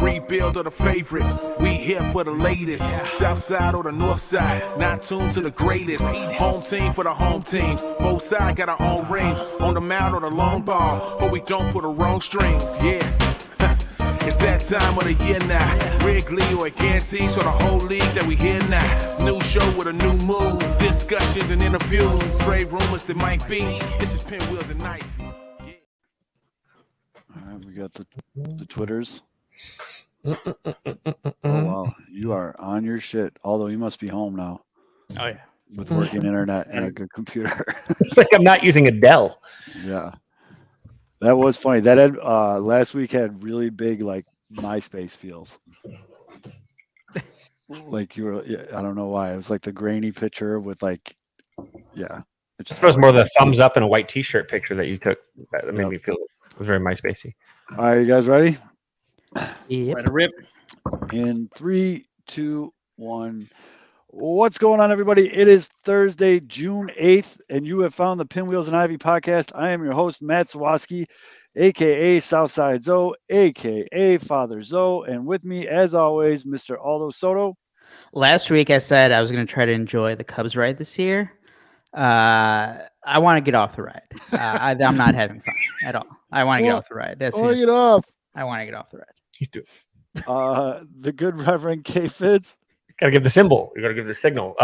rebuild of the favorites. We here for the latest. South side or the north side, not tuned to the greatest. Home team for the home teams. Both sides got our own rings. On the mound or the long ball, but we don't pull the wrong strings. Yeah. It's that time of the year now. Wrigley or Gantes or the whole league that we hear now. New show with a new mood. Discussions and interviews. Trade rumors that might be. This is Pinwheels and Knife. All right, we got the Twitters. Oh, wow. You are on your shit. Although you must be home now. Oh, yeah. With working internet and a good computer. It's like I'm not using a Dell. Yeah. That was funny. That had last week had really big like MySpace feels. Like you were, I don't know why. It was like the grainy picture with like, yeah. I suppose more the thumbs up and a white T-shirt picture that you took that made me feel it was very MySpacey. All right, you guys ready? Yep. Let it rip. In 3, 2, 1. What's going on, everybody? It is Thursday, June 8th, and you have found the Pinwheels and Ivy podcast. I am your host, Matt Zawoski, a.k.a. Southside Zoe, a.k.a. Father Zoe, and with me, as always, Mr. Aldo Soto. Last week I said I was going to try to enjoy the Cubs ride this year. I want to get off the ride. I'm not having fun at all. I want to get off the ride. That's get off. I want to get off the ride. He's doing. The good Reverend K. Fitz. Gotta give the symbol. You gotta give the signal.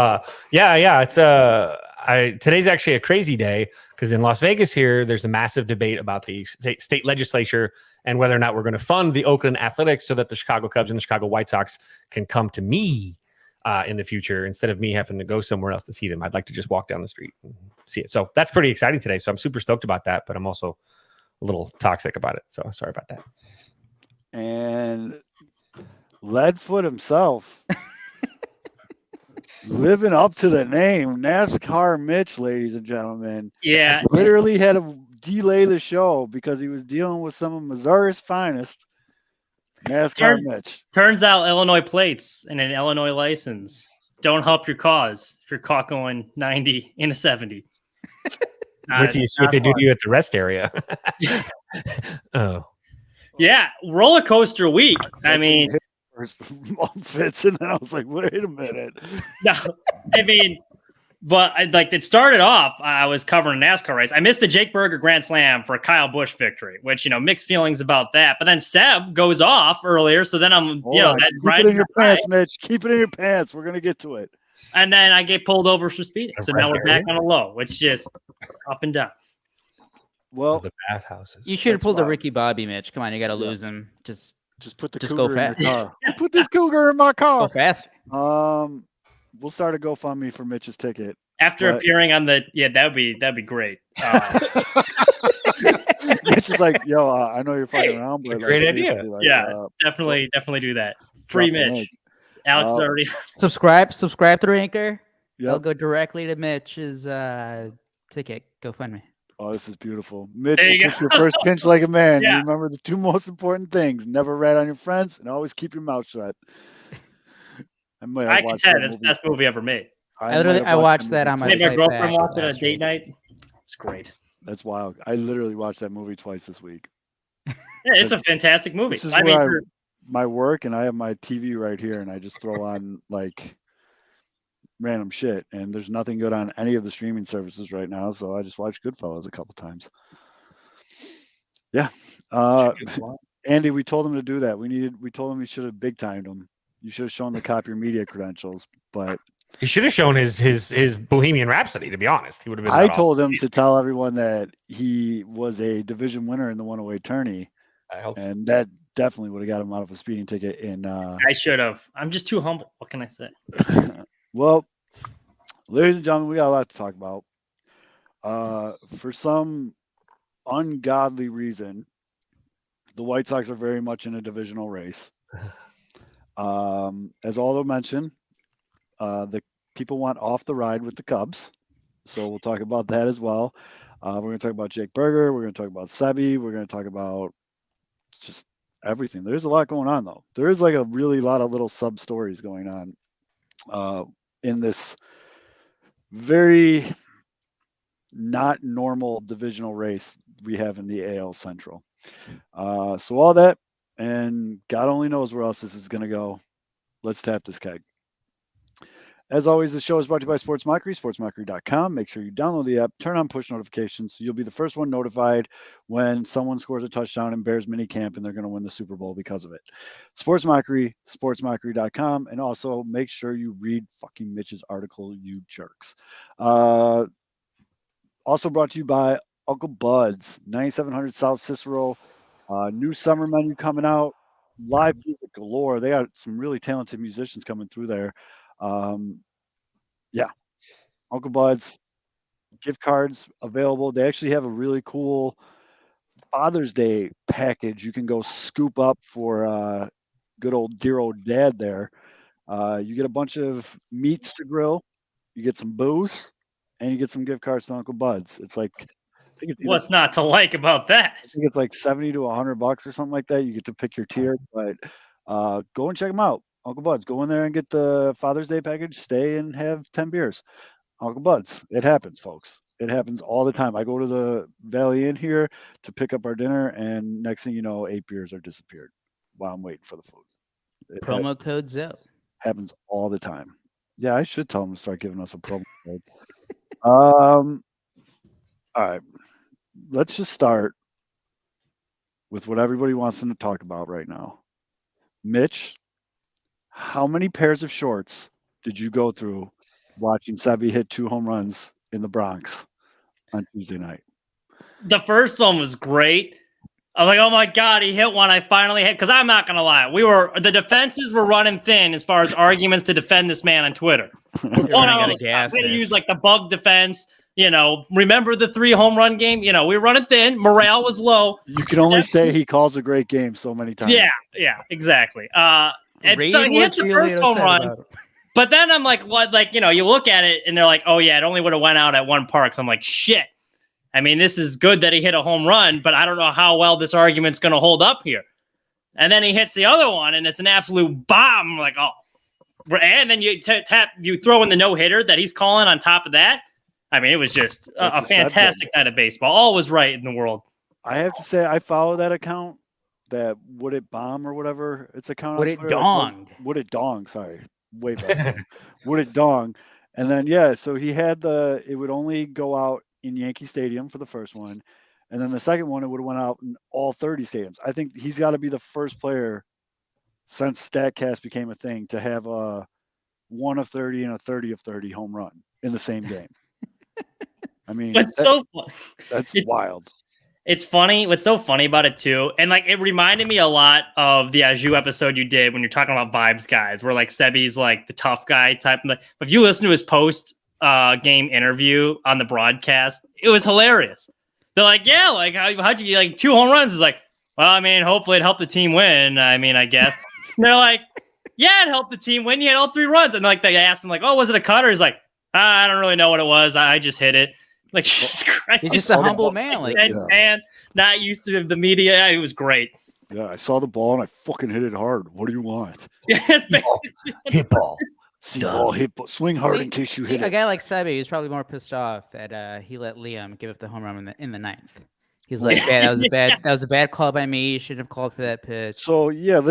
Yeah. It's today's actually a crazy day because in Las Vegas here, there's a massive debate about the state legislature and whether or not we're going to fund the Oakland Athletics so that the Chicago Cubs and the Chicago White Sox can come to me in the future instead of me having to go somewhere else to see them. I'd like to just walk down the street and see it. So that's pretty exciting today. So I'm super stoked about that, but I'm also a little toxic about it. So sorry about that. And Leadfoot himself. Living up to the name, NASCAR Mitch, ladies and gentlemen. Yeah. Literally had to delay the show because he was dealing with some of Missouri's finest. NASCAR Mitch. Turns out Illinois plates and an Illinois license don't help your cause if you're caught going 90 in a 70. What do they do to you at the rest area? Oh. Yeah, roller coaster week. I mean, first fits, and then I was like, wait a minute. No, I mean, but it started off. I was covering a NASCAR race. I missed the Jake Berger Grand Slam for a Kyle Busch victory, which mixed feelings about that. But then Seb goes off earlier, so then I'm keep it in your pants, Mitch. Keep it in your pants. We're gonna get to it. And then I get pulled over for speeding. So now we're back on a low, which just up and down. Well, the bathhouses. You should have pulled the Ricky Bobby, Mitch. Come on, you got to lose him. Just put the go cougar fast. in your car. Put this cougar in my car. Go faster. We'll start a GoFundMe for Mitch's ticket. After appearing on that'd be great. Mitch is like, yo, I know you're fucking around, but great idea. Definitely do that. Free Mitch. Alex already subscribe to Ranker. Yep. I'll go directly to Mitch's ticket. GoFundMe. Oh, this is beautiful. Mitch, you took your first pinch like a man. Yeah. You remember the two most important things. Never rat on your friends and always keep your mouth shut. I contend it's the best movie ever made. I watched that on my girlfriend watched it on date night. It's great. That's wild. I literally watched that movie twice this week. Yeah, it's a fantastic movie. This is my work, and I have my TV right here, and I just throw on like random shit, and there's nothing good on any of the streaming services right now, so I just watched Goodfellas a couple times. Yeah. Andy, we told him to do that. We told him we should have big timed him. You should have shown the Copier Media credentials, but he should have shown his Bohemian Rhapsody, to be honest. He would have been. I told him to tell everyone that he was a division winner in the 108 tourney. I hope so. And that definitely would have got him out of a speeding ticket. I should have. I'm just too humble. What can I say? Well, ladies and gentlemen, we got a lot to talk about. For some ungodly reason, the White Sox are very much in a divisional race. As Aldo mentioned, the people want off the ride with the Cubs. So we'll talk about that as well. We're going to talk about Jake Berger. We're going to talk about Sebi. We're going to talk about just everything. There's a lot going on, though. There is like a really lot of little sub stories going on in this very not normal divisional race we have in the AL Central. So all that and God only knows where else this is going to go. Let's tap this keg. As always, the show is brought to you by Sports Mockery, sportsmockery.com. Make sure you download the app, turn on push notifications, so you'll be the first one notified when someone scores a touchdown in Bears minicamp and they're going to win the Super Bowl because of it. Sports Mockery, sportsmockery.com, and also make sure you read fucking Mitch's article, you jerks. Also brought to you by Uncle Bud's, 9700 South Cicero. New summer menu coming out. Live music galore. They got some really talented musicians coming through there. Yeah, Uncle Bud's gift cards available. They actually have a really cool Father's Day package you can go scoop up for good old dear old dad there. You get a bunch of meats to grill, you get some booze, and you get some gift cards to Uncle Bud's. It's like, I think it's What's not to like about that? I think it's like $70 to $100 or something like that. You get to pick your tier, but go and check them out. Uncle Bud's. Go in there and get the Father's Day package. Stay and have 10 beers. Uncle Bud's. It happens, folks. It happens all the time. I go to the Valley Inn here to pick up our dinner, and next thing you know, 8 beers are disappeared while I'm waiting for the food. Promo code Zoe. Happens all the time. Yeah, I should tell them to start giving us a promo code. All right. Let's just start with what everybody wants them to talk about right now. Mitch, how many pairs of shorts did you go through watching Sebi hit 2 home runs in the Bronx on Tuesday night? The first one was great. I'm like, oh my God, he hit one. I finally hit. Because I'm not going to lie. The defenses were running thin as far as arguments to defend this man on Twitter. We had to use like the bug defense. Remember the 3 home run game? We were running thin. Morale was low. You can only say he calls a great game so many times. Yeah, exactly. And so he hits the first home run. But then I'm like, what? Like, you look at it and they're like, oh yeah, it only would have went out at 1 park. So I'm like, shit. I mean, this is good that he hit a home run, but I don't know how well this argument's going to hold up here. And then he hits the other one and it's an absolute bomb. I'm like, oh. And then you throw in the no-hitter that he's calling on top of that. I mean, it was just a fantastic night of baseball. All was right in the world. I have to say, I follow that account, that Would It Bomb or whatever its account. Would It Dong. Would It Dong, sorry. Way back. Would It Dong. And then, so he had it would only go out in Yankee Stadium for the first one. And then the second one, it would have went out in all 30 stadiums. I think he's got to be the first player since StatCast became a thing to have a 1 of 30 and a 30 of 30 home run in the same game. I mean, that's wild. It's funny. What's so funny about it too, and like it reminded me a lot of the Aju episode you did when you're talking about vibes guys, where like Sebi's like the tough guy type. But if you listen to his post game interview on the broadcast, it was hilarious. They're like, yeah, like how'd you get like 2 home runs? It's like, well, I mean, hopefully it helped the team win. I mean, I guess. And they're like, yeah, it helped the team win. You had all 3 runs, and like they asked him like, oh, was it a cutter? He's like, I don't really know what it was. I just hit it. Like, Jesus Christ. He's just a humble man. Like, man, not used to the media. It was great. Yeah, I saw the ball and I fucking hit it hard. What do you want? Hit ball. See ball, hit ball. Swing hard in case you hit it. A guy like Sebi was probably more pissed off that he let Liam give up the home run in the 9th. He's like, yeah, that was a bad call by me. You shouldn't have called for that pitch. So yeah,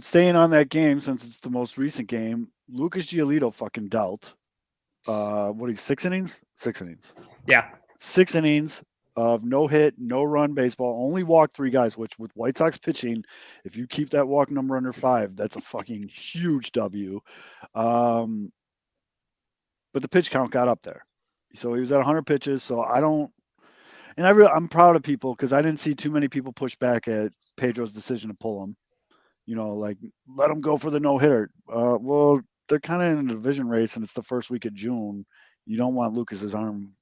staying on that game since it's the most recent game, Lucas Giolito fucking dealt. 6 innings? 6 innings. Yeah. 6 innings of no hit, no run baseball. Only walked 3 guys, which with White Sox pitching, if you keep that walk number under 5, that's a fucking huge W. But the pitch count got up there. So he was at 100 pitches. So I'm proud of people because I didn't see too many people push back at Pedro's decision to pull him. Like let him go for the no-hitter. Well, they're kind of in a division race, and it's the first week of June. You don't want Lucas's arm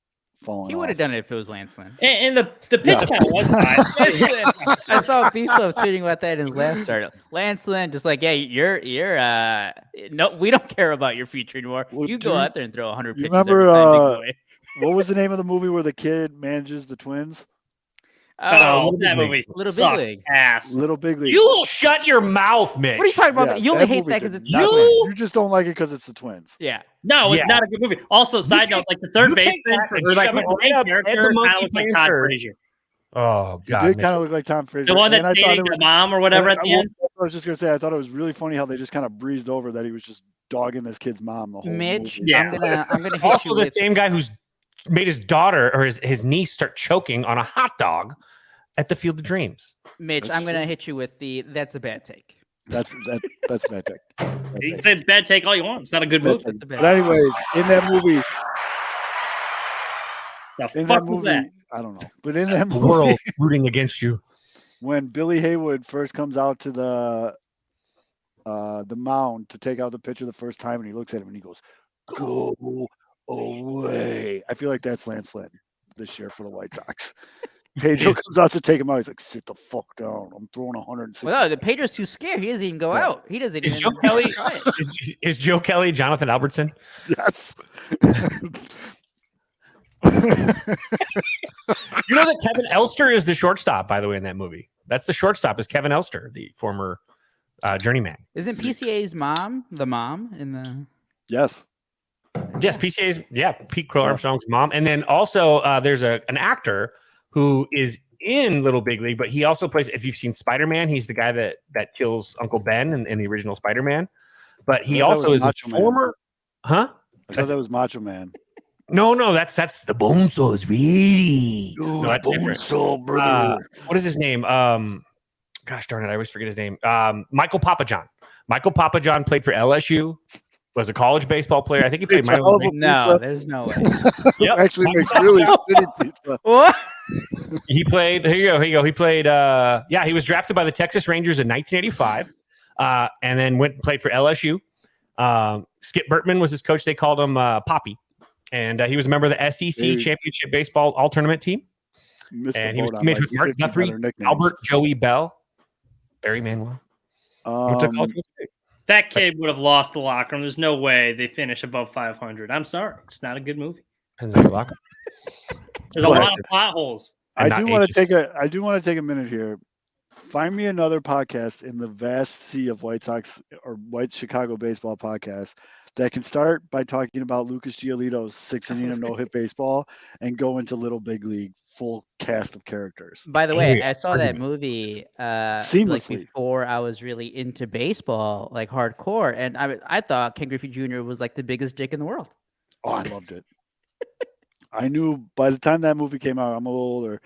falling. He would have done it if it was Lance Lynn. And the pitch count was fine. I saw Beeflo tweeting about that in his last start. Lance Lynn just like, yeah, you're no, we don't care about your future anymore. Well, you go out there and throw 100 pitches. Remember, every time they go away. What was the name of the movie where the kid manages the twins? Oh, that movie Little Big League. Ass. Little Big League. You will shut your mouth, Mitch. What are you talking about? Yeah, you only that hate movie that because did it's not- you. You just don't like it because it's the twins. Yeah. No, it's not a good movie. Also, side note, like the third baseman that for and like shove the it main right up character at the monkey kinda looks like Todd painter. Frazier. Oh He God, did Mitch. kind of look like Tom Fraser. The one And that's I thought dating it the was, mom or whatever at the I end. was just gonna say, I thought it was really funny how they just kind of breezed over that he was just dogging this kid's mom the whole Mitch, movie. Yeah. I'm gonna hit Also you the with same guy who's made his daughter or his niece start choking on a hot dog at the Field of Dreams. Mitch. That's I'm gonna true. hit you with that's a bad take. That's bad take. You can say it's bad take all you want. It's not a good movie. That's a bad But anyways, in that movie, The in fuck that was movie, that? I don't know. But in that The movie, world rooting against you. when Billy Haywood first comes out to the mound to take out the pitcher the first time, and he looks at him and he goes, "Go away." I feel like that's Lance Lynn this year for the White Sox. Pedro Yes. comes out to take him out. He's like, "Sit the fuck down. I'm throwing 160." Well, no, the Pedro's too scared. He doesn't even go Yeah. out. He doesn't Is even Joe Kelly try it. is Joe Kelly Jonathan Albertson? Yes. You know that Kevin Elster is the shortstop, by the way, in that movie. That's the shortstop is Kevin Elster, the former journeyman. Isn't PCA's mom the mom in the? Yes. Yes, PCA's Pete Crow Yeah. Armstrong's mom, and then also there's an actor who is in Little Big League, but he also plays. If you've seen Spider-Man, he's the guy that kills Uncle Ben in the original Spider-Man. But he I thought that also was is a Macho Man. former, huh? I thought that was Macho Man. No, that's the Bonesaw is really. No, that's different. Bonesaw, brother. What is his name? Gosh darn it, I always forget his name. Michael Papajohn. Michael Papajohn played for LSU. Was a college baseball player. I think he played It's minor all league. of No, Pizza. there's no way. Yep. Actually makes really shitty pizza. What? He played. Here you go. He played. He was drafted by the Texas Rangers in 1985, and then went and played for LSU. Skip Bertman was his coach. They called him Poppy, and he was a member of the SEC Hey. Championship Baseball All Tournament team. Missed And the he was boat on teammates like with Mark 50 Guthrie, better nicknames. Albert, Joey Bell, Barry Manuel. Went to college with him. That kid would have lost the locker room. There's no way they finish above 500. I'm sorry. It's not a good movie. Depends on your locker. There's a lot of plot holes. And I not do want ages. to take a minute here. Find me another podcast in the vast sea of White Sox or White Chicago baseball podcasts that can start by talking about Lucas Giolito's 6 inning of no hit baseball and go into Little Big League full cast of characters. By the way, Angry I saw that arguments. movie Seamlessly. like before I was really into baseball, like hardcore, and I thought Ken Griffey Jr. was like the biggest dick in the world. Oh, I loved it. I knew by the time that movie came out, I'm a little older.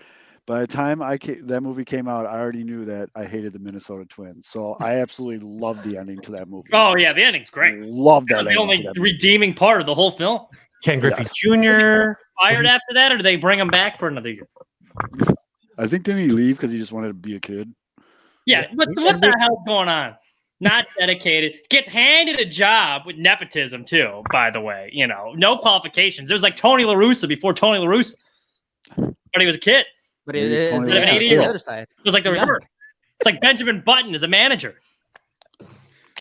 By the time that movie came out, I already knew that I hated the Minnesota Twins. So I absolutely loved the ending to that movie. Oh yeah, the ending's great. Loved That that was the ending only to that movie. redeeming part of the whole film. Ken Griffey Yes. Jr. Fired after that, or do they bring him back for another year? I think didn't he leave because he just wanted to be a kid? Yeah, Yeah, what he the should be. hell's going on? Not dedicated. Gets handed a job with nepotism too. By the way, no qualifications. It was like Tony La Russa before Tony La Russa, but he was a kid. But Maybe it it's is Tony Russell the still. other side. It was like the Yeah. reverse. It's like Benjamin Button as a manager.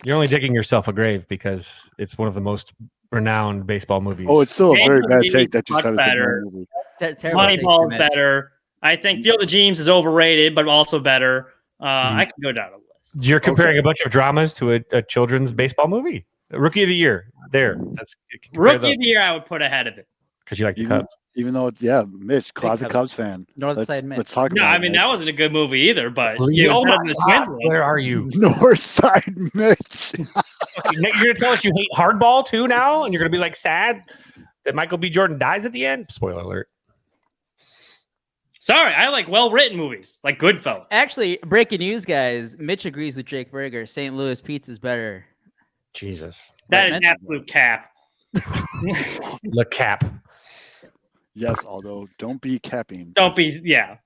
You're only digging yourself a grave because it's one of the most renowned baseball movies. Oh, it's still a very Andrew bad Lee's take that you much said it's a better. bad movie. Terrible take, Moneyball is Mitch. better. I think Field of Dreams is overrated, but also better. I can go down a list. You're comparing a bunch of dramas to a children's baseball movie. Rookie of the Year. There. That's Rookie of the Year, I would put ahead of it. because you like the Even, Cubs. even though it's Mitch, closet Cubs. Cubs fan. North Let's, Side Mitch. let's talk No, about I it, mean Mitch. that wasn't a good movie either, but it Oh was better than the Twins one. where are you? North Side Mitch. You're gonna tell us you hate hardball too now, and you're gonna be like sad that Michael B. Jordan dies at the end. Spoiler alert. Sorry, I like well-written movies, like Goodfellas. Actually, breaking news, guys. Mitch agrees with Jake Berger. St. Louis pizza is better. Jesus. That is Mitch? absolute cap. Le Cap. Yes, although don't be capping. Don't be, yeah.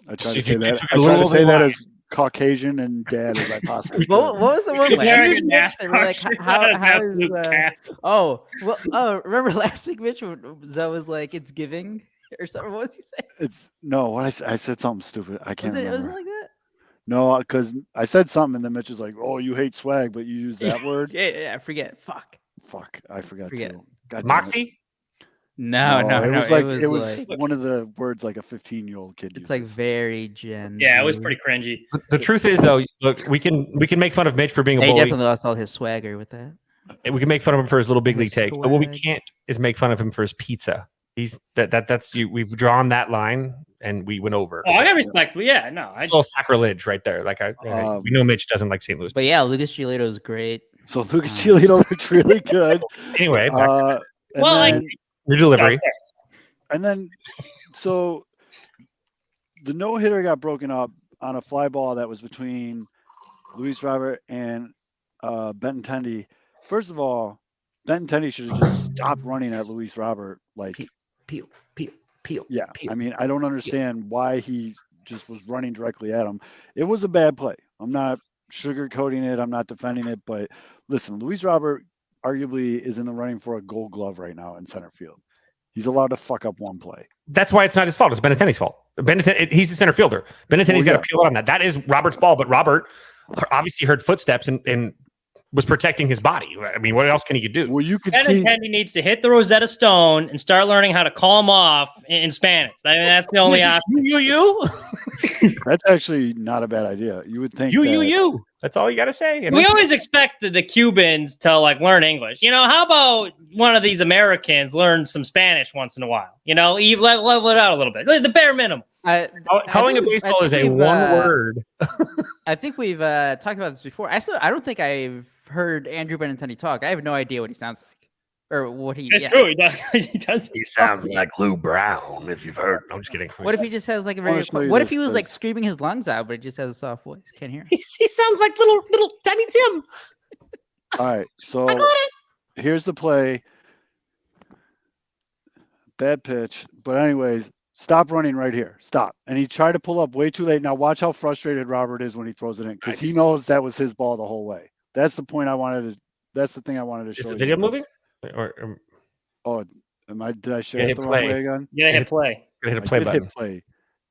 I try to You say took that. it I a try little to say that over the as Caucasian and dad as I possibly could. What was the one last Comparing week, Mitch? They were like, NASCAR how shit, is absolute cap. remember last week, Mitch, when Zoe was like, it's giving or something? What was he saying? It's no. What I said something stupid. I can't remember. Was it like that? No, because I said something and then Mitch was like, "Oh, you hate swag, but you use that word." Yeah, I forget. Fuck. Fuck, I forgot Forget. too. God damn it. Moxie? No. It was like it was like, one of the words like a 15-year-old kid it's uses. like very Gen. Yeah, it was Z. pretty cringy. The truth is, though, look, we can make fun of Mitch for being a He bully. definitely lost all his swagger with that. And we can make fun of him for his little big league His take. But what we swag. can't is make fun of him for his pizza. That's you. We've drawn that line and we went over. Oh, I got respect. Yeah, no, It's a little sacrilege right there. Like we know Mitch doesn't like St. Louis. But yeah, Lucas Giolito is great. So Lucas Giolito looked really good. Anyway, back to And Well, then, your delivery. and then, so the no hitter got broken up on a fly ball that was between Luis Robert and Benintendi. First of all, Benintendi should have just stopped running at Luis Robert. Like, Peel. yeah, I mean, I don't understand why he just was running directly at him. It was a bad play. I'm not sugarcoating it. I'm not defending it. But listen, Luis Robert arguably is in the running for a Gold Glove right now in center field. He's allowed to fuck up one play. That's why it's not his fault. It's Benintendi's fault. He's the center fielder. Benintendi's got to peel on that. That is Robert's ball, but Robert obviously heard footsteps and was protecting his body. I mean, what else can he do? Well, you could see Benintendi needs to hit the Rosetta Stone and start learning how to call him off in Spanish. I mean, that's the only option. You. that's actually not a bad idea. You would think You. That's all you got to say. We always expect the Cubans to like learn English. How about one of these Americans learn some Spanish once in a while? You level it out a little bit. The bare minimum. Calling a baseball is a one word. I think we've talked about this before. I don't think I've heard Andrew Benintendi talk. I have no idea what he sounds like. Or what he. It's true. He does. He sounds like Lou Brown. If you've heard, I'm just kidding. What if he just has like a very? What if he was like screaming his lungs out, but he just has a soft voice? Can't hear him. He sounds like little Tiny Tim. All right, so here's the play. Bad pitch, but anyways, stop running right here. Stop. And he tried to pull up way too late. Now watch how frustrated Robert is when he throws it in because he knows that was his ball the whole way. That's the point I wanted to. That's the thing I wanted to show. Is the video moving? Did I share it the wrong way again? Yeah, hit play. Hit a play button. Hit play.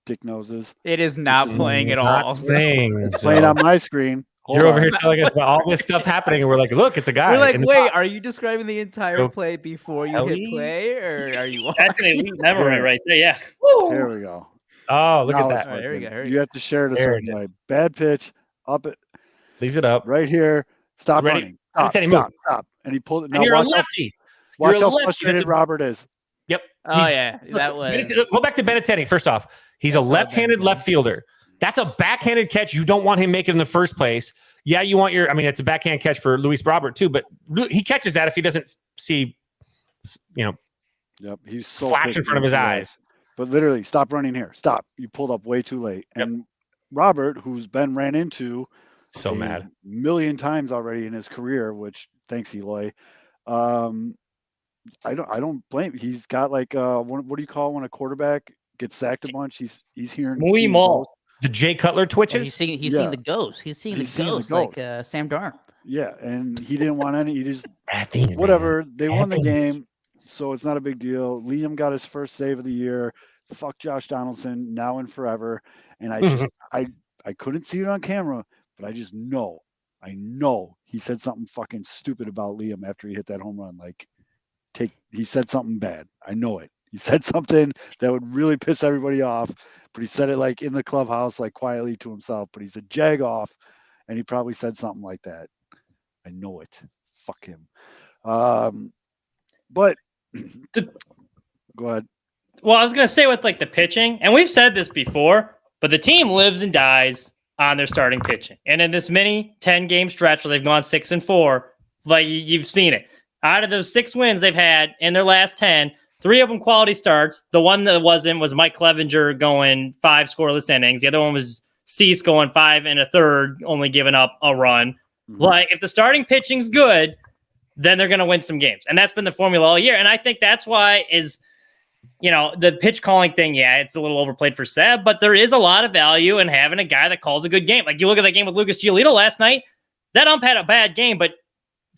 Dick noses. It is not playing at all. It's playing on my screen. You're over here telling us about all this stuff happening, and we're like, look, it's a guy. We're like, wait, are you describing the entire play before you hit play, or are you? That's an elite memory right there. Yeah. There we go. Oh, look at that. Right, here we go. You have to share it a certain way. Bad pitch. Up it. Leaves it up. Right here. Stop running. Stop. And he pulled it. Now you're a lefty. Watch how frustrated Robert is. Yep. Oh, yeah. That was. Go back to Benintendi. First off, he's a left-handed left fielder. That's a backhanded catch. You don't want him making in the first place. Yeah, you want it's a backhand catch for Luis Robert too, but he catches that if he doesn't see, Yep. He's so flash in front of his eyes. But literally, stop running here. Stop. You pulled up way too late. Yep. And Robert, who's been ran into mad million times already in his career, which thanks Eloy. I don't blame him. He's got like what do you call it when a quarterback gets sacked a bunch? He's hearing muy mal. The Jay Cutler twitches. He's seeing the ghost. He's seeing the ghost like Sam Darnold. Yeah, and he didn't want any. He just whatever. They won the game, so it's not a big deal. Liam got his first save of the year. Fuck Josh Donaldson now and forever. And I just I couldn't see it on camera, but I just know. I know he said something fucking stupid about Liam after he hit that home run. He said something bad. I know it. He said something that would really piss everybody off, but he said it like in the clubhouse, like quietly to himself. But he's a jag off, and he probably said something like that. I know it. Fuck him. But go ahead. Well, I was gonna say with like the pitching, and we've said this before, but the team lives and dies on their starting pitching. And in this mini 10-game stretch where they've gone 6-4, like you've seen it. Out of those 6 wins they've had in their last 10, 3 of them quality starts. The one that wasn't was Mike Clevenger going 5 scoreless innings. The other one was Cease going 5 1/3, only giving up a run. Mm-hmm. Like if the starting pitching's good, then they're going to win some games. And that's been the formula all year. And I think that's why the pitch calling thing, yeah, it's a little overplayed for Seb, but there is a lot of value in having a guy that calls a good game. Like you look at that game with Lucas Giolito last night, that ump had a bad game, but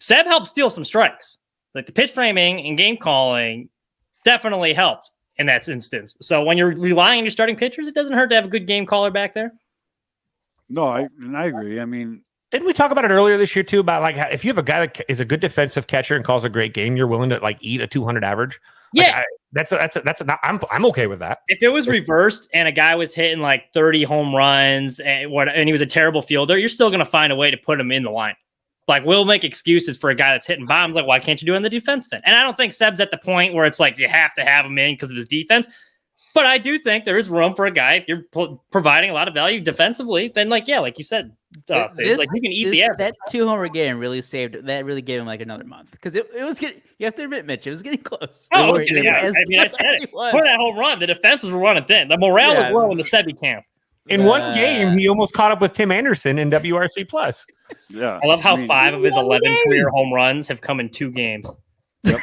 Seb helped steal some strikes. Like the pitch framing and game calling definitely helped in that instance. So when you're relying on your starting pitchers, it doesn't hurt to have a good game caller back there. No, I agree. I mean, didn't we talk about it earlier this year too? About like how, if you have a guy that is a good defensive catcher and calls a great game, you're willing to like eat a 200 average. Yeah, that's not. I'm okay with that. If it was reversed and a guy was hitting like 30 home runs and he was a terrible fielder, you're still going to find a way to put him in the line. like we'll make excuses for a guy that's hitting bombs. Like, why can't you do it on the defense end? And I don't think Seb's at the point where it's like you have to have him in because of his defense. But I do think there is room for a guy if you're providing a lot of value defensively. Then, like you said, like you can eat the air. That 2-homer game really really gave him like another month because it was getting. You have to admit, Mitch, it was getting close. Oh, okay, yeah. I mean, I said it. For that home run, the defenses were running thin. The morale was low in the Sebi camp. In one game, he almost caught up with Tim Anderson in WRC plus. Yeah, I love how 5 of his 11 career home runs have come in 2 games. Yep.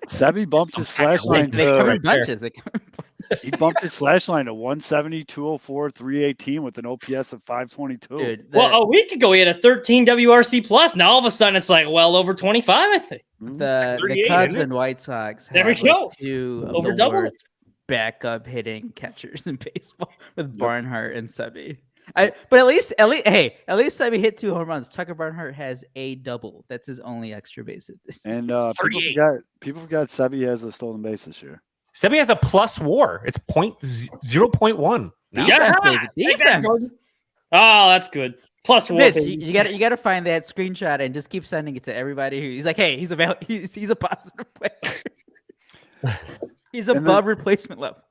Sebi bumped his slash line They come to in bunches. he bumped his slash line to 170, 204, 318 with an OPS of 522. Dude, Well, a week ago he had a 13 WRC plus. Now all of a sudden it's like well over 25. I think the 38, Cubs isn't it? and White Sox There we have go. 2 of Over the double. worst backup hitting catchers in baseball with Barnhart and Sebi. But at least Sebi hit 2 home runs. Tucker Barnhart has a double. That's his only extra base at this. And people forgot Sebi has a stolen base this year. Sebi has a plus WAR. It's 0.1. now. Yeah. Baby. Defense. Oh, that's good. Plus 1. Mitch, you got to find that screenshot and just keep sending it to everybody. He's like, hey, he's a positive player. He's above replacement level.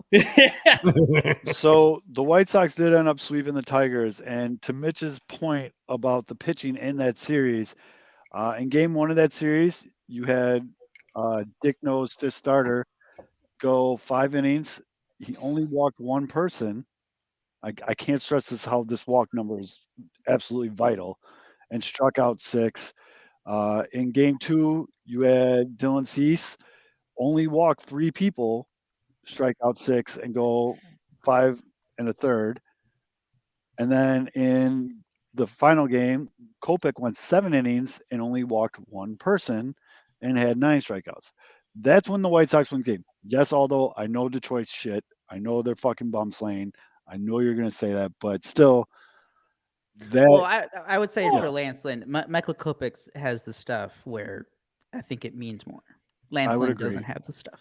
So the White Sox did end up sweeping the Tigers. And to Mitch's point about the pitching in that series, in game 1 of that series, you had Dick Nose, 5th starter, go 5 innings. He only walked 1 person. I can't stress how this walk number is absolutely vital, and struck out 6. In game 2, you had Dylan Cease only walk 3 people, strike out 6, and go 5 1/3. And then in the final game, Kopech went 7 innings and only walked 1 person and had 9 strikeouts. That's when the White Sox won the game. Yes, although I know Detroit's shit. I know they're fucking bum slaying. I know you're going to say that, but still. Well, I would say for Lance Lynn, Michael Kopech has the stuff where I think it means more. Lance Lynn doesn't have the stuff.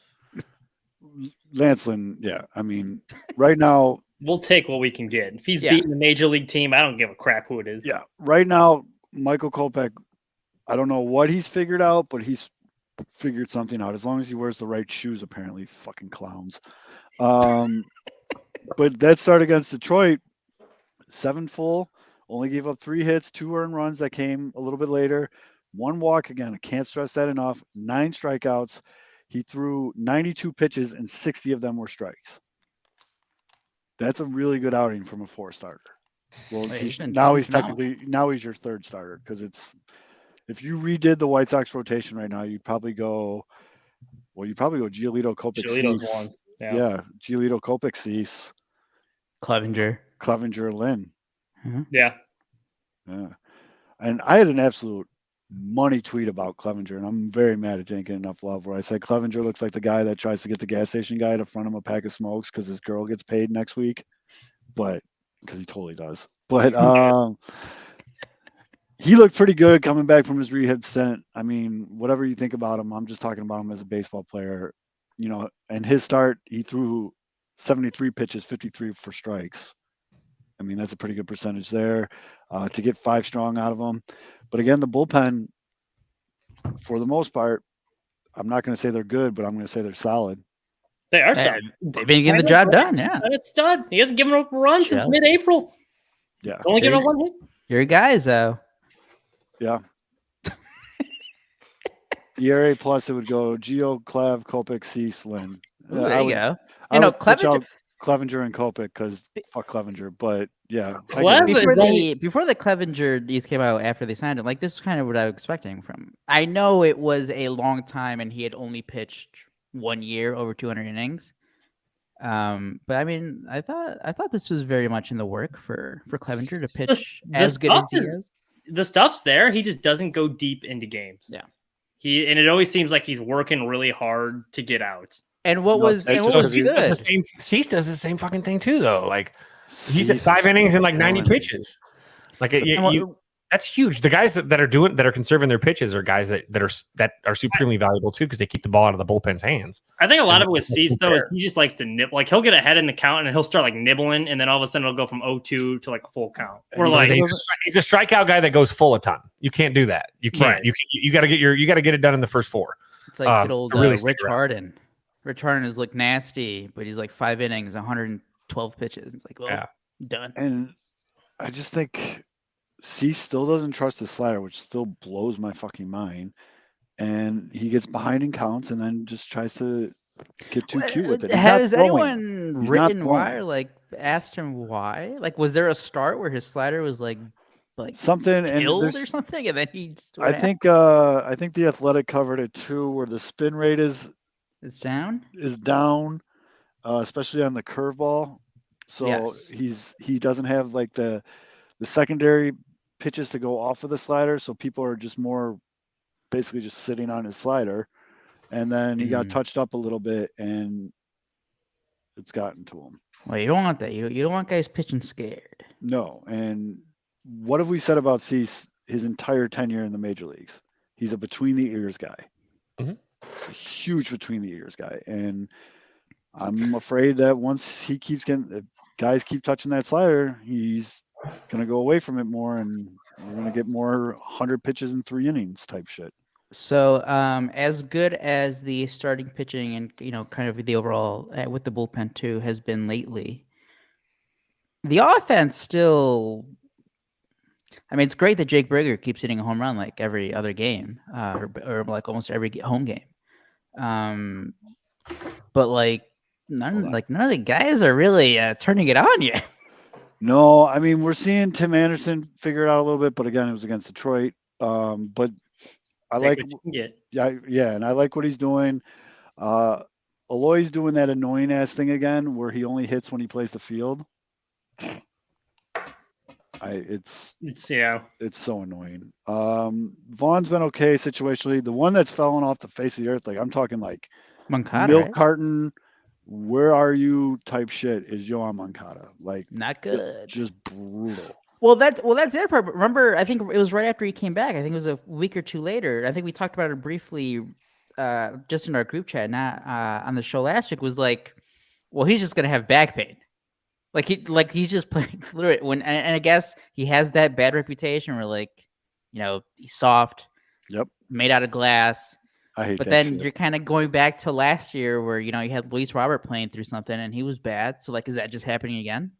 Lance Lynn, yeah. I mean, right now. We'll take what we can get. If he's beating the major league team, I don't give a crap who it is. Yeah. Right now, Michael Kopech, I don't know what he's figured out, but he's figured something out. As long as he wears the right shoes, apparently. Fucking clowns. But that start against Detroit, 7 full, only gave up 3 hits, 2 earned runs that came a little bit later. 1 walk, again, I can't stress that enough. 9 strikeouts. He threw 92 pitches and 60 of them were strikes. That's a really good outing from a 4-starter. Well, he's your 3rd starter because if you redid the White Sox rotation right now, you'd probably go Giolito, Kopech, Cease. Yeah, Giolito, Kopech, Cease, Clevenger, Lynn. Mm-hmm. Yeah. And I had an absolute money tweet about Clevenger, and I'm very mad at didn't get enough love, where I said Clevenger looks like the guy that tries to get the gas station guy to front him a pack of smokes because his girl gets paid next week, but because he totally does. But he looked pretty good coming back from his rehab stint. I mean, whatever you think about him, I'm just talking about him as a baseball player. And his start, he threw 73 pitches, 53 for strikes. I mean, that's a pretty good percentage there to get 5 strong out of him. But again, the bullpen, for the most part, I'm not going to say they're good, but I'm going to say they're solid. They are solid. They've been getting the job done, yeah. And it's done. He hasn't given up a run since mid-April. Yeah. Only given up 1 hit. Your guys, though. Yeah. ERA plus, it would go Gio, Clev, Kopech, Cease, Lynn. There you go. Clevenger and Kopech because fuck Clevenger, but yeah. Before the Clevenger news came out after they signed him, like this is kind of what I was expecting from him. I know it was a long time and he had only pitched 1 year over 200 innings. But I mean, I thought this was very much in the work for Clevenger to pitch as good as he is. The stuff's there. He just doesn't go deep into games. Yeah. And it always seems like he's working really hard to get out. And what was good? Cease does the same fucking thing too, though. Like he's at 5 innings and like 90 pitches. Like That's huge. The guys that are conserving their pitches are guys that are supremely valuable too because they keep the ball out of the bullpen's hands. I think a lot of it with that's Cease though is fair. he just likes to nibble. Like he'll get ahead in the count and he'll start like nibbling, and then all of a sudden it'll go from 0-2 to like a full count. Or And like He's a strikeout guy that goes full a ton. You can't do that. You can't. Right. You got to get it done in the first 4. It's like good old to really Rich stick around. Harden. Rich Harden has looked nasty, but he's like 5 innings, 112 pitches. It's like, well, Yeah. done. And I just think C still doesn't trust the slider, which still blows my fucking mind. And he gets behind in counts and then just tries to get too cute with it. He's not Has throwing. anyone He's not written why throwing. or like asked him why? Like, was there a start where his slider was like Something and killed or there's, something, and then he just I think the Athletic covered it too, where the spin rate is it's down. down, especially on the curveball. So Yes. he doesn't have like the secondary pitches to go off of the slider, so people are just more basically just sitting on his slider, and then he got touched up a little bit and it's gotten to him. Well, you don't want that. You don't want guys pitching scared. No, and what have we said about Cease his entire tenure in the major leagues? He's a between the ears guy. Mhm. A huge between the ears guy, and I'm afraid that once he keeps getting guys keep touching that slider, he's gonna go away from it more, and we're gonna get more 100 pitches in 3 innings type shit. So, as good as the starting pitching and kind of the overall with the bullpen too has been lately, the offense still. I mean, it's great that Jake Bridger keeps hitting a home run like every other game, or like almost every home game. But like none of the guys are really turning it on yet. No, I mean we're seeing Tim Anderson figure it out a little bit, but again it was against Detroit. But I take like what you can get. yeah, and I like what he's doing. Eloy's doing that annoying ass thing again where he only hits when he plays the field. It's so annoying. Vaughn's been okay situationally. The one that's fallen off the face of the earth, like I'm talking like Moncada, milk right? carton, where are you type shit is Yohan Moncada. Like Not good. just brutal. Well, that's the other part. But remember, I think it was right after he came back. I think it was a week or two later. I think we talked about it briefly, just in our group chat, not on the show last week. Was like, well, he's just gonna have back pain. He's just playing through it. And I guess he has that bad reputation where he's soft. Yep. Made out of glass. I hate but that then shit. you're kind of going back to last year where you had Luis Robert playing through something and he was bad. So is that just happening again?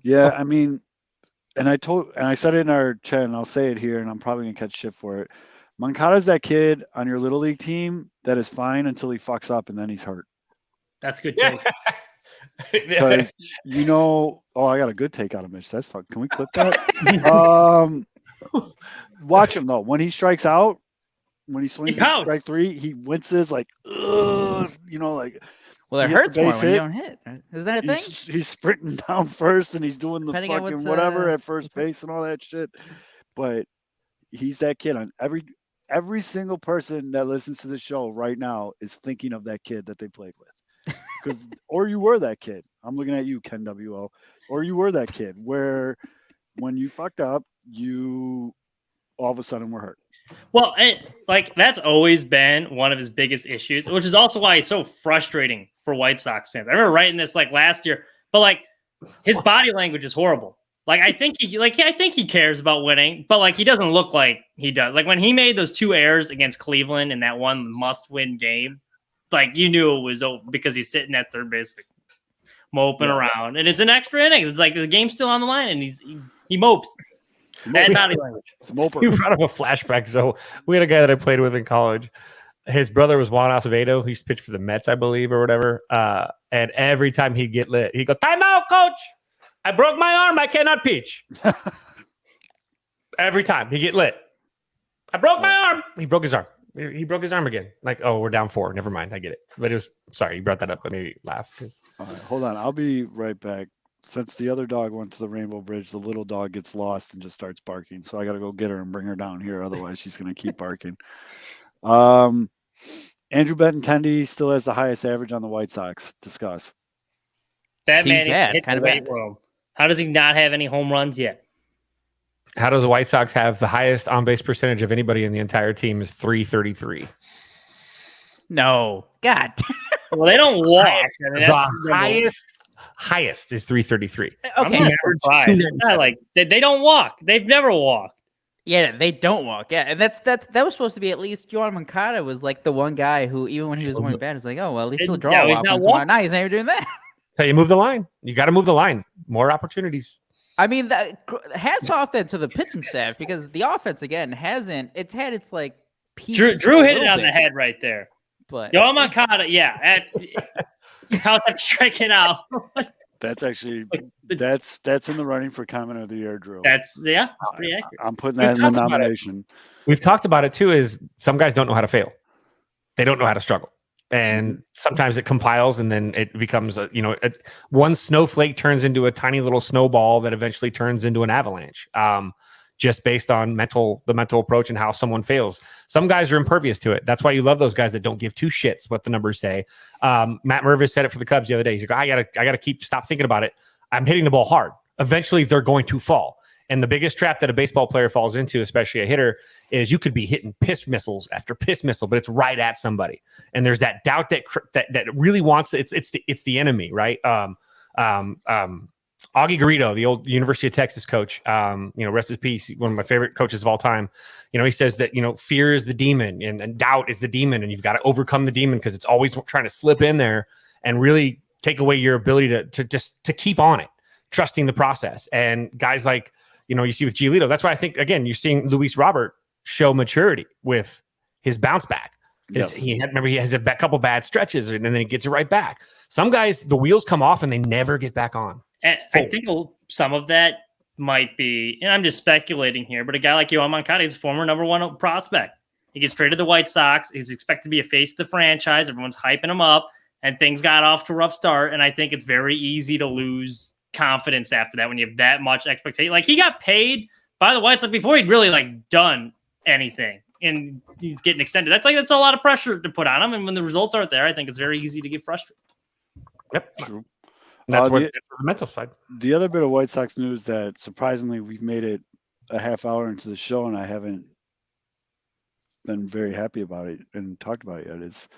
Yeah, I mean, and I said it in our chat, and I'll say it here, and I'm probably gonna catch shit for it. Moncada's that kid on your little league team that is fine until he fucks up and then he's hurt. That's good too. Because I got a good take out of Mitch. That's fun. Can we clip that? Watch him though. When he strikes out, when he swings at strike 3, he winces like, ugh, well, it hurts more when you don't hit. Is that a thing? He's sprinting down first and he's doing the Depending on fucking what's, whatever at first base and all that shit. But he's that kid. On every single person that listens to the show right now is thinking of that kid that they played with. Or you were that kid. I'm looking at you, Ken W.O. Or you were that kid where when you fucked up, you all of a sudden were hurt. Well, that's always been one of his biggest issues, which is also why he's so frustrating for White Sox fans. I remember writing this last year, but his body language is horrible. I think he cares about winning, but he doesn't look like he does. When he made those 2 errors against Cleveland in that one must-win game, you knew it was over because he's sitting at third base, moping around, and it's an extra innings. It's the game's still on the line, and he mopes. Bad body language. You brought up a flashback. So we had a guy that I played with in college. His brother was Juan Acevedo. He used to pitch for the Mets, I believe, or whatever. And every time he'd get lit, he'd go, "Time out, coach! I broke my arm. I cannot pitch." Every time he'd get lit, I broke my arm. He broke his arm. He broke his arm again. Oh, we're down 4. Never mind. I get it. But it was sorry you brought that up. Let me laugh. All right, hold on. I'll be right back. Since the other dog went to the Rainbow Bridge, the little dog gets lost and just starts barking. So I got to go get her and bring her down here. Otherwise, she's going to keep barking. Andrew Benintendi still has the highest average on the White Sox. Discuss. That man bad, hit kind the of weight room. How does he not have any home runs yet? How does the White Sox have the highest on base percentage of anybody in the entire team? Is 333. No, God. Well, they don't walk. I mean, The that's number- highest is 333. I'm Okay. not surprised. It's not like they don't walk. They've never walked. Yeah, they don't walk. Yeah, and that was supposed to be at least Yohan Moncada was like the one guy who, even when he was going bad, was like, oh well, at least he'll draw. Yeah, a he's walk not once in a while. walking. Now he's not even doing that. So you move the line. You got to move the line. More opportunities. I mean, hats off then to the pitching staff because the offense again hasn't. It's had its like peaks. Drew a hit it little on bit, the head right there. But Yohan Moncada, yeah. How's that striking out? That's actually that's in the running for comment of the year, Drew. That's pretty accurate. I'm putting that in the talked about it. nomination. We've talked about it too. Is some guys don't know how to fail. They don't know how to struggle, and sometimes it compiles, and then it becomes one snowflake turns into a tiny little snowball that eventually turns into an avalanche. Just based on the mental approach and how someone fails. Some guys are impervious to it. That's why you love those guys that don't give two shits what the numbers say. Matt Mervis said it for the Cubs the other day. He's like, I gotta stop thinking about it. I'm hitting the ball hard. Eventually they're going to fall. And the biggest trap that a baseball player falls into, especially a hitter, is you could be hitting piss missiles after piss missile, but it's right at somebody. And there's that doubt that really wants it's the enemy, right? Augie Garrido, the old University of Texas coach, rest his peace, one of my favorite coaches of all time. He says that, fear is the demon and doubt is the demon, and you've got to overcome the demon because it's always trying to slip in there and really take away your ability to keep on it, trusting the process. And guys like, you see with Giolito, that's why I think, again, you're seeing Luis Robert show maturity with his bounce back. Yes. He has a couple bad stretches and then he gets it right back. Some guys, the wheels come off and they never get back on. And I think some of that might be, and I'm just speculating here, but a guy like Yohan Moncada is a former number one prospect. He gets traded to the White Sox. He's expected to be a face of the franchise. Everyone's hyping him up, and things got off to a rough start. And I think it's very easy to lose confidence after that when you have that much expectation. Like, he got paid by the White Sox before he'd really done anything, and he's getting extended. That's a lot of pressure to put on him. And when the results aren't there, I think it's very easy to get frustrated. Yep. True. And that's the mental side. The other bit of White Sox news that surprisingly we've made it a half hour into the show and I haven't been very happy about it and talked about it yet is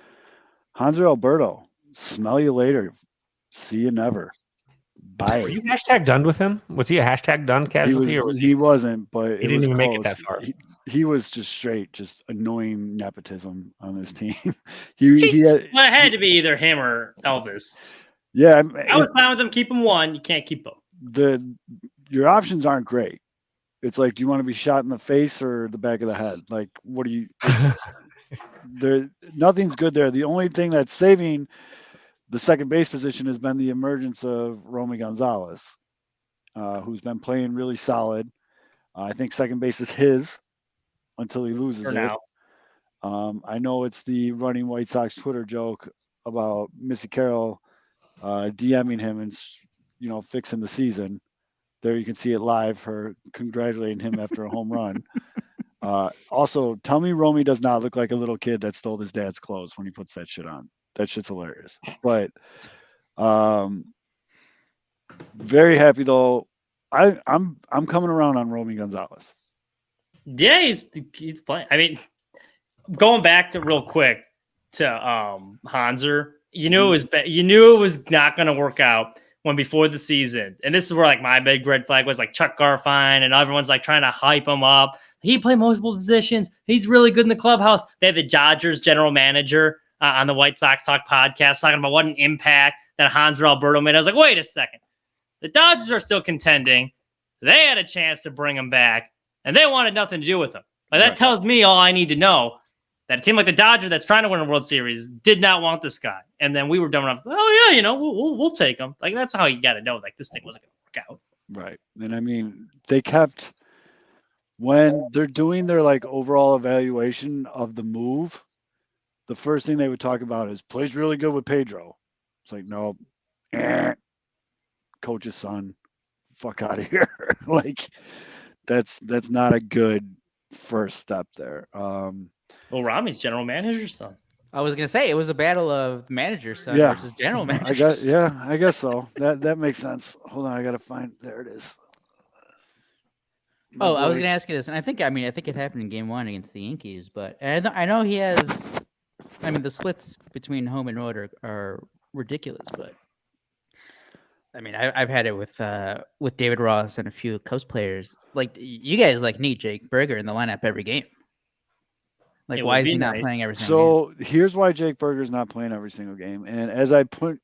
Hanser Alberto. Smell you later. See you never. Bye. Were you hashtag done with him? Was he a hashtag done casualty? He wasn't, but he didn't even make it that far. He was just annoying nepotism on this team. It had to be either him or Elvis. Yeah, I was fine with them. Keep him one. You can't keep both. Your options aren't great. It's like, do you want to be shot in the face or the back of the head? Like, what do you? Nothing's good there. The only thing that's saving the second base position has been the emergence of Romy Gonzalez, who's been playing really solid. I think second base is his until he loses it. Now. I know it's the running White Sox Twitter joke about Missy Carroll DMing him and fixing the season. There you can see it live, her congratulating him after a home run. Also, tell me Romy does not look like a little kid that stole his dad's clothes when he puts that shit on. That shit's hilarious. But very happy though. I'm coming around on Romy Gonzalez. Yeah, he's playing. I mean, going back to real quick to Hanser, you knew it was not going to work out when before the season. And this is where my big red flag was Chuck Garfien and everyone's trying to hype him up. He played multiple positions. He's really good in the clubhouse. They had the Dodgers general manager on the White Sox Talk podcast talking about what an impact that Hanser Alberto made. I was like, wait a second. The Dodgers are still contending. They had a chance to bring him back, and they wanted nothing to do with him. That tells me all I need to know, that a team like the Dodgers that's trying to win a World Series did not want this guy. And then we were dumb enough, we'll take him. That's how you got to know, this thing wasn't going to work out. Right. And I mean, they kept, when they're doing their overall evaluation of the move, the first thing they would talk about is plays really good with Pedro. It's like, no, coach's son, fuck out of here. That's not a good first step there. Well, Rami's general manager's son. I was gonna say it was a battle of manager's son versus general manager. I guess so. That makes sense. Hold on, I gotta find. There it is. My Oh, I was boy- going to ask you this, and I think it happened in Game 1 against the Yankees, but and I know he has. I mean, the splits between home and road are ridiculous, but I mean, I've had it with David Ross and a few Cubs players. Like you guys need Jake Berger in the lineup every game. Like, It why would is be he not nice. playing every single game? So here's why Jake Berger's not playing every single game. And as I put,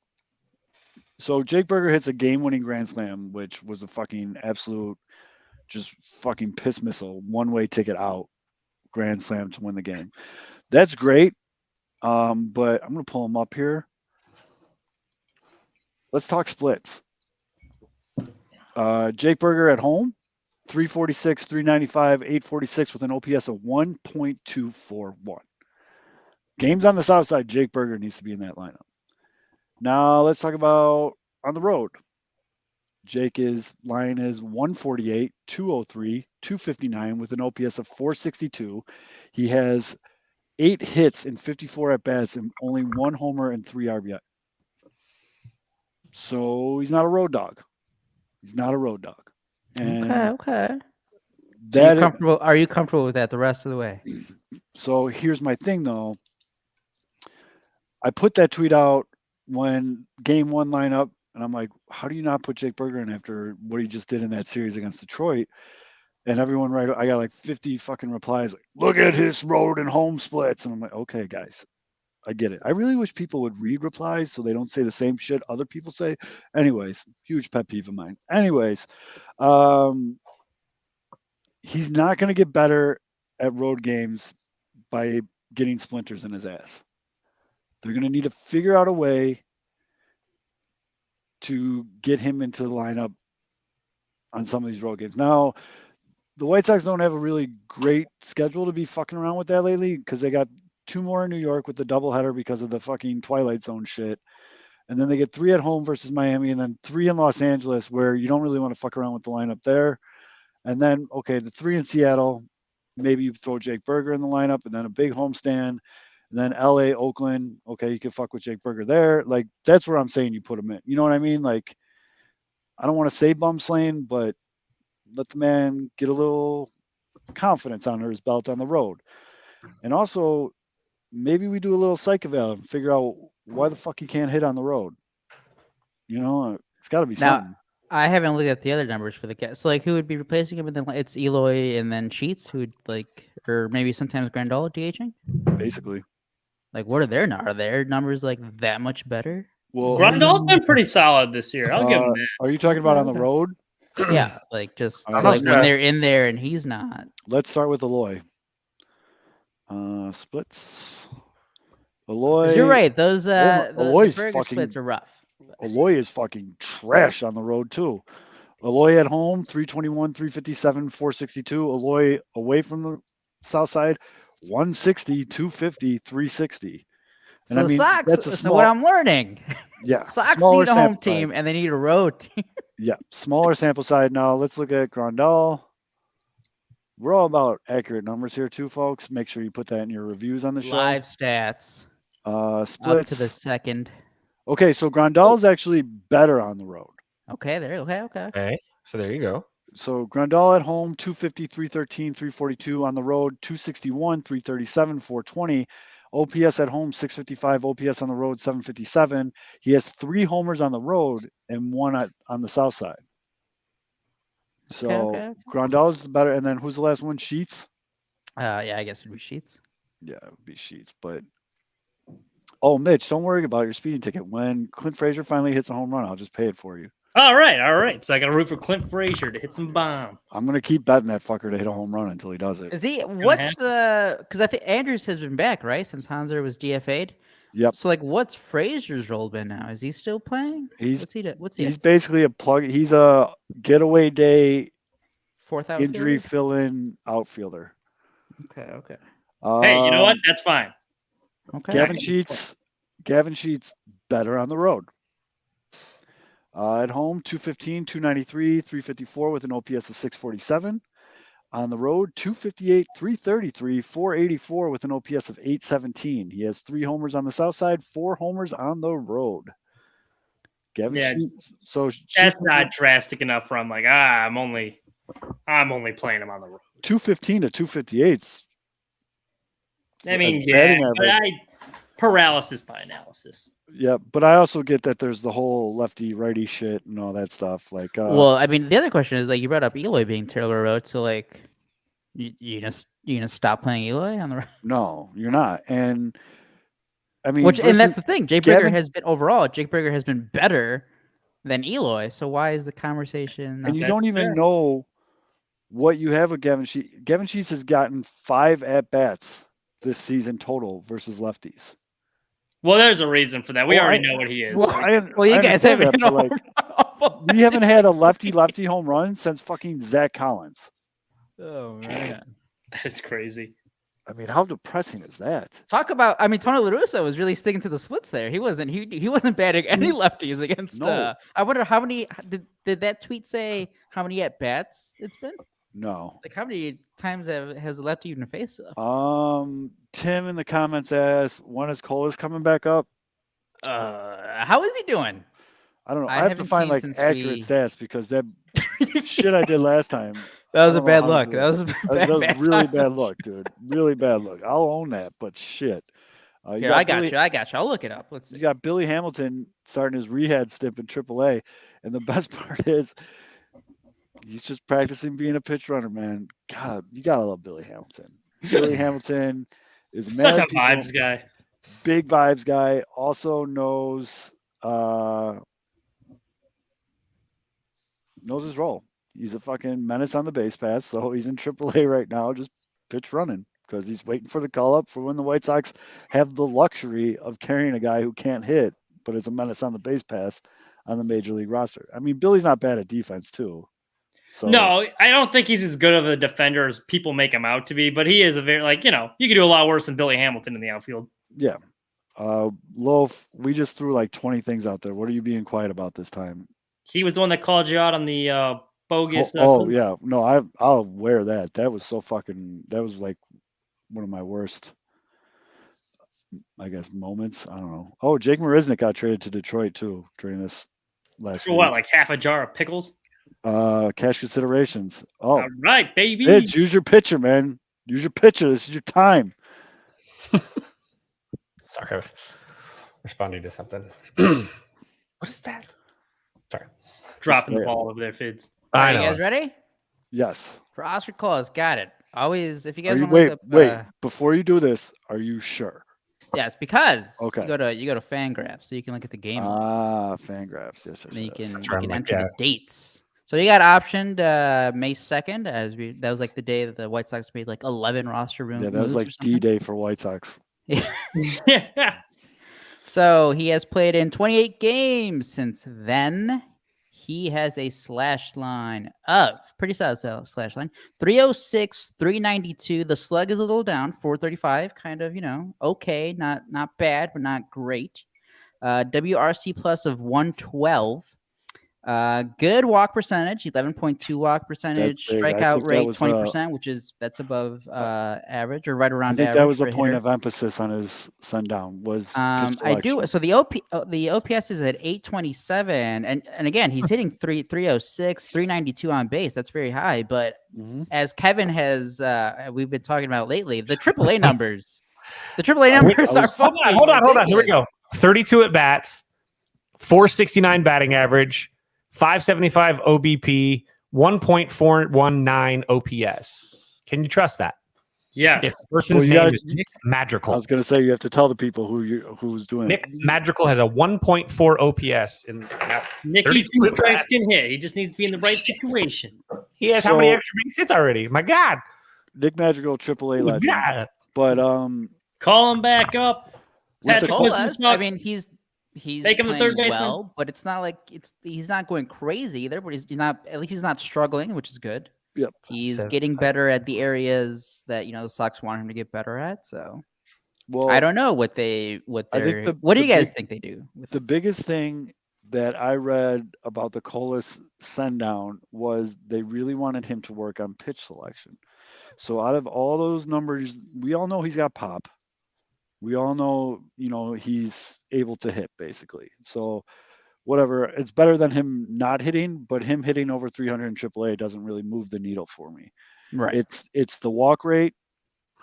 so Jake Berger hits a game-winning grand slam, which was a fucking absolute, just fucking piss missile, one-way ticket out grand slam to win the game. That's great. But I'm gonna pull him up here. Let's talk splits. Jake Berger at home, 346, 395, 846 with an OPS of 1.241. Games on the south side, Jake Berger needs to be in that lineup. Now let's talk about on the road. Jake's line is 148, 203, 259 with an OPS of 462. He has 8 hits in 54 at bats and only 1 homer and 3 RBI. So he's not a road dog. He's not a road dog. And Okay. that is, Are you comfortable with that the rest of the way? so here's my thing though. I put that tweet out when game 1 lineup, and I'm like, how do you not put Jake Berger in after what he just did in that series against Detroit? And everyone I got like 50 fucking replies like, look at his road and home splits. And I'm like, okay, guys, I get it. I really wish people would read replies so they don't say the same shit other people say. Anyways, huge pet peeve of mine. Anyways, he's not going to get better at road games by getting splinters in his ass. They're going to need to figure out a way to get him into the lineup on some of these road games. Now, the White Sox don't have a really great schedule to be fucking around with that lately because they got 2 more in New York with the doubleheader because of the fucking Twilight Zone shit. And then they get 3 at home versus Miami and then 3 in Los Angeles where you don't really want to fuck around with the lineup there. And then, okay, the 3 in Seattle, maybe you throw Jake Berger in the lineup and then a big homestand. And then LA, Oakland, okay, you can fuck with Jake Berger there. Like, that's where I'm saying you put him in. You know what I mean? Like, I don't want to say bum slaying, but let the man get a little confidence under his belt on the road. And also, maybe we do a little psych eval and figure out why the fuck he can't hit on the road. You know, it's got to be Now, something. I haven't looked at the other numbers for the guys. So, who would be replacing him? And then it's Eloy and then Sheets, who would or maybe sometimes Grandal DHing. Basically. What are their numbers? Are their numbers that much better? Well, Grandal's been pretty solid this year. I'll give him that. are you talking about on the road? Yeah, just I'm when not- they're in there and he's not. Let's start with Eloy. Splits. 'Cause Eloy. you're right. Those the Eloy's Berger fucking- splits are rough. Eloy is fucking trash on the road too. Eloy at home, 321, 357, 462. Eloy away from the south side, 160, 250, 360. And So I the mean, Sox. that's a So small, what I'm learning, yeah, Sox smaller need a home sample size. team and they need a road team. Yeah, smaller sample size. Now let's look at Grandal. We're all about accurate numbers here too, folks. Make sure you put that in your reviews on the show. Live stats Splits. up to the second. Okay, so Grandal is actually better on the road. Okay, there. Okay. Okay, so there you go. So Grandal at home, 250, 313, 342 on the road, 261, 337, 420. OPS at home, 655. OPS on the road, 757. He has 3 homers on the road and 1 on the south side. So Okay. Grandal is better. And then who's the last one? Sheets? Yeah, I guess it'd be Sheets. Yeah, it would be Sheets. But oh, Mitch, don't worry about your speeding ticket. When Clint Frazier finally hits a home run, I'll just pay it for you. All right. So I got to root for Clint Frazier to hit some bomb. I'm gonna keep betting that fucker to hit a home run until he does it. Is he? happen. Because I think Andrews has been back, right? Since Hanser was DFA'd. Yep. So what's Frazier's role been now? Is he still playing? He's What's he do? What's he? He's basically a plug. He's a getaway day fourth outfielder? injury fill-in outfielder. Okay. Hey, you know what? That's fine. Okay. Gavin Sheets better on the road. At home, 215, 293, 354 with an OPS of 647. On the road, 258, 333, 484 with an OPS of 817. He has 3 homers on the south side, 4 homers on the road. Gavin Yeah, Sheets. So That's not drastic enough for I'm only I'm only playing him on the road. 215 to 258. I mean, as yeah, batting but average. paralysis by analysis. Yeah, but I also get that there's the whole lefty righty shit and all that stuff. Like, Well, I mean, the other question is like you brought up Eloy being terrible road, so like you gonna stop playing Eloy on the road? no, you're not. And I mean, Which and versus that's the thing. Jake Brigger Gavin, has been overall. Jake Brigger has been better than Eloy. So why is the conversation? and you That's don't even fair. know what you have with Gavin Sheets. Gavin Sheets has gotten 5 at bats this season total versus lefties. Well, there's a reason for that. We Well, already know what he is. Well, well, you I guys understand haven't that, hit but a like, we haven't had a lefty home run since fucking Zach Collins. Oh man. That's crazy. I mean, how depressing is that? Talk about. I mean, Tony La Russa was really sticking to the splits there. He wasn't. He wasn't batting any lefties against. No. I wonder how many did that tweet say? How many at bats it's been? No. Like how many times has a lefty even faced left? Tim in the comments asked, when is Colas coming back up? How is he doing? I don't know. I I have to haven't find seen like since accurate we- sad because that shit I did last time. That was I a don't know bad how to look. do That it. was a That was bad really time. bad luck, dude. Really bad luck. I'll own that, but shit. Here, I got you. I'll look it up. Let's see. You got Billy Hamilton starting his rehab stint in AAA, and the best part is he's just practicing being a pitch runner, man. God, you gotta love Billy Hamilton. Billy Hamilton is Such mad a people, vibes guy. big vibes guy. Also knows his role. He's a fucking menace on the base pass, so he's in AAA right now, just pitch running because he's waiting for the call up for when the White Sox have the luxury of carrying a guy who can't hit, but is a menace on the base pass on the major league roster. I mean, Billy's not bad at defense too. So No, I don't think he's as good of a defender as people make him out to be, but he is a very you could do a lot worse than Billy Hamilton in the outfield. yeah. Loaf, we just threw like 20 things out there. What are you being quiet about this time? He was the one that called you out on the bogus. Yeah. No, I'll wear that. That was so fucking. That was like one of my worst, I guess, moments. I don't know. Oh, Jake Marisnick got traded to Detroit too during this last For week. what, like half a jar of pickles? Cash considerations. Oh, All right, baby. Bitch, use your pitcher, man. Use your pitcher. This is your time. Sorry, I was responding to something. What is that? Sorry. Dropping the Yeah. ball over their fids. Are I you know. guys ready Yes. for Oscar Claus? Got it. Always, if you guys Are you, want to look wait. up, Before you do this, are you sure? yes, because Okay. you go to Fangraphs, so you can look at the game. Fangraphs. Yes. and then you can, That's you where can I'm enter like, the dates. So you got optioned May 2nd that was like the day that the White Sox made like 11 roster room. Yeah, that was moves like or something. D-Day for White Sox. Yeah. So he has played in 28 games since then. He has a slash line of pretty solid slash line 306, 392. The slug is a little down, 435, kind of, okay, not bad, but not great. WRC plus of 112. Good walk percentage, 11.2 walk percentage. big. I Strikeout think that rate, was, 20%, that's above average or right I around think average. that was a for a point hitter. of emphasis on his sundown was I do. selection. So the the OPS is at 827, and again he's hitting 306, 392 on base. That's very high. But Mhm. as Kevin has, we've been talking about lately, the AAA numbers, are fucking Hold on. Here we ridiculous. go. 32 at bats, 469 batting average, 575 OBP, 1.419 OPS. Can you trust that? Yeah. If the person's you name gotta- is Nick I Madrigal. was gonna say you have to tell the people who's doing Nick it. Madrigal has a 1.4 OPS in Nicky 32 two at strikes bats. can hit. He just needs to be in the right situation. He has how many So- extra base hits already? My God. Nick Madrigal, AAA legend. Yeah. But Call him back up. With Patrick the Wisdom Colas, sucks. I mean, he's Make him the playing third baseman. well, but it's not like he's not going crazy either. But he's not, at least he's not struggling, which is good. Yep. He's So- getting better at the areas that the Sox want him to get better at. So well, I don't know what I think they're. the- What do the you guys big- think they do? With the biggest thing that I read about the Colas sundown was they really wanted him to work on pitch selection. So out of all those numbers, we all know he's got pop. We all know, he's able to hit basically. So whatever. It's better than him not hitting, but him hitting over 300 in AAA doesn't really move the needle for me. Right. It's the walk rate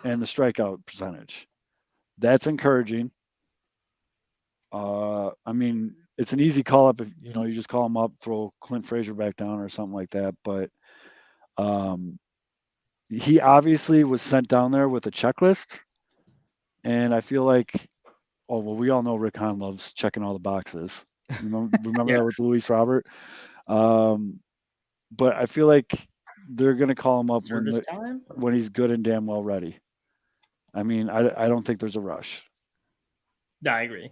and the strikeout percentage. That's encouraging. I mean, it's an easy call up if you just call him up, throw Clint Frazier back down or something like that. But he obviously was sent down there with a checklist, and I feel like, oh well, we all know Rick Hahn loves checking all the boxes. Remember Yeah. that with Luis Robert. But I feel like they're gonna call him up Service time? when he's good and damn well ready. I mean, I don't think there's a rush. No, I agree.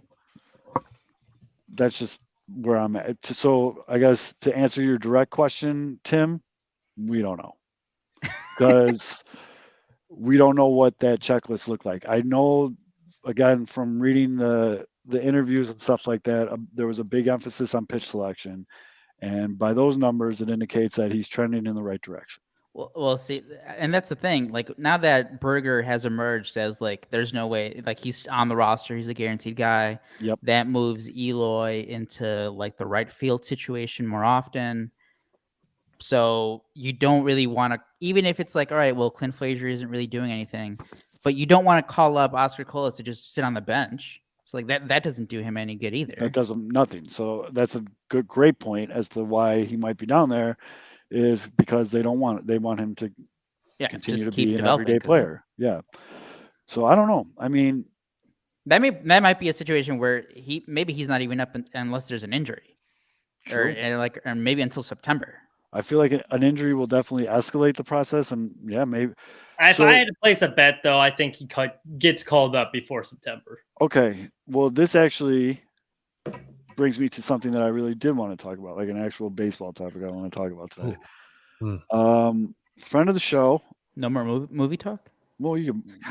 That's just where I'm at. So I guess to answer your direct question, Tim, we don't know because we don't know what that checklist looked like. I know, again, from reading the interviews and stuff like that, there was a big emphasis on pitch selection, and by those numbers, it indicates that he's trending in the right direction. Well, see, and that's the thing. Like now that Berger has emerged as like, there's no way, like he's on the roster, he's a guaranteed guy. Yep. That moves Eloy into like the right field situation more often. So you don't really want to, even if it's like, all right, well, Clint Frazier isn't really doing anything, but you don't want to call up Oscar Colas to just sit on the bench. It's like that doesn't do him any good either. That does him nothing. So that's a great point as to why he might be down there, is because they don't want it. They want him to continue to be an everyday player. Yeah. So I don't know. I mean, that might be a situation where he's not even up unless there's an injury, or maybe until September. I feel like an injury will definitely escalate the process, and yeah, maybe. If I had to place a bet, though, I think he gets called up before September. Okay. Well, this actually brings me to something that I really did want to talk about, like an actual baseball topic I want to talk about today. Friend of the show. No more movie talk? Well,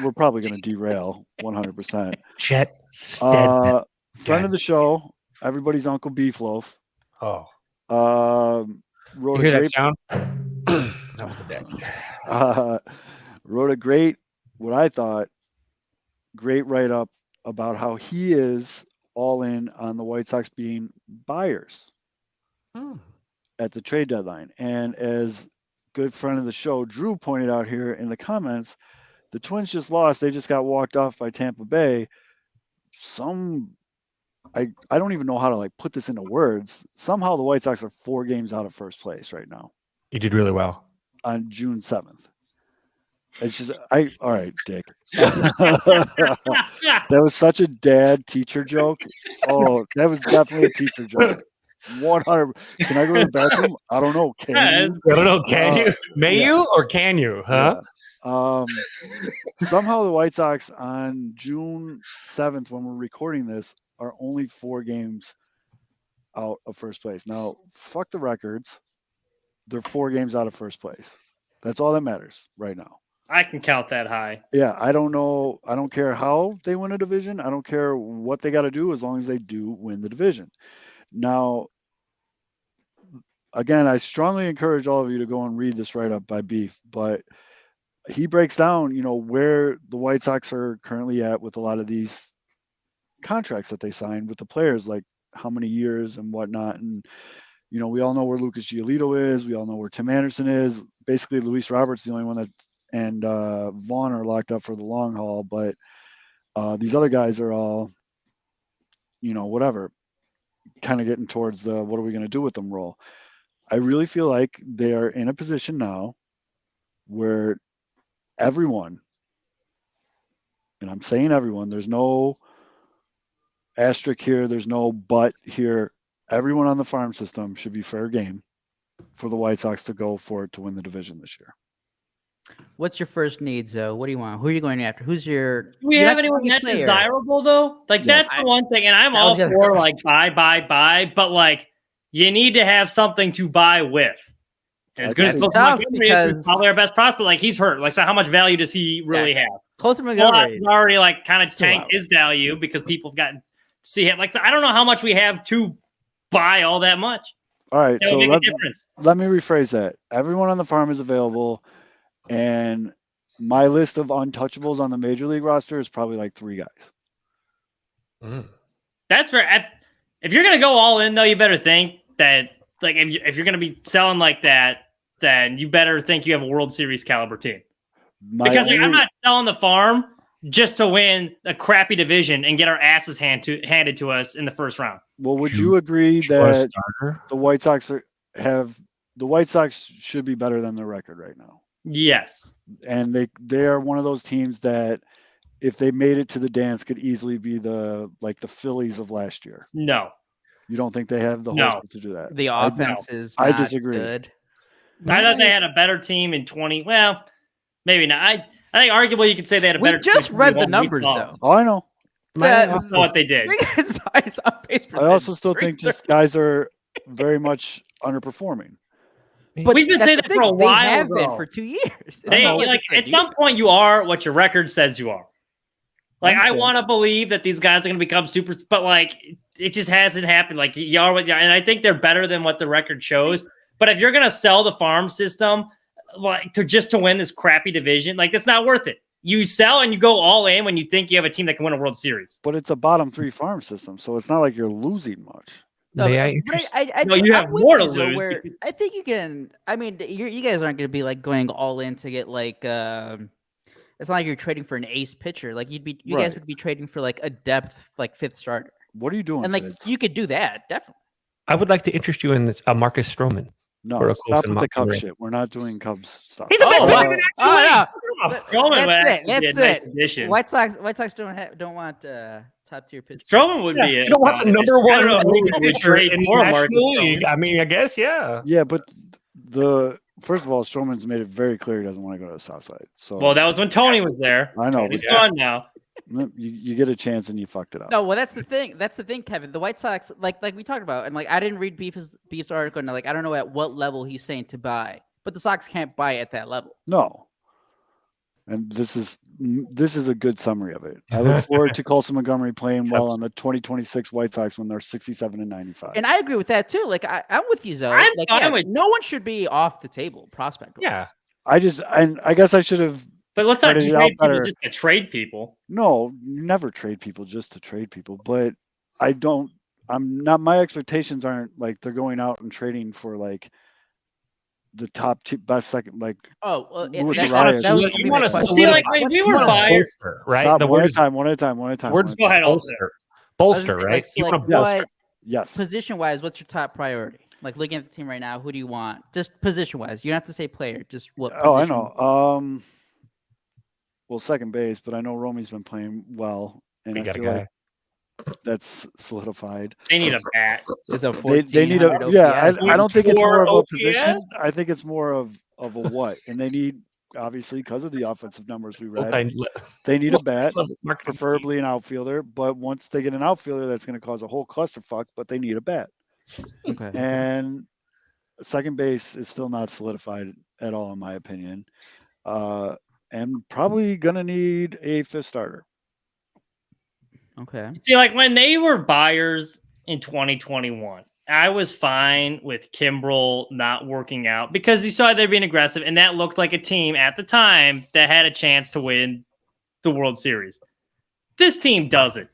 we're probably going to derail 100%. Chet Steadman. Friend of the show, everybody's Uncle Beefloaf. Oh. Wrote You a hear great, that sound? That was the best. wrote a great, what I thought, great write-up about how he is all in on the White Sox being buyers at the trade deadline. And as good friend of the show, Drew, pointed out here in the comments, the Twins just lost. They just got walked off by Tampa Bay. I don't even know how to put this into words. Somehow the White Sox are 4 games out of first place right now. You did really well. On June 7th. It's just, all right, Dick. That was such a dad teacher joke. Oh, that was definitely a teacher joke. 100. Can I go to the bathroom? I don't know. Can you? I don't know. Can you? May you or can you? Huh? Yeah. Somehow the White Sox on June 7th, when we're recording this, are only 4 games out of first place. Now, fuck the records. They're 4 games out of first place. That's all that matters right now. I can count that high. Yeah, I don't know. I don't care how they win a division. I don't care what they got to do as long as they do win the division. Now, again, I strongly encourage all of you to go and read this write-up by Beef, but he breaks down, where the White Sox are currently at with a lot of these contracts that they signed with the players, like how many years and whatnot. And, we all know where Lucas Giolito is. We all know where Tim Anderson is. Basically, Luis Roberts is the only one that, and Vaughn are locked up for the long haul. But these other guys are all, whatever, kind of getting towards the what are we going to do with them role. I really feel like they are in a position now where everyone, and I'm saying everyone, there's no asterisk here, there's no but here. Everyone on the farm system should be fair game for the White Sox to go for it to win the division this year. What's your first need, Zoe? What do you want? Who are you going after? Who's your? Do we have anyone that desirable though? That's the one thing, and I'm all for buy, but you need to have something to buy with. And as good as Montgomery is, probably our best prospect. He's hurt. So how much value does he really have? Closer Montgomery He's already kind of tanked his value because people have gotten to see him. So I don't know how much we have to buy all that much. All right, so let me rephrase that. Everyone on the farm is available, and my list of untouchables on the major league roster is probably 3 guys. That's fair. If you're gonna go all in, though, you better think that like if you're gonna be selling like that, then you better think you have a World Series caliber team. Because like, I'm not selling the farm just to win a crappy division and get our asses handed to us in the first round. Well, would you agree that the White Sox should be better than their record right now? Yes. And they are one of those teams that if they made it to the dance could easily be the Phillies of last year. No. You don't think they have the horses to do that? The offense is I not disagree. good. I thought they had a better team in 20. Well, maybe not. I think arguably you could say they had a better We just team. read the numbers, though. Oh, I know. That's not what they did. I also still think just guys are very much underperforming. But we've been saying that for a while. They have ago. been for 2 years. They, like at some point you are what your record says you are. Like I want to believe that these guys are going to become super, but like it just hasn't happened. Like you are what, and I think they're better than what the record shows. But if you're going to sell the farm system, like to win this crappy division, like that's not worth it. You sell and you go all in when you think you have a team that can win a World Series. But it's a bottom 3 farm system, so it's not like you're losing much. No, you have more to lose. Where I think you can. I mean, you guys aren't going to be like going all in to get like. It's not like you're trading for an ace pitcher. Like you guys would be trading for like a depth, like 5th starter. What are you doing? And like kids? you could do that definitely. I would like to interest you in this Marcus Stroman. No, for a stop with the Cubs Montgomery. shit. We're not doing Cubs stuff. He's the best pitcher in That's it. White Sox don't want top tier pitchers. Stroman would be it. You don't want the number one pitcher in the National League. I mean, I guess, yeah. Yeah, but first of all, Stroman's made it very clear he doesn't want to go to the South Side. So well, that was when Tony was there. I know. He's gone now. You get a chance and you fucked it up. No, well, that's the thing. That's the thing, Kevin. The White Sox, like we talked about, and like I didn't read Beef's article, and like I don't know at what level he's saying to buy, but the Sox can't buy at that level. No. And this is a good summary of it. I look forward to Colson Montgomery playing well on the 2026 White Sox when they're 67 and 95. And I agree with that too. Like I'm with you, Zoe. I'm like, fine with no one should be off the table prospect. Yeah. I guess I should have. But let's not started it trade out people better. just to trade people. No, you never trade people just to trade people. But my expectations aren't like they're going out and trading for like the top best second, like Luis Arias. You want to see, like when we were buyers, right? Stop, The one word at a time. Words go ahead, bolster, right? So, like, Yes. Yes. Position wise, what's your top priority? Like looking at the team right now, who do you want? Just position wise. You don't have to say player. Just what? Position. Oh, I know. Well, second base, but I know Romy's been playing well, and I feel like that's solidified. They need a bat. They need a I don't think it's more of a position. I think it's more of a what, and they need obviously because of the offensive numbers we read. They need a bat, preferably an outfielder. But once they get an outfielder, that's going to cause a whole clusterfuck. But they need a bat. Okay. And second base is still not solidified at all, in my opinion. And probably gonna need a 5th starter. Okay. See, like when they were buyers in 2021, I was fine with Kimbrel not working out because you saw they're being aggressive, and that looked like a team at the time that had a chance to win the World Series. This team doesn't.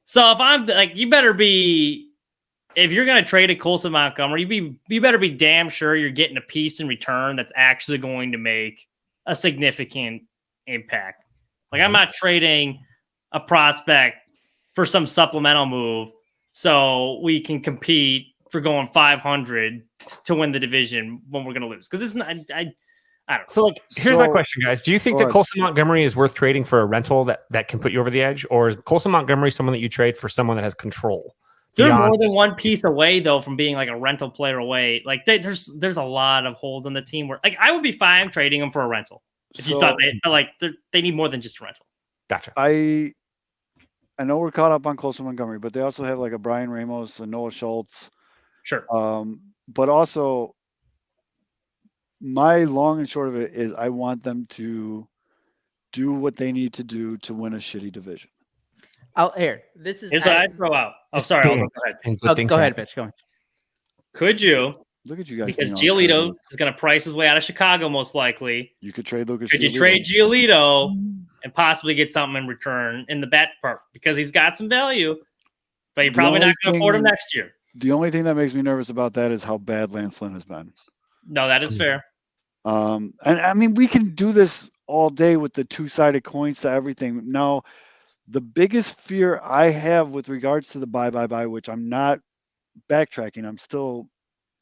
So if I'm like, you better be, if you're gonna trade a Colson Montgomery, you better be damn sure you're getting a piece in return that's actually going to make a significant impact. Like I'm not trading a prospect for some supplemental move so we can compete for going 500 to win the division when we're going to lose. Because this is not, I don't know. So like, here's my question, guys. Do you think that Colson Montgomery is worth trading for a rental that can put you over the edge? Or is Colson Montgomery someone that you trade for someone that has control? They're more than one piece away, though, from being like a rental player away. Like there's a lot of holes in the team where like I would be fine trading them for a rental if you thought they need more than just a rental. Gotcha. I know we're caught up on Colson Montgomery, but they also have like a Brian Ramos and Noah Schultz. Sure. But also my long and short of it is I want them to do what they need to do to win a shitty division. This is here's what I'd throw out. Oh, sorry. Go ahead, bitch. Go on. Could you? Look at you guys. Because Giolito is going to price his way out of Chicago, most likely. You could trade Lucas. Could you trade Giolito and possibly get something in return in the bat part because he's got some value? but you're probably not going to afford him thing- next year. The only thing that makes me nervous about that is how bad Lance Lynn has been. No, that is fair. And I mean, we can do this all day with the two-sided coins to everything. Now, the biggest fear I have with regards to the buy, which I'm not backtracking, I'm still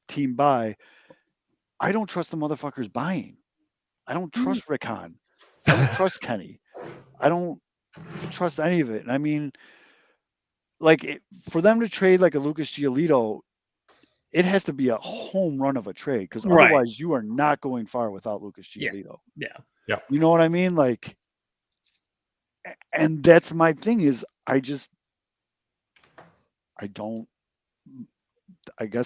team buy. I don't trust the motherfuckers buying. I don't trust Rick Hahn. I don't trust Kenny. I don't trust any of it. And I mean, like, for them to trade like a Lucas Giolito, it has to be a home run of a trade, because Right. otherwise you are not going far without Lucas Yeah. Giolito. Yeah. You know what I mean? Like, and that's my thing is I guess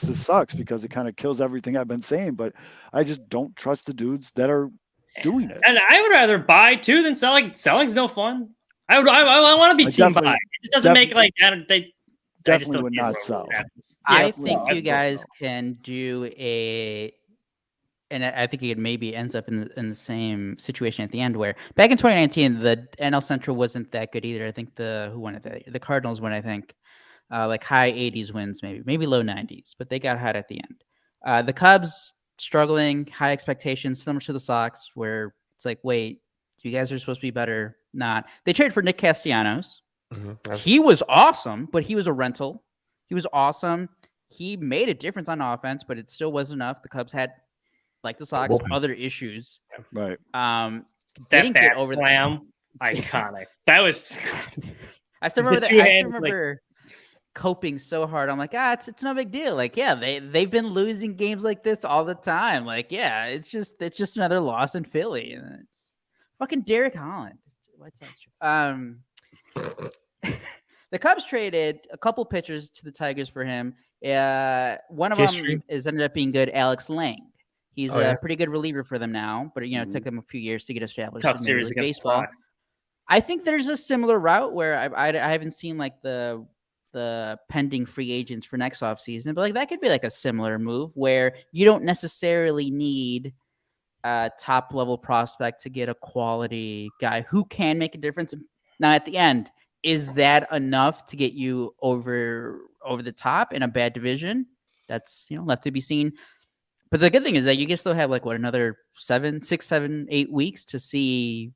this sucks because it kind of kills everything I've been saying, but I just don't trust the dudes that are doing it. And I would rather buy too than selling. Selling's no fun. I want to be I team definitely- buy. It just doesn't make like I just Definitely don't would see not what sell. happens. I Yeah, think no, you guys can do and I think it maybe ends up in the same situation at the end, where back in 2019 the NL Central wasn't that good either. I think who won it? The Cardinals won, I think, like high 80s wins, maybe low 90s, but they got hot at the end. The Cubs struggling, high expectations, similar to the Sox, where it's like, wait, you guys are supposed to be better. Not. They traded for Nick Castellanos. He was awesome, but he was a rental. He was awesome. He made a difference on offense, but it still wasn't enough. The Cubs had, like the Sox, other issues. Right. that Didn't get bat over slam, iconic. That was. I still remember that. two I still hands, like- remember coping so hard. I'm like, it's no big deal. Like, yeah, they've been losing games like this all the time. Like, yeah, it's just another loss in Philly. And it's fucking Derek Holland. White Sox. The Cubs traded a couple pitchers to the Tigers for him. One of them is ended up being good, Alex Lang. He's a pretty good reliever for them now, but it took him a few years to get established. Tough in Major series League against the Baseball. Sox. I think there's a similar route where I haven't seen like the pending free agents for next offseason, but like that could be like a similar move where you don't necessarily need a top level prospect to get a quality guy who can make a difference. Now at the end, is that enough to get you over the top in a bad division? That's left to be seen. But the good thing is that you can still have like another 6, 7, 8 weeks to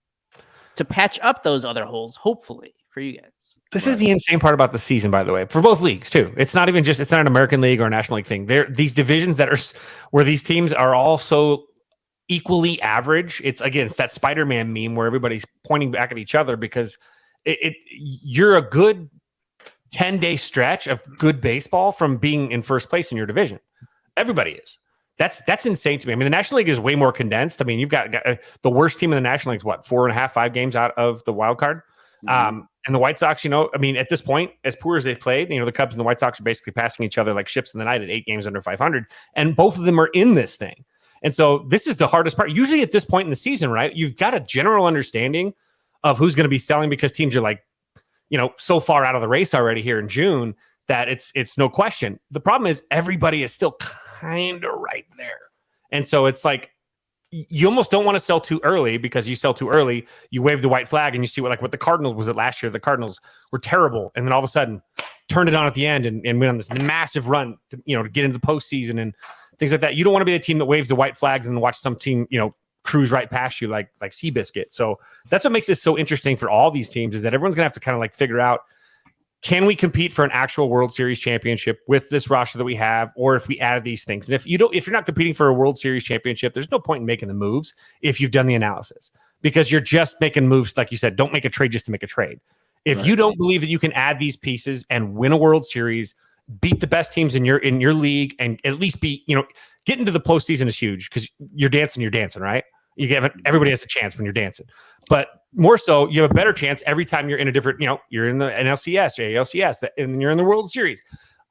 patch up those other holes, hopefully, for you guys. This is the insane part about the season, by the way, for both leagues too. It's not an American League or a National League thing. These divisions that are where these teams are all so equally average. It's that Spider-Man meme where everybody's pointing back at each other because you're a good 10-day stretch of good baseball from being in first place in your division. Everybody is. That's insane to me. I mean, the National League is way more condensed. I mean, you've got the worst team in the National League is what, 4.5, 5 games out of the wild card. And the White Sox, I mean, at this point, as poor as they've played, the Cubs and the White Sox are basically passing each other like ships in the night at 8 games under 500. And both of them are in this thing. And so this is the hardest part. Usually at this point in the season, right, you've got a general understanding of who's going to be selling because teams are like, so far out of the race already here in June that it's no question. The problem is everybody is still kind of right there. And so it's like, you almost don't want to sell too early because you sell too early, you wave the white flag and you see what the Cardinals was it last year. The Cardinals were terrible. And then all of a sudden turned it on at the end and went on this massive run to get into the postseason and things like that. You don't want to be a team that waves the white flags and then watch some team, cruise right past you like Seabiscuit. So that's what makes it so interesting for all these teams is that everyone's gonna have to kind of like figure out, can we compete for an actual World Series championship with this roster that we have, or if we add these things? And if you're not competing for a World Series championship, there's no point in making the moves if you've done the analysis, because you're just making moves. Like you said, don't make a trade just to make a trade. If you don't believe that you can add these pieces and win a World Series, beat the best teams in your league, and at least be, get into the postseason is huge because you're dancing, right? Everybody has a chance when you're dancing, but more so, you have a better chance every time you're in a different, you're in the NLCS, ALCS, and you're in the World Series.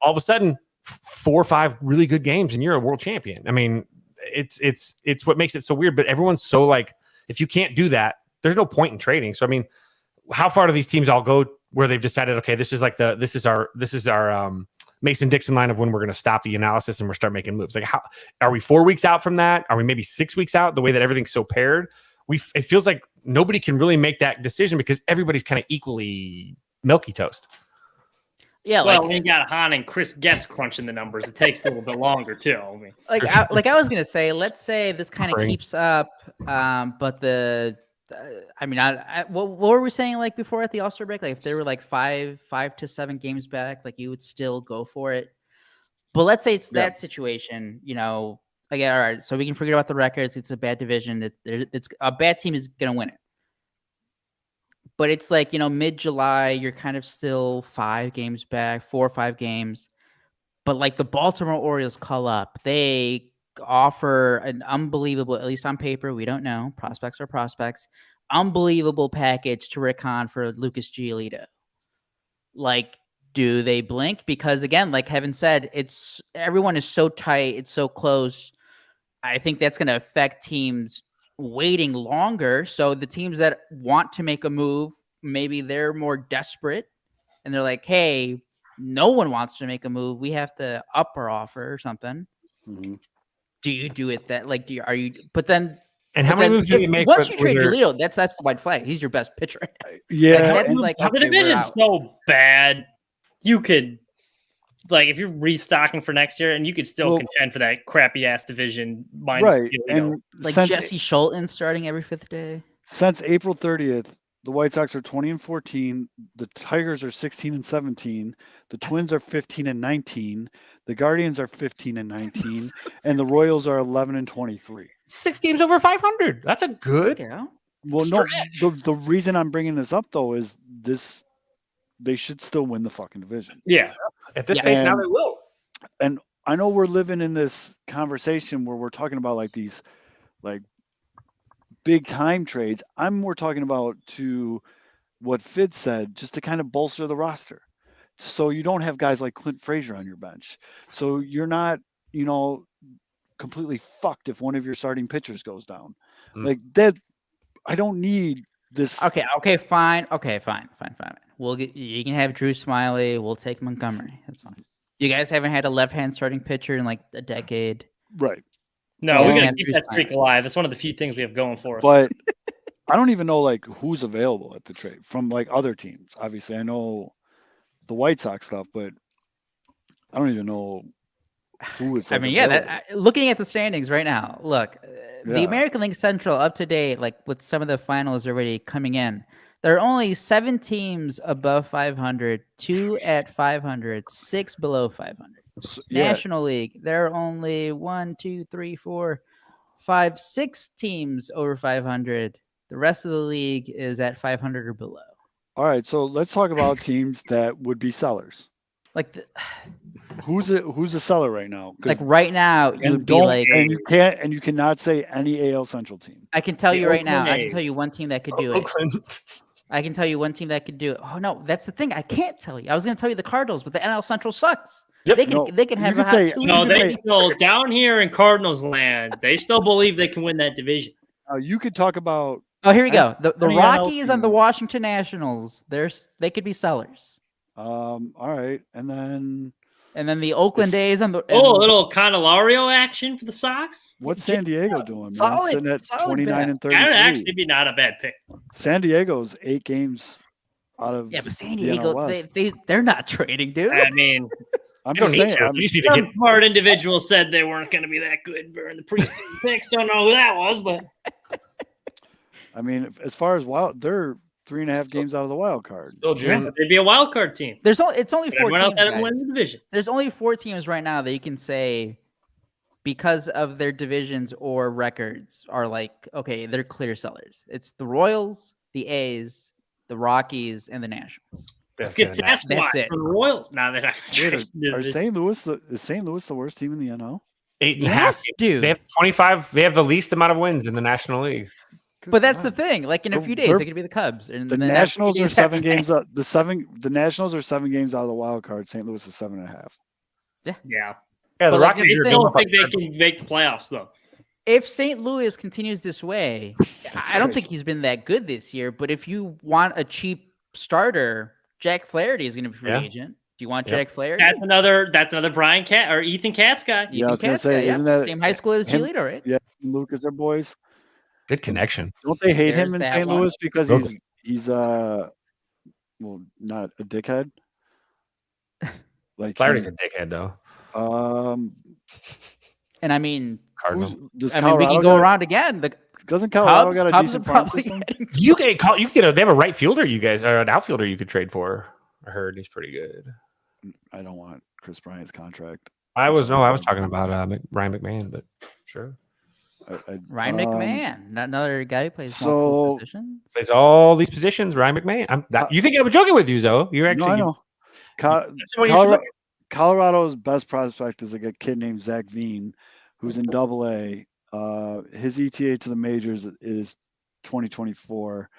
All of a sudden, 4 or 5 really good games, and you're a world champion. I mean, it's what makes it so weird. But everyone's so like, if you can't do that, there's no point in trading. So I mean, how far do these teams all go where they've decided, okay, this is our Mason-Dixon line of when we're going to stop the analysis and we're start making moves? Like, how are we 4 weeks out from that? Are we maybe 6 weeks out? The way that everything's so paired, it feels like nobody can really make that decision because everybody's kind of equally milky toast. Yeah, Well, like when you got Han and Chris Getz crunching the numbers, it takes a little bit longer too. I mean, I was gonna say, let's say this kind of Offering. keeps up, but what were we saying like before at the All-Star break? Like if there were like 5 to 7 games back, like you would still go for it. But let's say it's that situation, again, all right, so we can forget about the records. It's a bad division. It's a bad team is gonna win it. But it's like, mid-July, you're kind of still 5 games back, 4 or 5 games. But like the Baltimore Orioles call up, they offer an unbelievable, at least on paper, we don't know, prospects are prospects, unbelievable package to Rick Hahn for Lucas Giolito. Like, do they blink? Because again, like Kevin said, everyone is so tight, it's so close. I think that's going to affect teams waiting longer. So the teams that want to make a move, maybe they're more desperate and they're like, hey, no one wants to make a move. We have to up our offer or something. Mm-hmm. Do you do it that like but then And how many moves do you make once you with trade your- Giolito, that's the white flag. He's your best pitcher. Yeah, that's and- like the okay, we're division's out. so bad. You could, like, if you're restocking for next year, and you could still contend for that crappy ass division. right. And Like since, Jesse Schulten starting every 5th day. since April 30th, the White Sox are 20-14. The Tigers are 16-17. The Twins are 15-19. The Guardians are 15-19, and the Royals are 11-23. 6 games over 500. That's a good. Yeah. Well, no, the reason I'm bringing this up though is they should still win the fucking division. Yeah. At this Yeah. pace, now And- they will. And I know we're living in this conversation where we're talking about like these like big time trades. I'm more talking about to what Fitz said, just to kind of bolster the roster. So you don't have guys like Clint Frazier on your bench. So you're not, completely fucked if one of your starting pitchers goes down. Mm. Like that, I don't need this. Okay, fine. Okay, fine. You can have Drew Smiley. We'll take Montgomery. That's fine. You guys haven't had a left-hand starting pitcher in like a decade. Right. No, we're Yeah. gonna keep that streak alive. That's one of the few things we have going for us. But I don't even know like who's available at the trade from like other teams. Obviously, I know the White Sox stuff, but I don't even know who is. I like, mean, available. looking at the standings right now, look, the Yeah. American League Central up to date, like with some of the finals already coming in, there are only 7 teams above 500, 2 at 500, 6 below 500. Yeah, National League, there are only 1, 2, 3, 4, 5, 6 teams over 500. The rest of the league is at 500 or below. all right. So let's talk about teams that would be sellers. Like, Who's a seller right now? 'Cause- like right now, you and would be don't like, and you cannot say any AL Central team. I can tell The you right now, Oakland I can A's. tell you one team that could do it. Oakland. I can tell you one team that could do it. Oh no, that's the thing. I can't tell you. I was going to tell you the Cardinals, but the NL Central sucks. Yep. They can No, they can you have could a hot say- 2 you no, could weeks. they say- still down here in Cardinals land. They still believe they can win that division. You could talk about Oh, here we go. The any NL Rockies and the team. Washington Nationals. They could be sellers. all right, and then And then the Oakland A's and the Oh, a little Candelario action for the Sox. what's San Diego doing? Man? Solid- Sitting at solid 29 bet. and That would 33. actually be not a bad pick. San Diego's 8 games out of yeah, but San the NL Diego West. they're not trading, dude. I mean, I'm You don't just need saying. to. I'm- You just need to get. some smart individuals said they weren't going to be that good during the preseason picks. Don't know who that was, but I mean, as far as wild, they're 3.5 games out of the wild card. Still June. they'd be a wild card team. It's only But 4 everyone else teams. had to Guys. win the division. There's only 4 teams right now that you can say because of their divisions or records are like, okay, they're clear sellers. It's the Royals, the A's, the Rockies, and the Nationals. Let's get That's Sasquatch it. for the Royals. Nah, they're not Dude, going to Are St. Louis is St. Louis the worst team in the NL? 8.5. Yes, dude. They have 25. They have the least amount of wins in the National League. Good But that's the God. thing. Like in a They're- few days, they're- it could be the Cubs. And The then Nationals are 7 after games out. The Nationals are 7 games out of the wild card. St. Louis is 7.5. Yeah. Yeah, But the like, Rockies they I are still going think they up. can make the playoffs, though. If St. Louis continues this way, I don't think crazy. he's been that good this year. But if you want a cheap starter, Jack Flaherty is going to be free Yeah. agent. Do you want Yep. Jack Flaherty? That's another Brian Cat or Ethan Katz guy. Yeah, I was gonna Katz say, guy, isn't that same high school as him- Giolito, right? Yeah, Lucas are boys. Good connection. Don't they hate There's him in that St. one. Louis because Okay. he's well, not a dickhead? Like Flaherty's a dickhead though. And I mean, Cardinal. Does I mean, we Colorado can go around again. The doesn't Colorado Cubs, got a Cubs are decent farm probably system? getting. You can call. You get. They have a right fielder. You guys or an outfielder you could trade for. I heard he's pretty good. I don't want Chris Bryant's contract. I was talking about Ryan McMahon, but sure. Ryan McMahon, not another guy who plays so- multiple positions. Plays all these positions. Ryan McMahon. You think I was joking with you, though? You're actually. No, I know. That's what you should look at. Colorado's best prospect is a kid named Zach Veen, who's in Double-A. His ETA to the majors is 2024.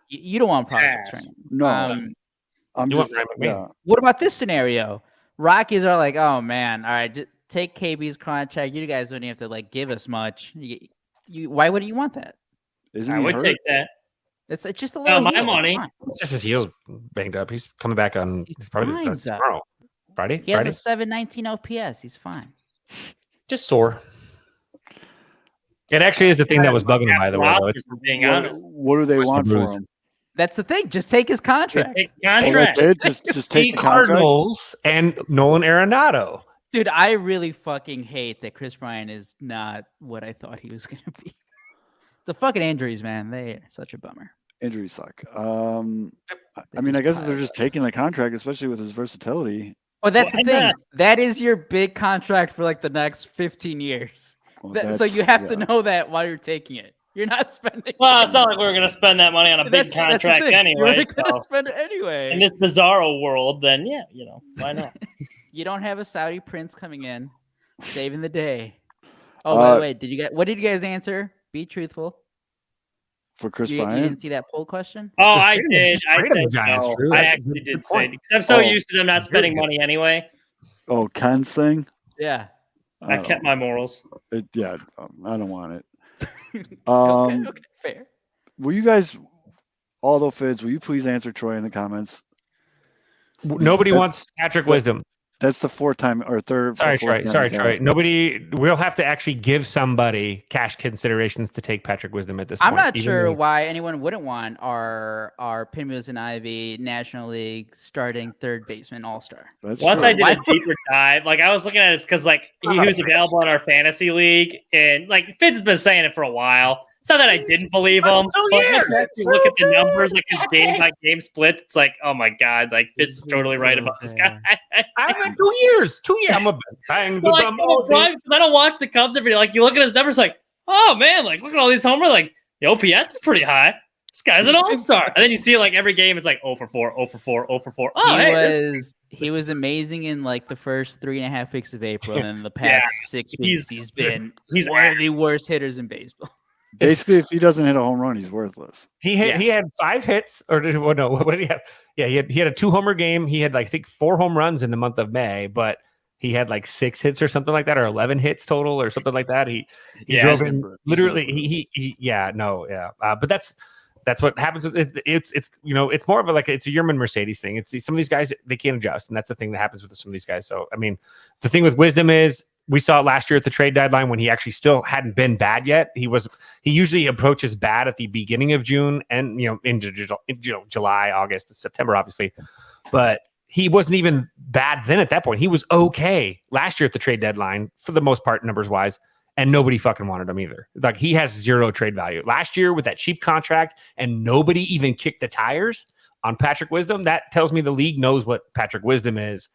You don't want prospects right now. No, I'm You want just Ryan McMahon. yeah. What about this scenario? Rockies are like, oh man, all right, just take KB's contract. You guys don't even have to like give us much. Why would you want that? Isn't I he would hurt? take that. It's just a little my heel, it's money. fine. It's just his heels banged up. He's coming back on. He's probably fine, Zach. tomorrow. Friday. He has Friday. a 719 OPS. He's fine. Just sore. It actually is the thing that was bugging him, by the way. Though. It's For being honest. What do they Where's the want for bruise? him? That's the thing. Just take his contract. Take Oh, contract. that's it? Just take the contract. Cardinals and Nolan Arenado. Dude, I really fucking hate that Chris Bryant is not what I thought he was going to be. The fucking injuries, man. They're such a bummer. Injuries suck. I mean, I guess if they're just taking the contract, especially with his versatility. Oh, that's Why the thing. not? That is your big contract for like the next 15 years. Well, So you have to yeah. know that while you're taking it. You're not spending. Well, it's not like we were going to spend that money on a big That's the contract thing. anyway. You're going to So. spend it anyway. In this bizarro world, then yeah, why not? You don't have a Saudi prince coming in, saving the day. Oh, by the way, what did you guys answer? Be truthful. For Chris You Bryant. didn't see that poll question? Oh, I Just did. trade I him to said Giants, no. Drew. I That's a actually good did say point. because I'm so Oh. used to them not spending money anyway. Oh, Ken's thing. Yeah. I kept my morals. I don't want it. Okay, fair. Will you guys, Aldo Fids, will you please answer Troy in the comments? Nobody wants Patrick Wisdom. That's the third. Sorry, fourth Troy. time he's asked. Nobody. We'll have to actually give somebody cash considerations to take Patrick Wisdom at this I'm point. not even sure though- why anyone wouldn't want our Pinwheels and Ivy National League starting third baseman all-star. That's Once true. I did a deeper dive, like I was looking at it because like he was available in our fantasy league, and like Fitz has been saying it for a while. It's not that I didn't believe him, but once you look at the numbers, like his game by game split, it's like, oh my god, like Fitz is totally right about this guy. I'm at 2 years. 2 years. I'm a bang the But, like, drum all day. because I don't watch the Cubs every day. Like you look at his numbers, like, oh man, like look at all these homers. Like the OPS is pretty high. This guy's an all-star. And then you see like every game, it's like 0 for 4, 0 for 4, 0 for 4. Oh, He was amazing in like the first 3.5 weeks of April, and in the past 6 weeks, he's one of the worst hitters in baseball. Basically, if he doesn't hit a home run, he's worthless. He had 5 hits, or what did he have? Yeah, he had a 2-homer game. He had like I think 4 home runs in the month of May, but he had like 6 hits or something like that, or 11 hits total or something like that. He drove in literally. But that's what happens with it's it's more of it's a Yerman Mercedes thing. It's some of these guys, they can't adjust, and that's the thing that happens with some of these guys. So I mean, the thing with Wisdom is we saw it last year at the trade deadline when he actually still hadn't been bad yet. He usually approaches bad at the beginning of June and into July, August, September, obviously, but he wasn't even bad then at that point. He was okay last year at the trade deadline for the most part, numbers wise. And nobody fucking wanted him either. Like he has 0 trade value. Last year with that cheap contract and nobody even kicked the tires on Patrick Wisdom, that tells me the league knows what Patrick Wisdom is.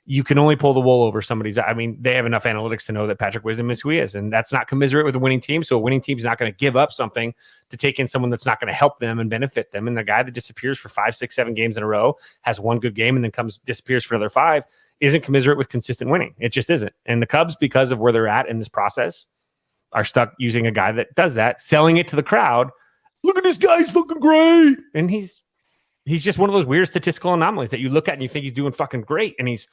You can only pull the wool over somebody's. I mean, they have enough analytics to know that Patrick Wisdom is who he is. And that's not commiserate with a winning team. So a winning team's not going to give up something to take in someone that's not going to help them and benefit them. And the guy that disappears for 5, 6, 7 games in a row, has one good game and then disappears for another 5, isn't commiserate with consistent winning. It just isn't. And the Cubs, because of where they're at in this process, are stuck using a guy that does that, selling it to the crowd. Look at this guy, he's fucking great. And he's just one of those weird statistical anomalies that you look at and you think he's doing fucking great. And he's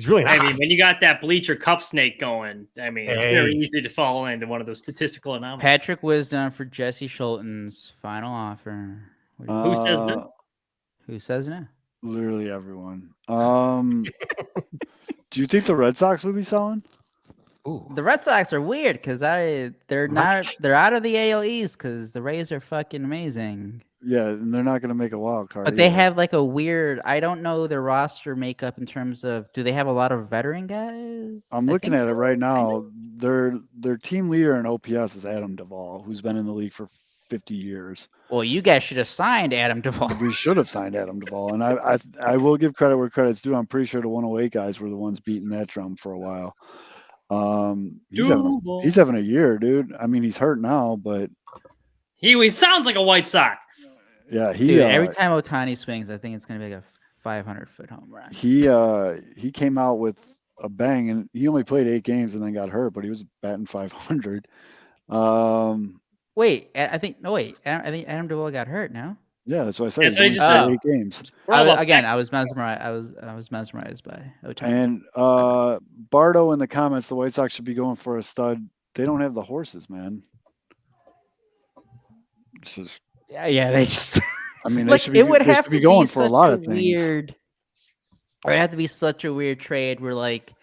really not. I mean, when you got that bleacher cup snake going, I mean, it's very easy to fall into one of those statistical anomalies. Patrick Wisdom for Jesse Schulten's final offer. Who says no? Who says no? Literally everyone. Do you think the Red Sox would be selling? Ooh. The Red Sox are weird because they're out of the AL East because the Rays are fucking amazing. Yeah, and they're not going to make a wild card. But they either. have like a weird. I don't know their roster makeup in terms of. Do they have a lot of veteran guys? I'm I looking think at it so, right now. kinda. Their team leader in OPS is Adam Duvall, who's been in the league for 50 years. Well, you guys should have signed Adam Duvall. We should have signed Adam Duvall, and I will give credit where credit's due. I'm pretty sure the 108 guys were the ones beating that drum for a while. He's having a year, dude. I mean, he's hurt now, but He sounds like a White Sox. yeah, Dude, every time Ohtani swings, I think it's gonna be like a 500-foot home run. he came out with a bang, and he only played 8 games and then got hurt, but he was batting 500. Wait, I think Adam Duvall got hurt now. Yeah, that's what I said. That's He's what only you played just 8 games. I was mesmerized. I was mesmerized by Ohtani. And Bardo in the comments, the White Sox should be going for a stud. They don't have the horses, man. It's just, Yeah, they just. I mean, Like, they would should have to be going be for a such lot of things. weird. Or it'd have to be such a weird trade where like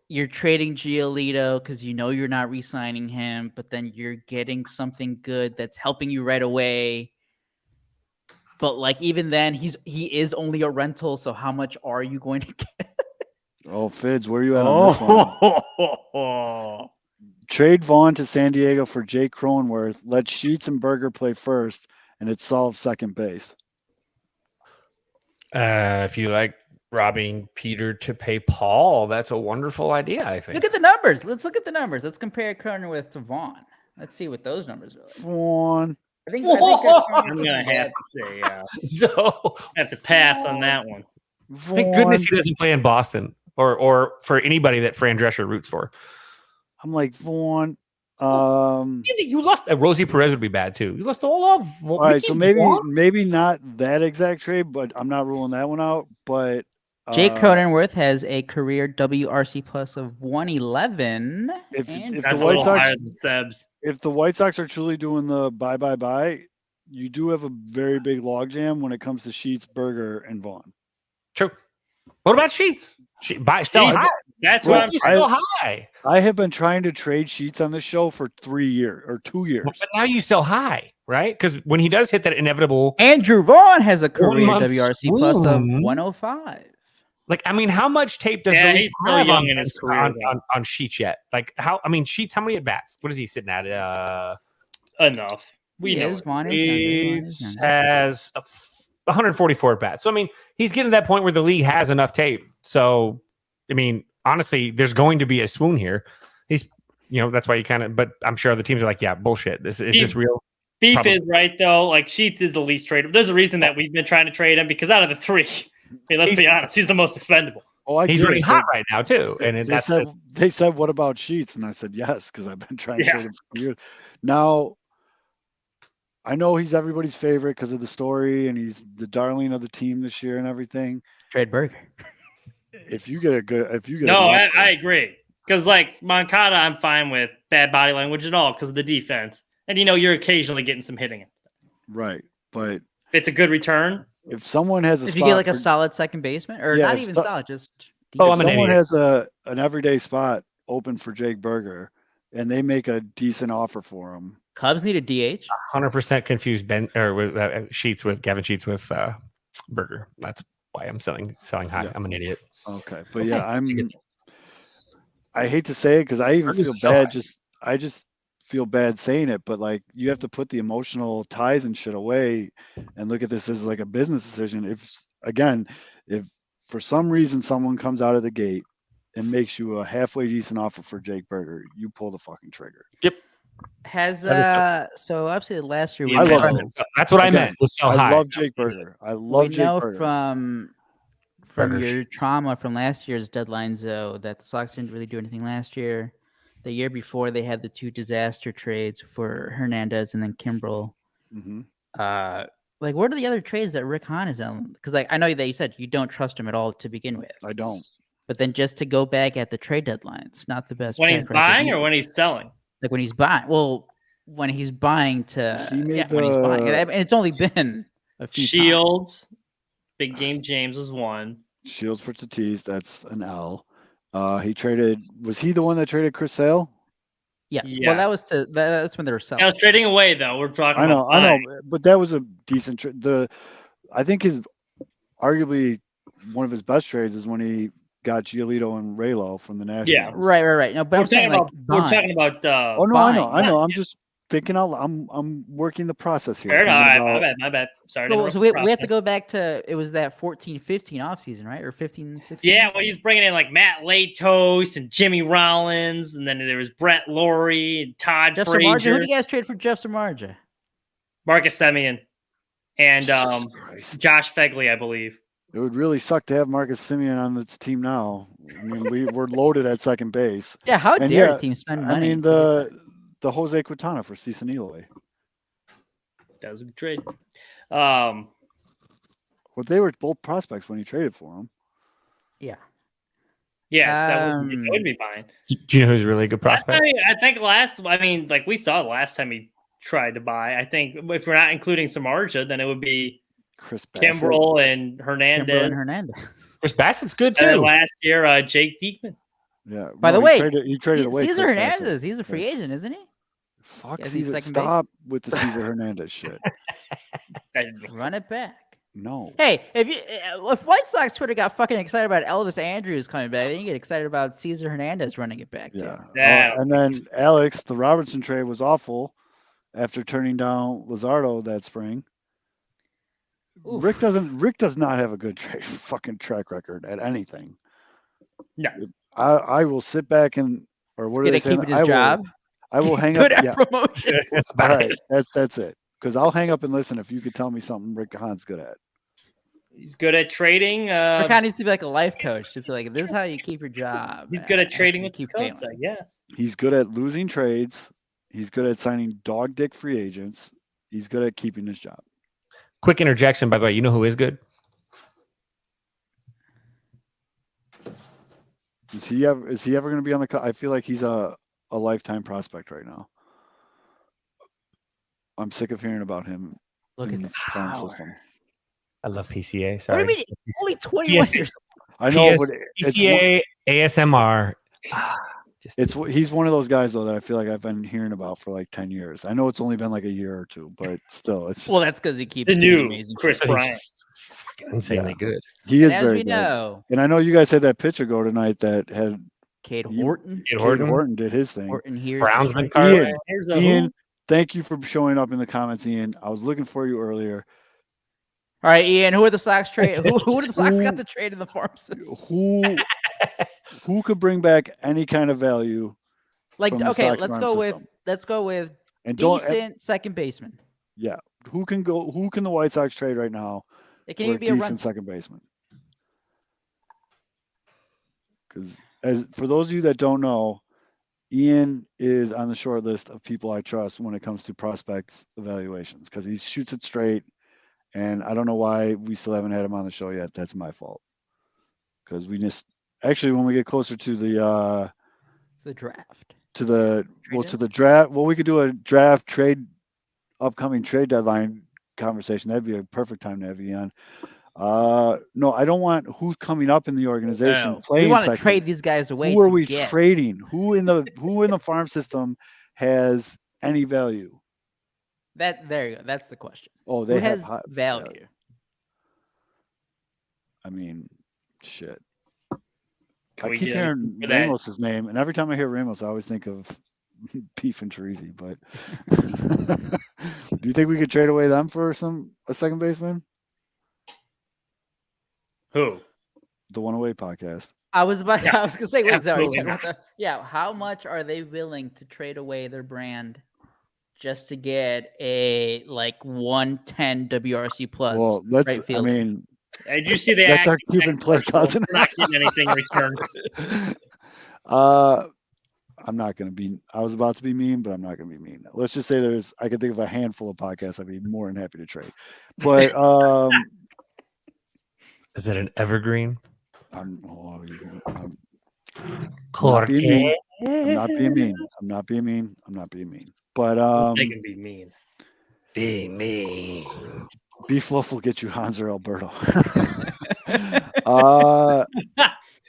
you're trading Giolito because you know you're not re-signing him, but then you're getting something good that's helping you right away. But like even then, he is only a rental. So how much are you going to get? Oh, Fids, where are you at on this one? Trade Vaughn to San Diego for Jake Cronenworth. Let Sheets and Berger play first, and it solves second base. If you like robbing Peter to pay Paul, that's a wonderful idea, I think. Look at the numbers. Let's look at the numbers. Let's compare Cronenworth to Vaughn. Let's see what those numbers are like. Vaughn. I think I'm gonna have to say, So have to pass on that one. thank goodness he doesn't play in Boston or for anybody that Fran Drescher roots for. I'm like, Vaughn. You lost Rosie Perez would be bad too. You lost all of. All right, so maybe not that exact trade, but I'm not ruling that one out. But Jake Cronenworth has a career WRC plus of 111. If That's the a White little Sox, higher than Seb's. if the White Sox are truly doing the buy, you do have a very big logjam when it comes to Sheets, Berger, and Vaughn. True. What about Sheets? Sell high. That's Well, what I'm You sell high. I have been trying to trade Sheets on this show for 3 years or 2 years. But now you sell high, right? Because when he does hit that inevitable, Andrew Vaughn has a career 1 month WRC plus of swoon. 105. like, I mean, how much tape does the league he's still have young in his career, on Sheets yet? Like, Sheets, how many at bats? What is he sitting at? enough. We know. Vaughn is Sheets younger. has 144 at bats. So, I mean, he's getting to that point where the league has enough tape. So, I mean, honestly, there's going to be a swoon here. He's, that's why you kind of, but I'm sure other teams are like, yeah, bullshit. Is this real? Beef Probably. is right though. Like Sheets is the least tradable. There's a reason that we've been trying to trade him because out of the 3, let's be honest, he's the most expendable. Oh, I He's get running it. hot right now too. And They said, what about Sheets? And I said, yes, because I've been trying to Yeah. trade him for years. Now, I know he's everybody's favorite because of the story, and he's the darling of the team this year and everything. Trade Berger. No, I agree. Because like Moncada, I'm fine with bad body language and all because of the defense. And you're occasionally getting some hitting. Right. But If it's a good return, if someone has a If spot you get like a for- solid second baseman, or Yeah, not if even so- solid, just Oh, if I'm an someone idiot. has an everyday spot open for Jake Berger and they make a decent offer for him, Cubs need a DH. 100% confused Ben or with Sheets with Gavin Sheets with Berger. That's why I'm selling high. Yeah. I'm an idiot. okay. But Okay. yeah, I hate to say it because I even Berger's feel so bad. high. I just feel bad saying it, but like you have to put the emotional ties and shit away and look at this as like a business decision. If for some reason someone comes out of the gate and makes you a halfway decent offer for Jake Berger, you pull the fucking trigger. Has That so obviously last year I love know, That's what I Again, meant. Was sell I high. love Jake Berger. I love we Jake know Berger. from Berger your Sheets. trauma from last year's deadline, though, that the Sox didn't really do anything last year. The year before, they had the 2 disaster trades for Hernandez and then Kimbrel. Mhm. Like, what are the other trades that Rick Hahn is on? Because like I know that you said you don't trust him at all to begin with, I don't. but then just to go back at the trade deadline, it's not the best. when he's track record buying or either. when he's selling. Like when he's buying. Well, when he's buying to He made when he's buying, the- and it's only been a few times. Shields, Big Game James was one. Shields for Tatis, that's an L. He traded. Was he the one that traded Chris Sale? Yes. Yeah. Well, that's when they were selling. I was trading away though. We're talking. I know, about buying. but that was a decent. I think his arguably one of his best trades is when he got Giolito and Raylo from the Nationals. Yeah. Right. No, but I'm saying like we're talking about. Oh no, buying. I know. I'm just thinking out. I'm working the process here. Fair enough. thinking All right, about- my bad. Sorry. to So, interrupt so the we have to process. go back to it was that 14-15 offseason, right? Or 15-16? Yeah, when he's bringing in like Matt Latos and Jimmy Rollins, and then there was Brett Laurie and Todd Jeff Samardzija. Who Frazier, do you guys trade for Jeff Samardzija? Marcus Semien, and Christ. Josh Fegley, I believe. It would really suck to have Marcus Simeon on this team now. I mean, we're loaded at second base. Yeah, how And dare yeah, a team spend I money? mean the Jose Quintana for Cease and Eloy. That was a good trade. Well, they were both prospects when he traded for them. Yeah. Yeah, that would be fine. Do you know who's a really good prospect? I think like we saw the last time he tried to buy. I think if we're not including Samardzija, then it would be Chris Bassett. Kimbrel and Hernandez. Kimbrel and Hernandez. Chris Bassett's good And then too. last year, Jake Diekman. Yeah. By the he way, traded away Cesar Chris Bassett. Hernandez. He's a free agent, isn't he? Fuck Yeah, he's Cesar. second Stop with the Cesar Hernandez shit. Run it back. No. Hey, if White Sox Twitter got fucking excited about Elvis Andrews coming back, then you get excited about Cesar Hernandez running it back. Yeah. Too. Yeah. And then Alex, the Robertson trade was awful after turning down Luzardo that spring. Oof. Rick does not have a good fucking track record at anything. No. I will sit back and or what He's are they gonna saying? keep it his job. I will hang Good up. at Yeah. promotion. That's All about right. it. That's it. Because I'll hang up and listen if you could tell me something Rick Hahn's good at. He's good at trading. Rick Hahn needs to be like a life coach to feel like this is how you keep your job. He's good at trading with keep the Cubs, failing. I guess. He's good at losing trades. He's good at signing dog dick free agents. He's good at keeping his job. Quick interjection, by the way. You know who is good? Is he ever going to be on the? I feel like he's a lifetime prospect right now. I'm sick of hearing about him. Look in at the the farm power. system. I love PCA. What Sorry. do you mean? Only 21 PS years. I know, PS but PCA, ASMR. he's one of those guys though that I feel like I've been hearing about for like 10 years. I know it's only been like a year or two, but still, it's just, Well, that's because he keeps The doing new amazing Chris shit. Bryant. Fucking insanely good. he is And as very we good. know, And I know you guys had that pitcher go tonight that had Cade You- Horton. Kid Horton. Horton. did his thing. Horton here. Brownsman Ian, Carway. Here's a Ian, who? thank you for showing up in the comments, Ian. I was looking for you earlier. All right, Ian. Who are the Sox trade? Who did the Sox got to trade in the farm system? Who could bring back any kind of value? Like, from the okay, Sox let's farm go system? with And don't decent second baseman. yeah. Who can the White Sox trade right now It can for a even be a decent run. second baseman? Because as for those of you that don't know, Ian is on the short list of people I trust when it comes to prospects evaluations because he shoots it straight. And I don't know why we still haven't had him on the show yet. That's my fault. Because we just actually when we get closer to the draft. to the Trade to the draft, well, we could do a draft trade upcoming trade deadline conversation. That'd be a perfect time to have you on. No, I don't want who's coming up in the organization playing. We want to second. trade these guys away. Who are to we get. trading? Who in the farm system has any value? There you go. That's the question. Oh, they Who have has high value? I mean, shit. Can I we keep get hearing for that? Ramos' name, and every time I hear Ramos, I always think of Beef and Teresi. But do you think we could trade away them for a second baseman? Who? The One Away podcast. I was gonna say, wait, sorry. absolutely not. Yeah, how much are they willing to trade away their brand just to get a 110 WRC plus? Well, that's. right I fielder? mean, Did you see the that's our Action Cuban play commercial? cousin. We're not getting anything in return. I'm not going to be. I was about to be mean, but I'm not going to be mean. Let's just say I could think of a handful of podcasts I'd be more than happy to trade. But Is it an evergreen? I'm not Corte. being mean. I'm not being mean. I'm not being mean. I'm not being mean. But They can be mean. Be me. Beef Loaf will get you Hans or Alberto.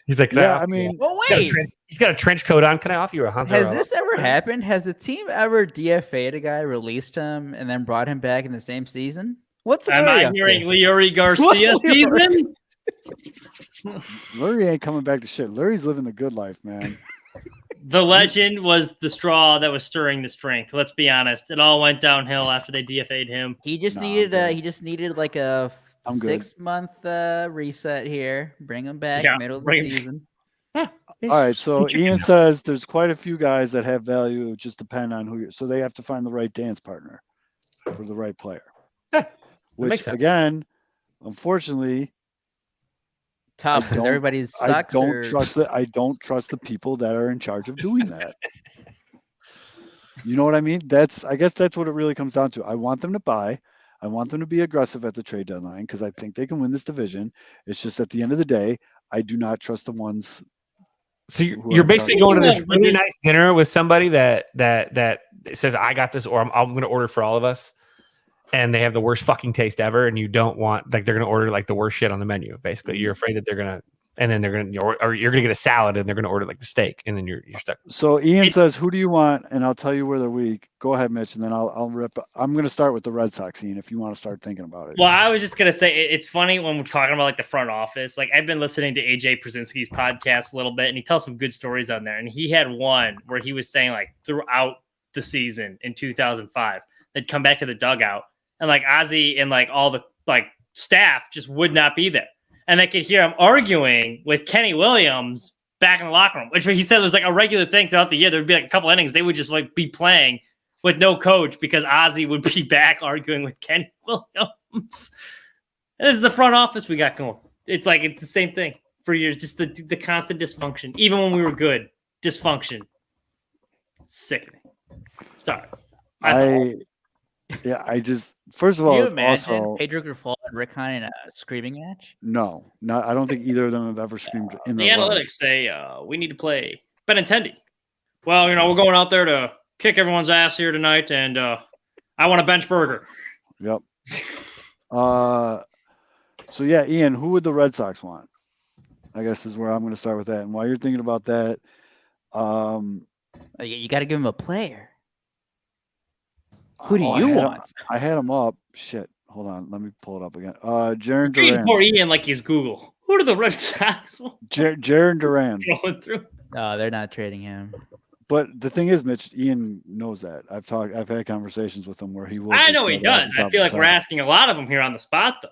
He's like, Yeah, I mean, Well, he's got, a wait. he's got a trench coat on. Can I offer you a Hanzo? Has this ever happened? Has a team ever DFA'd a guy, released him, and then brought him back in the same season? What's Am Lurie I up hearing to? Leary Garcia What's Leary? season? Lurie ain't coming back to shit. Lurie's living the good life, man. The legend was the straw that was stirring the strength. Let's be honest. It all went downhill after they DFA'd him. He just Nah, needed I'm good. he just needed like a I'm good. 6-month reset here. Bring him back Yeah, middle of the bring him- season. All right, so Ian says there's quite a few guys that have value. It just depend on who you're. So they have to find the right dance partner for the right player. Yeah, Which makes sense. again, unfortunately, Tough I because don't- everybody sucks. I don't trust the people that are in charge of doing that. You know what I mean? I guess that's what it really comes down to. I want them to buy. I want them to be aggressive at the trade deadline because I think they can win this division. It's just at the end of the day, I do not trust the ones. So who you're are basically charged. going to this Yeah, really but- nice dinner with somebody that says, I got this, or I'm going to order for all of us. And they have the worst fucking taste ever. And you don't want, like, they're going to order like the worst shit on the menu. Basically, you're afraid that they're going to, and then they're going to, or you're going to get a salad and they're going to order like the steak. And then you're stuck. So Ian says, "Who do you want?" And I'll tell you where they're weak. Go ahead, Mitch, and then I'll rip. I'm going to start with the Red Sox, Ian. If you want to start thinking about it. Well, I was just gonna say it's funny when we're talking about like the front office. Like I've been listening to AJ Przinsky's podcast a little bit, and he tells some good stories on there. And he had one where he was saying like throughout the season in 2005, they'd come back to the dugout, and like Ozzy and like all the like staff just would not be there, and they could hear him arguing with Kenny Williams back in the locker room, which he said was like a regular thing throughout the year. There would be like a couple innings they would just like be playing with no coach because Ozzy would be back arguing with Kenny Williams. And this is the front office we got going. It's like it's the same thing for years, just the constant dysfunction. Even when we were good, dysfunction. Sickening. Sorry. I just first of Can all, you it's imagine also Pedro Grifol and Rick Hahn in a screaming match? no, not. I don't think either of them have ever screamed in The their analytics life. say we need to play Benintendi. Well, we're going out there to kick everyone's ass here tonight, and I want a bench burger. Yep. So yeah, Ian, who would the Red Sox want? I guess is where I'm going to start with that. And while you're thinking about that, You got to give him a player. Who do oh, you want? I had him up. Shit. Hold on. Let me pull it up again. Jaron Treating Duran. poor Ian like he's Google. Who do the Red Sox Jaron Duran. going through? Oh, they're not trading him. But the thing is, Mitch, Ian knows that. I've had conversations with him where he will. I just know he get it off does. the I top feel of like his we're head. asking a lot of them here on the spot, though.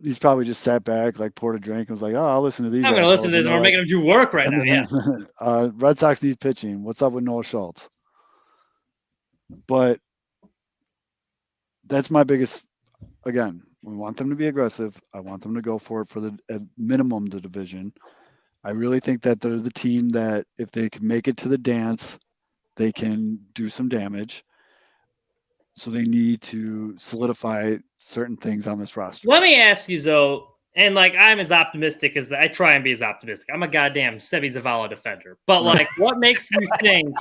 He's probably just sat back, like poured a drink, and was like, "Oh, I'll listen to these." I'm going to listen to this. assholes," And we're making them do work right now. Yeah. Red Sox needs pitching. What's up with Noah Schultz? But that's my biggest. Again, we want them to be aggressive. I want them to go for it for the at minimum the division. I really think that they're the team that if they can make it to the dance, they can do some damage. So they need to solidify certain things on this roster. Let me ask you, though, and like I'm as optimistic as I try and be as optimistic. I'm a goddamn Sebi Zavala defender. But like, what makes you think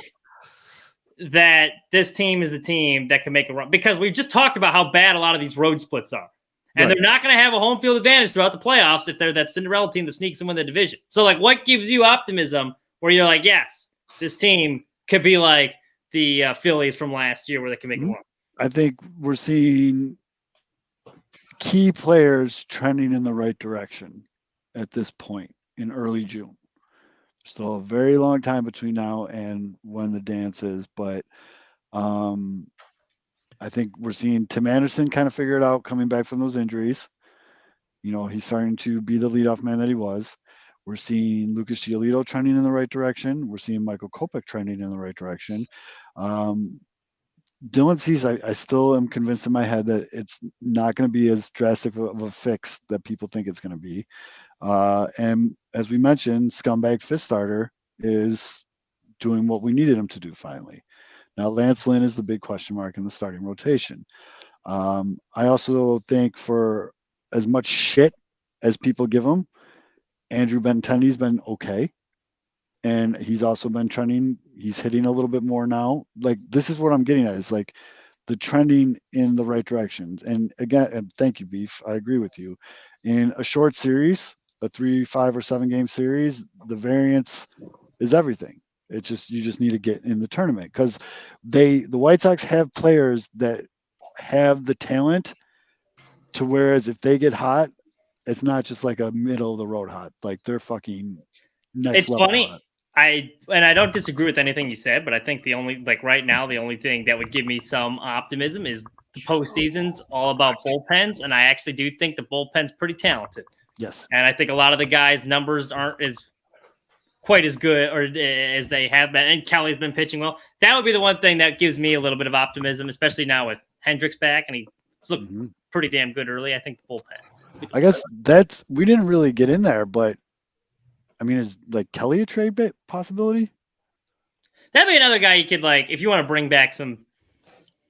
that this team is the team that can make a run? Because we've just talked about how bad a lot of these road splits are. And Right. they're not going to have a home field advantage throughout the playoffs if they're that Cinderella team that sneaks and win the division. So, like, what gives you optimism where you're like, yes, this team could be like the Phillies from last year where they can make a run? I think we're seeing key players trending in the right direction at this point in early June. Still a very long time between now and when the dance is, but I think we're seeing Tim Anderson kind of figure it out coming back from those injuries. You know, he's starting to be the leadoff man that he was. We're seeing Lucas Giolito trending in the right direction. We're seeing Michael Kopech trending in the right direction. Dylan Cease, I still am convinced in my head that it's not going to be as drastic of a fix that people think it's going to be. And as we mentioned, Scumbag Fifth Starter is doing what we needed him to do finally. Now, Lance Lynn is the big question mark in the starting rotation. I also think for as much shit as people give him, Andrew Benintendi's been okay. And he's also been trending. He's hitting a little bit more now. Like, this is what I'm getting at, is like the trending in the right directions. And again, and thank you, Beef. I agree with you. In a short series, a 3, 5, or 7 game series, the variance is everything. You just need to get in the tournament because the White Sox have players that have the talent to whereas if they get hot, it's not just like a middle of the road hot. Like they're fucking next It's level funny. hot. I don't disagree with anything you said, but I think the only right now the only thing that would give me some optimism is the postseason's all about bullpens, and I actually do think the bullpen's pretty talented. Yes. And I think a lot of the guys' numbers aren't quite as good or as they have been. And Kelly's been pitching well. That would be the one thing that gives me a little bit of optimism, especially now with Hendricks back, and he's looked pretty damn good early. I think the bullpen. I guess we didn't really get in there, but I mean, is like Kelly a trade bit possibility? That'd be another guy you could if you want to bring back some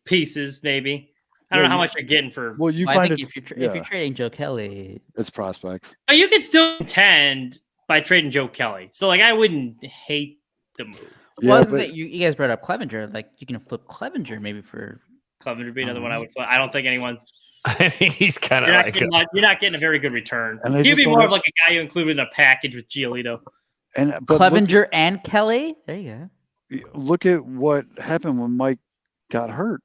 pieces, maybe. I don't know how much you're getting for. Well, you I find think it. if you're trading Joe Kelly, it's prospects. But you could still contend by trading Joe Kelly. So I wouldn't hate the move. Yeah, you guys brought up Clevenger. Like you can flip Clevenger maybe for Clevenger would be another one I would flip. I don't think anyone's. I think he's kind of like you're not getting a very good return. And He'd be more of like a guy you included in a package with Giolito. Clevenger and Kelly. There you go. Look at what happened when Mike got hurt.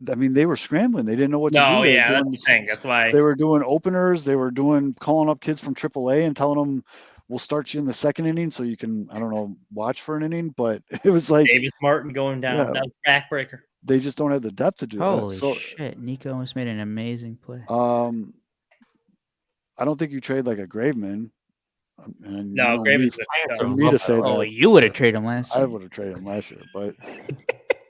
I mean, they were scrambling. They didn't know what to do. No, yeah, that's the thing. That's why they were doing openers. They were calling up kids from AAA and telling them, "We'll start you in the second inning, so you can, I don't know, watch for an inning." But it was like Davis Martin going down. Yeah, that was backbreaker. They just don't have the depth to do Holy that. Shit! Nico almost made an amazing play. I don't think you trade like a Graveman. And no, Graveman's for me to say that. You would have traded him last year. I would have traded him last year, but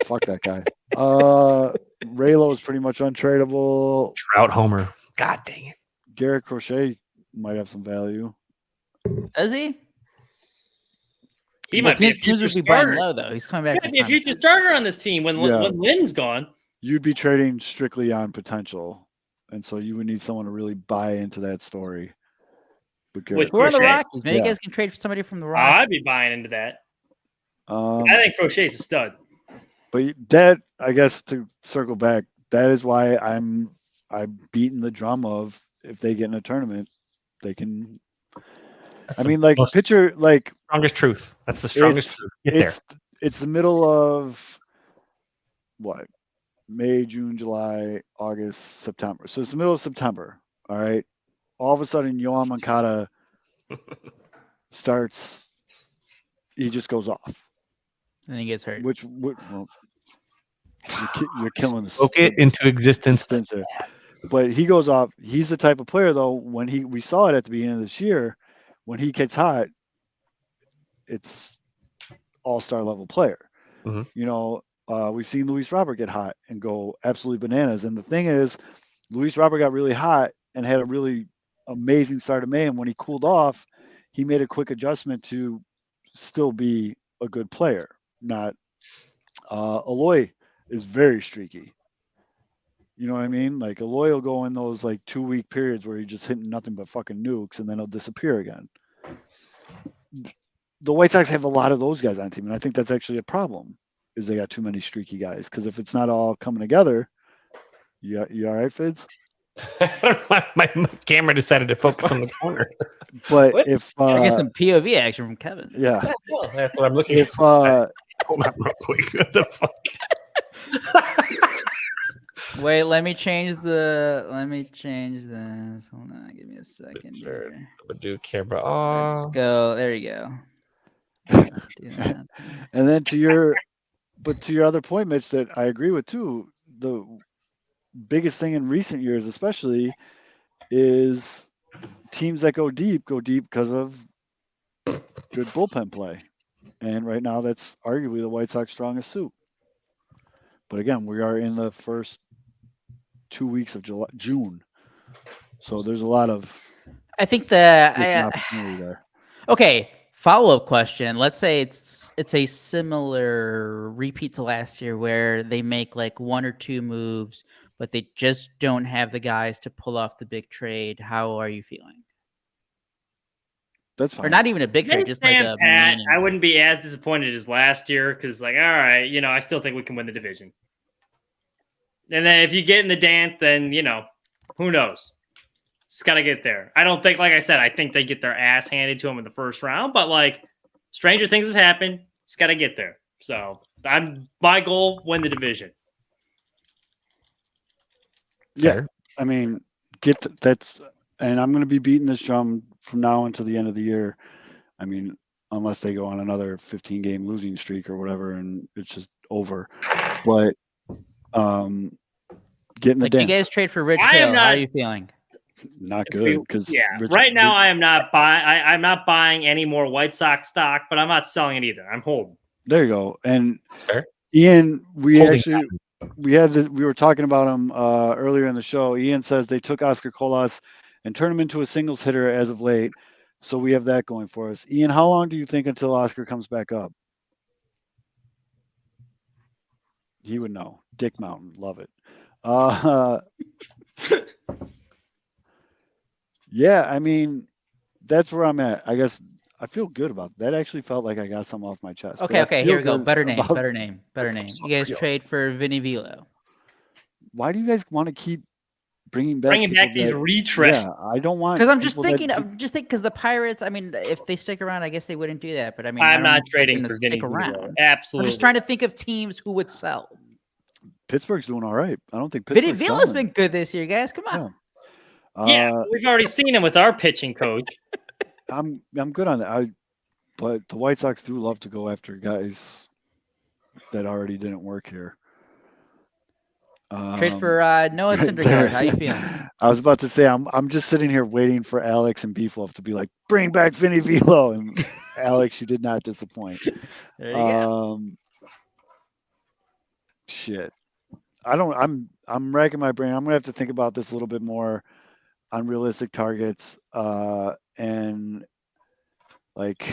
fuck that guy. Raylo is pretty much untradeable. Trout homer. God dang it. Garrett Crochet might have some value. Does he? He might be a future starter. Low, though. He's coming back. He might be a future starter on this team when Lynn's gone. You'd be trading strictly on potential, and so you would need someone to really buy into that story. Who are the Rockies? Maybe you guys can trade for somebody from the Rockies. I'd be buying into that. I think Crochet's a stud. But that, I guess, to circle back, that is why I'm beating the drum of if they get in a tournament, they can. That's pitcher, strongest truth. That's the strongest truth. Get there. It's the middle of what? May, June, July, August, September. So it's the middle of September. All right. All of a sudden, Yohan Moncada starts. He just goes off. And he gets hurt. Well, you're killing the spoke it into existence. But he goes off. He's the type of player, though, when we saw it at the beginning of this year, when he gets hot, it's all-star level player. Mm-hmm. You know, we've seen Luis Robert get hot and go absolutely bananas. And the thing is, Luis Robert got really hot and had a really amazing start of May. And when he cooled off, he made a quick adjustment to still be a good player. Not Eloy is very streaky. You know what I mean? Like Eloy will go in those 2-week periods where he's just hitting nothing but fucking nukes, and then he'll disappear again. The White Sox have a lot of those guys on team, and I think that's actually a problem. Is they got too many streaky guys? Because if it's not all coming together, you all right, Fids? my camera decided to focus on the corner. But what? If I get some POV action from Kevin. Yeah, that's what I'm looking at. Hold on real quick. What the fuck? Wait, let me change this. Hold on, give me a second. Here. Do camera. Let's go. There you go. And then to your other point, Mitch, that I agree with too. The biggest thing in recent years, especially, is teams that go deep because of good bullpen play. And right now, that's arguably the White Sox strongest suit. But again, we are in the first 2 weeks of June, so there's a lot of. I think opportunity there. Okay, follow-up question. Let's say it's a similar repeat to last year where they make 1 or 2 moves, but they just don't have the guys to pull off the big trade. How are you feeling? That's fine. Or not even a big trade, just a Pat, I wouldn't be as disappointed as last year because, all right, I still think we can win the division. And then if you get in the dance, then, who knows? Just got to get there. I don't think, like I said, I think they get their ass handed to them in the first round, but like stranger things have happened. Just got to get there. So my goal, win the division. Yeah. I mean, that's, and I'm going to be beating this drum from now until the end of the year. I mean, unless they go on another 15-game losing streak or whatever, and it's just over. But getting the Like, you dance, guys trade for Rich I am Hill. How not- are you feeling? not good because Right now, I am not buying. I'm not buying any more White Sox stock, but I'm not selling it either. I'm holding. There you go. And That's fair. Ian, we Holding actually we were talking about him earlier in the show. Ian says they took Oscar Colas and turned him into a singles hitter as of late. So we have that going for us. Ian, how long do you think until Oscar comes back up? He would know. Dick Mountain, love it. Yeah, I mean, that's where I'm at. I guess I feel good about that. Actually felt like I got something off my chest. But I Okay, feel here we go. good Better name. about- Better name. You guys trade for Vinny Velo. Why do you guys want to keep bringing back These people that- retreads. Yeah, I don't want. Because I'm just people that thinking, because the Pirates. I mean, if they stick around, I guess they wouldn't do that. But I mean, I I'm don't know not if they're trading gonna for Vinny stick around. Velo. Absolutely. I'm just trying to think of teams who would sell. Pittsburgh's doing all right. I don't think Vinny Pittsburgh's Velo's selling. been good this year, guys. Come on. Yeah. Yeah, we've already seen him with our pitching coach. I'm good on that. But the White Sox do love to go after guys that already didn't work here. Trade for Noah Syndergaard. How you feeling? I was about to say I'm just sitting here waiting for Alex and Beeflove to be like, bring back Vinny Velo, and Alex, you did not disappoint. There you go. Shit. I'm racking my brain. I'm gonna have to think about this a little bit more on realistic targets. And like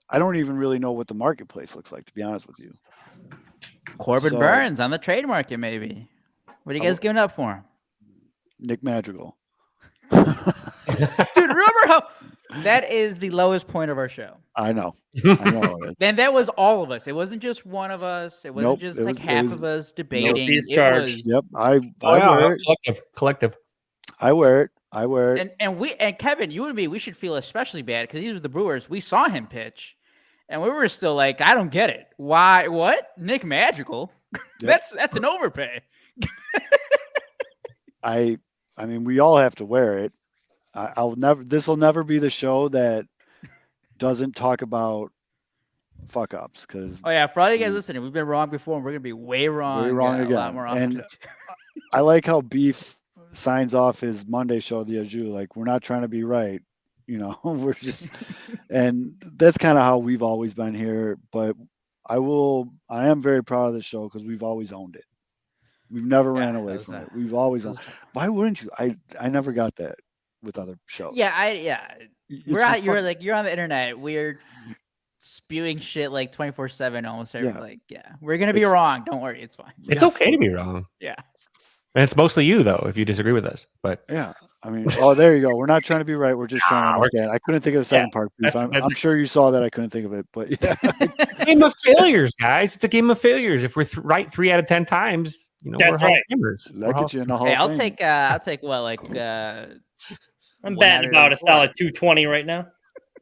I don't even really know what the marketplace looks like, to be honest with you. Corbin so- Burns on the trade market, maybe. What are you guys giving up for him? Nick Madrigal. Dude, remember how that is the lowest point of our show. I know. It is. Then that was all of us. It wasn't just one of us. It wasn't Nope, just it like was- half it was- of us debating. He's It charged. was- Yep. I Oh, wear it. Collective. I wear it. and Kevin, you and me, we should feel especially bad because he was the Brewers. We saw him pitch, and we were still like, I don't get it. Why? What? Nick Madrigal? Yep. That's an overpay. I mean, we all have to wear it. I'll never. This will never be the show that doesn't talk about fuck ups because Oh yeah, for all you guys listening, we've been wrong before, and we're gonna be way wrong. Way wrong a lot again. more And often. I like how Beef signs off his Monday show, the Ajou. Like, we're not trying to be right, we're just, and that's kind of how we've always been here. But I am very proud of the show because we've always owned it. We've never ran away from it. We've always owned. Why wouldn't you? I never got that with other shows. Yeah, It's We're just out. You're fuck- like you're on the internet. We're spewing shit like 24/7 almost every we're gonna be It's- wrong. Don't worry, it's fine. It's Yes. okay to be wrong. Yeah. And it's mostly you, though, if you disagree with us. But Yeah. I mean, there you go. We're not trying to be right. We're just trying to understand. I couldn't think of the second part. Beef. that's- I'm sure you saw that. I couldn't think of it, but yeah. game of failures, guys. It's a game of failures. If we're right 3 out of 10 times, That's we're Hall of right. Famers. That gets you in the Hall Hey, of I'll Fame. take what like I'm One batting out about of a four. solid 220 right now.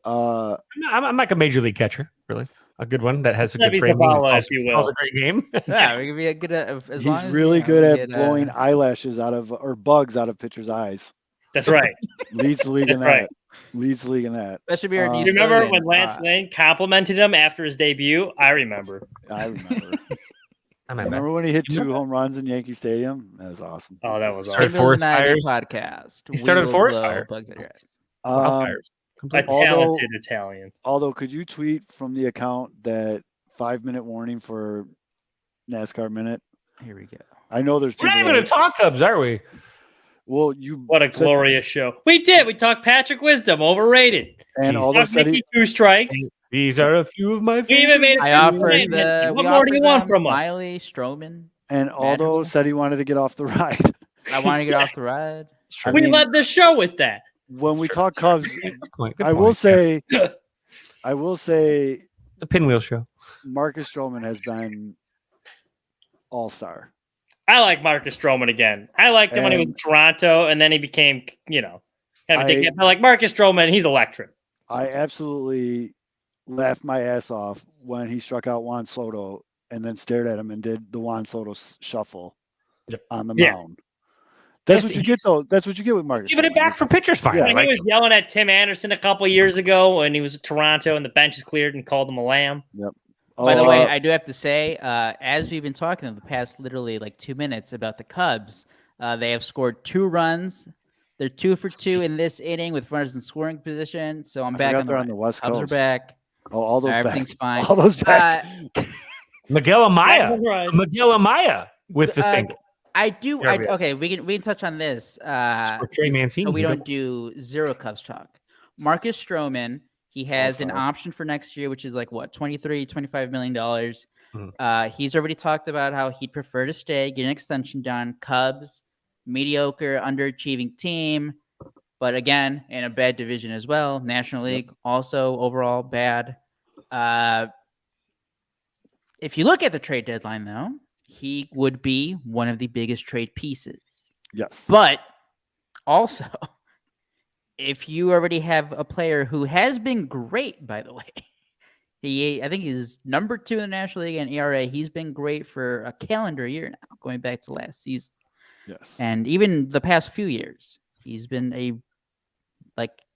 I'm like a major league catcher, really. A good one that has a good Levy's frame. Zavala, if you will. Calls a great game. yeah, we can be a good as long He's as, really good we at get, blowing eyelashes out of or bugs out of pitchers' eyes. That's right. Leads the league in That's that. right. Leads the league in that. That should be our new. You remember slogan. when Lance Lane complimented him after his debut? I remember. I remember. I remember. Remember when he hit 2 home runs in Yankee Stadium? That was awesome. Oh, that was Started awesome. Tim Mills forest and I do fires. podcast. He started We a will forest blow fire. bugs at your eyes. Wildfires. A Completely. Although- talented Italian. Although, could you tweet from the account that 5-minute warning for NASCAR minute? Here we go. I know there's We're people. not even that- going to talk Cubs, are we? Well, you. What a said- glorious show. We did. We talked Patrick Wisdom, overrated. And Jeez. although Talked said Mickey he, Two Strikes. These are a few of my We even made favorites. it. I offered What the. more we do you offered want them from us? Smiley, Stroman. and Aldo Madrigal. said he wanted to get off the ride. I want to get off the ride. I We mean, led the show with that. when we Sure, talk sure. Cubs, Good point. I will say, The pinwheel show. Marcus Stroman has been all-star. I like Marcus Stroman again. I liked him when he was in Toronto, and then he became, kind of ridiculous. I like Marcus Stroman. He's electric. I absolutely laughed my ass off when he struck out Juan Soto and then stared at him and did the Juan Soto shuffle on the mound. That's what you get, though. That's what you get with Marcus. Giving it back for pitchers finally. He was yelling at Tim Anderson a couple years ago when he was in Toronto and the bench is cleared and called him a lamb. Yep. By the way, I do have to say, as we've been talking in the past literally like 2 minutes about the Cubs, they have scored 2 runs. They're 2 for 2 in this inning with runners in scoring position. So I'm back on the West Cubs Coast. are back. Oh, all those everything's back. fine. All those back. Miguel Amaya with the single. Okay, we can touch on this. Trey Mancini. So we don't do zero Cubs talk. Marcus Stroman, he has an option for next year, which is like what, $25 million. He's already talked about how he'd prefer to stay, get an extension done. Cubs, mediocre, underachieving team, but again, in a bad division as well. National League, also overall bad. If you look at the trade deadline, though, he would be one of the biggest trade pieces. Yes. But also, if you already have a player who has been great, by the way, I think he's number 2 in the National League in ERA. He's been great for a calendar year now, going back to last season. Yes. And even the past few years, he's been a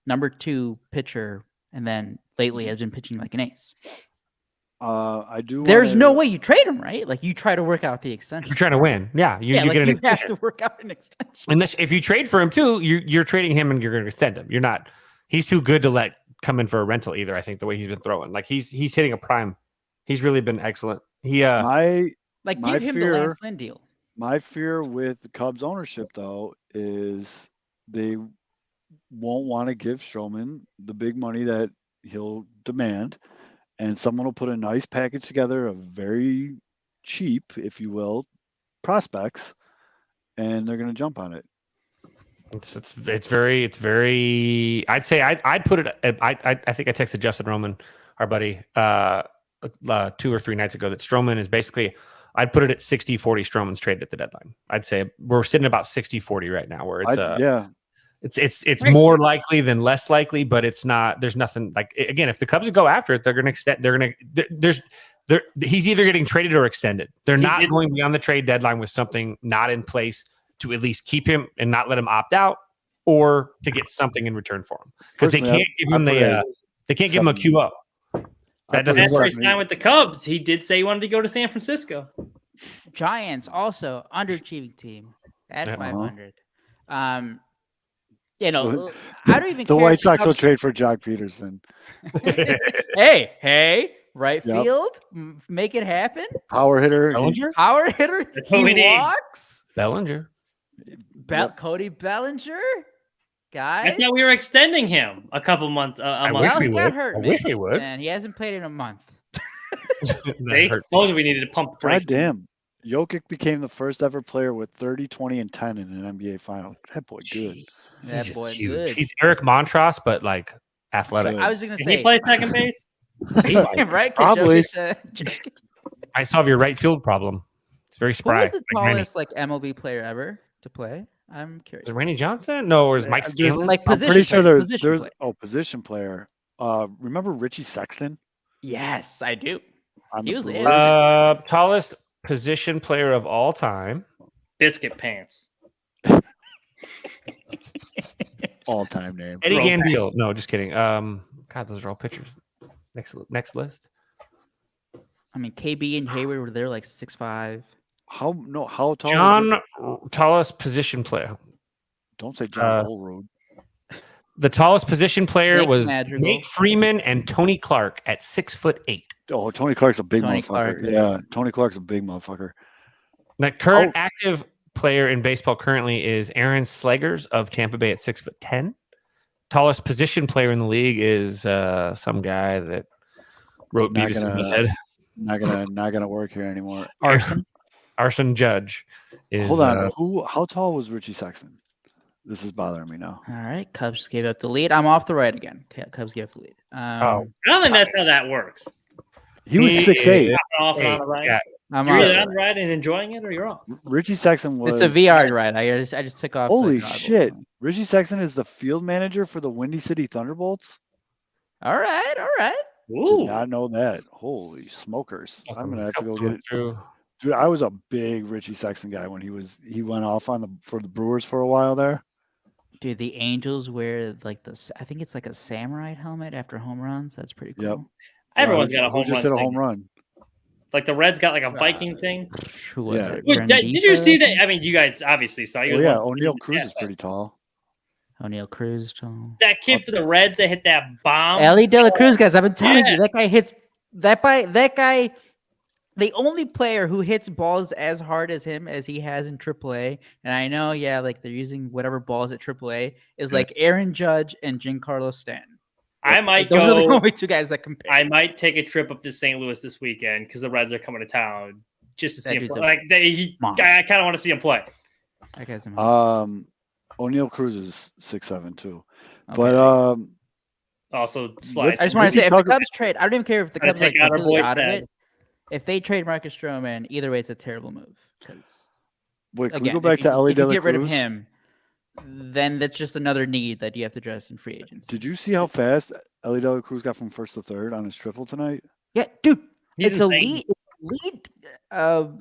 number 2 pitcher, and then lately has been pitching like an ace. There's no way you trade him, right? Like you try to work out the extension. You're trying to win. Yeah, you get an extension. Have to work out an extension. Unless if you trade for him too, you're trading him and you're going to extend him. You're not. He's too good to let come in for a rental either. I think the way he's been throwing, like he's hitting a prime. He's really been excellent. He give him the Lance Lynn deal. My fear with the Cubs ownership though is they won't want to give Stroman the big money that he'll demand. And someone will put a nice package together of very cheap, if you will, prospects, and they're going to jump on it. It's very. I'd say I'd put it. I think I texted Justin Roman, our buddy, 2 or 3 nights ago that Stroman is basically. I'd put it at 60-40 Stroman's traded at the deadline. I'd say we're sitting about 60-40 right now, where it's It's more likely than less likely, but it's not. There's nothing like again. If the Cubs go after it, they're going to extend. They're going to. He's either getting traded or extended. They're not going beyond the trade deadline with something not in place to at least keep him and not let him opt out, or to get something in return for him because they can't give him they can't give him a QO. That doesn't work. After he signed with the Cubs, he did say he wanted to go to San Francisco. Giants also underachieving team at 500. I don't even. The White Sox will trade for Jock Peterson. hey, right field, make it happen. Power hitter. Power hitter. He walks. Bellinger. Cody Bellinger. Guys, I thought we were extending him a couple months. I wish we would. Hurt, I wish we would. And he hasn't played in a month. They told you we needed to pump brakes. God damn. Jokic became the first ever player with 30, 20, and 10 in an NBA final. That boy good. That boy good. He's Eric Montross, but like athletic. I was going to Did say. he play second base? Right? Probably. I solve your right field problem. It's very spry. Who was the tallest MLB player ever to play? I'm curious. Is it Randy Johnson? No, or is Mike Scanlon? Like I'm pretty sure there's player. position player. Remember Richie Sexton? Yes, I do. He was tallest position player of all time. Biscuit pants. All time name. Eddie Gandil. No, just kidding. God, those are all pitchers. Next list. I mean, KB and Hayward were there like 6'5". How tall? John, tallest position player. Don't say John Olerud. The tallest position player was Madrigal. Nate Freeman and Tony Clark at 6'8". Oh, Tony Clark's a big motherfucker. Clark, yeah, Tony Clark's a big motherfucker. The current active player in baseball currently is Aaron Slegers of Tampa Bay at 6'10". Tallest position player in the league is some guy that wrote Beavis and Butthead. Not gonna work here anymore. Arson Judge is. Hold on. How tall was Richie Sexton? This is bothering me now. All right, Cubs gave up the lead. I'm off the right again. Cubs gave up the lead. I don't think that's how that works. He was 6'8". Off and on the right. Yeah, I'm You're on either for on the it. ride and enjoying it, or you're off. Richie Sexton was. It's a VR ride. I just took off. the Holy goggles. shit! Richie Sexton is the field manager for the Windy City Thunderbolts. All right, all right. Did Ooh. not know that. Holy smokers! I'm gonna have to go get it. True. Dude, I was a big Richie Sexton guy when he went off for the Brewers for a while there. Dude, the Angels wear like I think it's like a samurai helmet after home runs. That's pretty cool. Yep. Everyone's got a Who home just run. hit a thing. home run? Like the Reds got like a Viking thing. Who was Yeah. it? Wait, did you Rendija, see I that? think? I mean, you guys obviously saw. You Oh guys yeah, watched O'Neal the Cruz yeah, is pretty tall. O'Neal Cruz. Tall. That kid for the Reds that hit that bomb. Ellie De La Cruz, guys. I've been telling Yeah. you that guy hits that guy. The only player who hits balls as hard as him as he has in AAA, and I know, yeah, like they're using whatever balls at AAA, is Yeah. like Aaron Judge and Giancarlo Stanton. I Like, might those are the go. only two guys that compare. I might take a trip up to St. Louis this weekend because the Reds are coming to town just to That see him dude's play. a Like monster. I kind of want to see him play. That guy's amazing. O'Neal Cruz is 6'7" too. Okay. But Also, slides. I just want to say, if the Tucker- Cubs trade, I don't even care if the Gotta Cubs are like take out our completely boy out of Seb. it. If they trade Marcus Stroman, either way, it's a terrible move. Because wait, can again, we go back if to you, Ellie if De you La get rid of Cruz? him, then that's just another need that you have to address in free agency. Did you see how fast Ellie De La Cruz got from first to third on his triple tonight? Yeah, dude, He's it's insane. elite.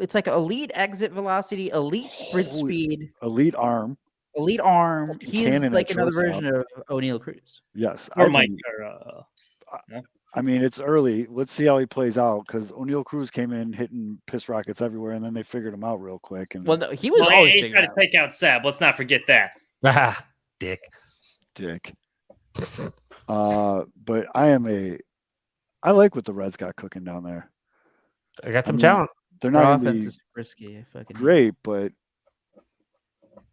It's like elite exit velocity, elite sprint Holy- speed, Elite arm. elite arm. Fucking He's cannon like at another shortstop. version of O'Neal Cruz. Yes. Or I Mike. think- Or, I mean, it's early. Let's see how he plays out because O'Neal Cruz came in hitting piss rockets everywhere, and then they figured him out real quick. And Well, no, he was well, always he figured tried to out. take out Seb. Let's not forget that. Ah, dick. dick. But I like what the Reds got cooking down there. I got some mean, talent. They're Their not going to offense be is risky. I fucking great, but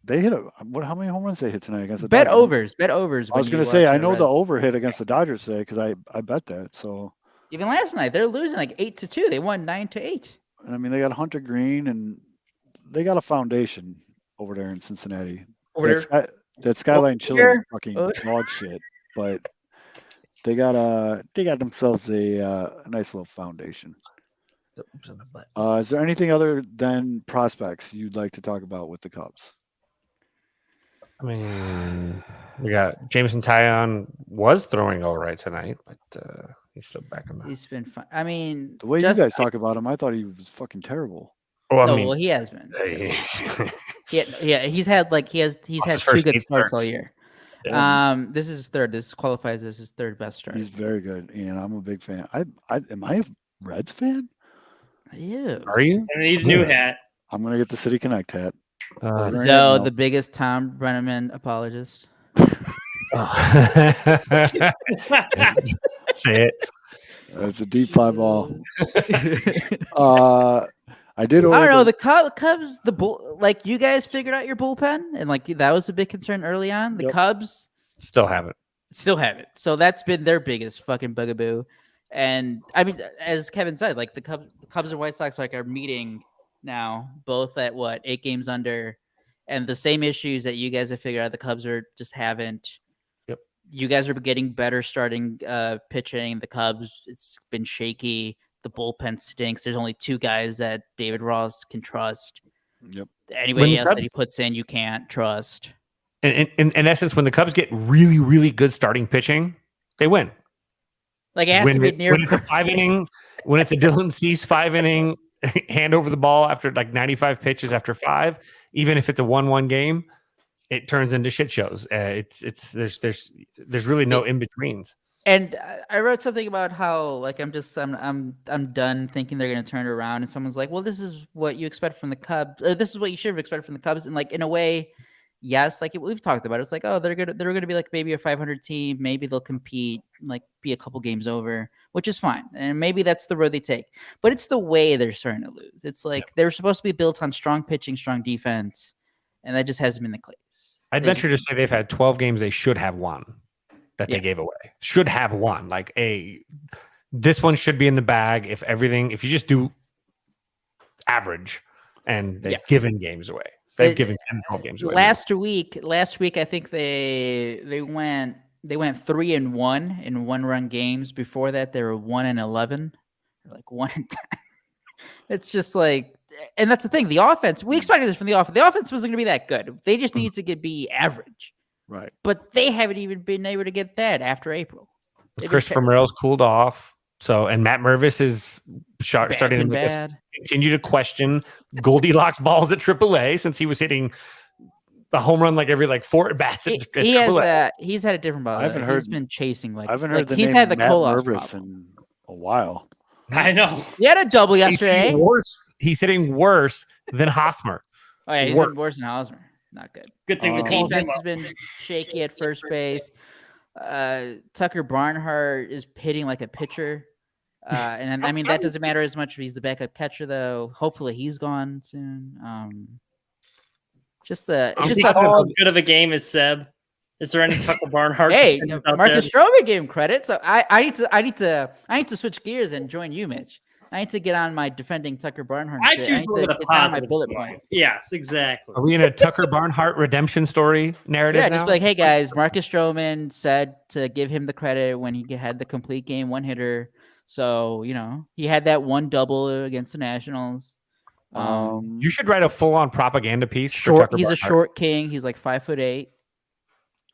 they hit how many home runs they hit tonight against the Bet Dodgers? overs. I was going to say I know the over hit against the Dodgers today because I bet that. So Even last night, they're losing like 8-2. They won 9-8. and I mean they got Hunter Green and they got a foundation over there in Cincinnati. That Skyline Chili is here. fucking Oh. dog shit, but they got themselves a nice little foundation. Is there anything other than prospects you'd like to talk about with the Cubs? I mean, we got Jameson Taillon was throwing all right tonight, but he's still back on the. He's been fun. I mean, The way just, you guys talk about him, I thought he was fucking terrible. Well, No, I mean, well, he has been. hey, Yeah, he's had like he's Lost had his two first good 8 starts all starts. year. Yeah. This is his third. This qualifies as his third best start. He's very good, and I'm a big fan. Am I a Reds fan? Yeah. are you? I need a new hat. I'm gonna get the City Connect hat. Uh, Right So now. the biggest Tom Brenneman apologist. Say it. It's a deep fly ball. I did. I order don't know. the- The Cubs, like you guys figured out your bullpen, and like that was a big concern early on. The Yep. Cubs Still haven't. still haven't. So that's been their biggest fucking bugaboo. And I mean, as Kevin said, like the Cubs and White Sox like are meeting now, both at 8 games under, and the same issues that you guys have figured out. The Cubs just haven't. Yep. You guys are getting better starting pitching. The Cubs, it's been shaky. The bullpen stinks. There's only 2 guys that David Ross can trust. Yep. Anybody the else that he Cubs- puts in, you can't trust. In essence, when the Cubs get really, really good starting pitching, they win. Like it has to be near. When it's a 5 inning, when it's a Dylan Cease 5 inning, hand over the ball after like 95 pitches after 5, even if it's a 1-1 game, it turns into shit shows. There's really no in betweens. And I wrote something about how like I'm done thinking they're going to turn it around, and someone's like, "Well, this is what you expect from the Cubs. This is what you should have expected from the Cubs." And like in a way, yes, like we've talked about, it's like, oh, they're gonna be like maybe a 500 team, maybe they'll compete, like be a couple games over, which is fine, and maybe that's the road they take. But it's the way they're starting to lose. It's like they're supposed to be built on strong pitching, strong defense, and that just hasn't been the case. I'd venture to say they've had 12 games they should have won that they gave away. Should have won. Like this one should be in the bag if you just do average, and they've given games away. They've given 10, 12 games away. Last week, I think they went 3-1 in 1-run games. Before that, they were 1-11, like 1-10. It's just like, and that's the thing. The offense, we expected this from the offense. The offense wasn't going to be that good. They just needed to be average. Right. But they haven't even been able to get that after April. They've been Christopher Morel's cooled off. So, and Matt Mervis is starting to make us bad. continue to question Goldilocks balls at AAA since he was hitting a home run like every 4 at bats at He AAA. has he's had a different ball. I haven't He's heard- been chasing I haven't heard the he's name had the Matt Koloff Mervis problem. in a while. I know. He had a double He's yesterday. hitting worse. He's hitting worse than Hosmer. Oh yeah, he's worse. been worse than Hosmer. Not good. Good thing The we called him defense has up. been shaky at first base. Tucker Barnhart is hitting like a pitcher. And then, I mean, that doesn't matter as much if he's the backup catcher, though. Hopefully he's gone soon. It's just How good of a game is Seb? Is there any Tucker Barnhart? Hey, defenders out Marcus there? Stroman gave him credit, so I need to switch gears and join you, Mitch. I need to get on my defending Tucker Barnhart. I shit. choose need one to of the get down my positive bullet points. points. Yes, exactly. Are we in a Tucker Barnhart redemption story narrative? Yeah, now? just be like, hey guys, Marcus Stroman said to give him the credit when he had the complete game one hitter. So he had that one double against the Nationals. You should write a full-on propaganda piece. for Short. Tucker He's a Barnhart. short king. He's like 5'8".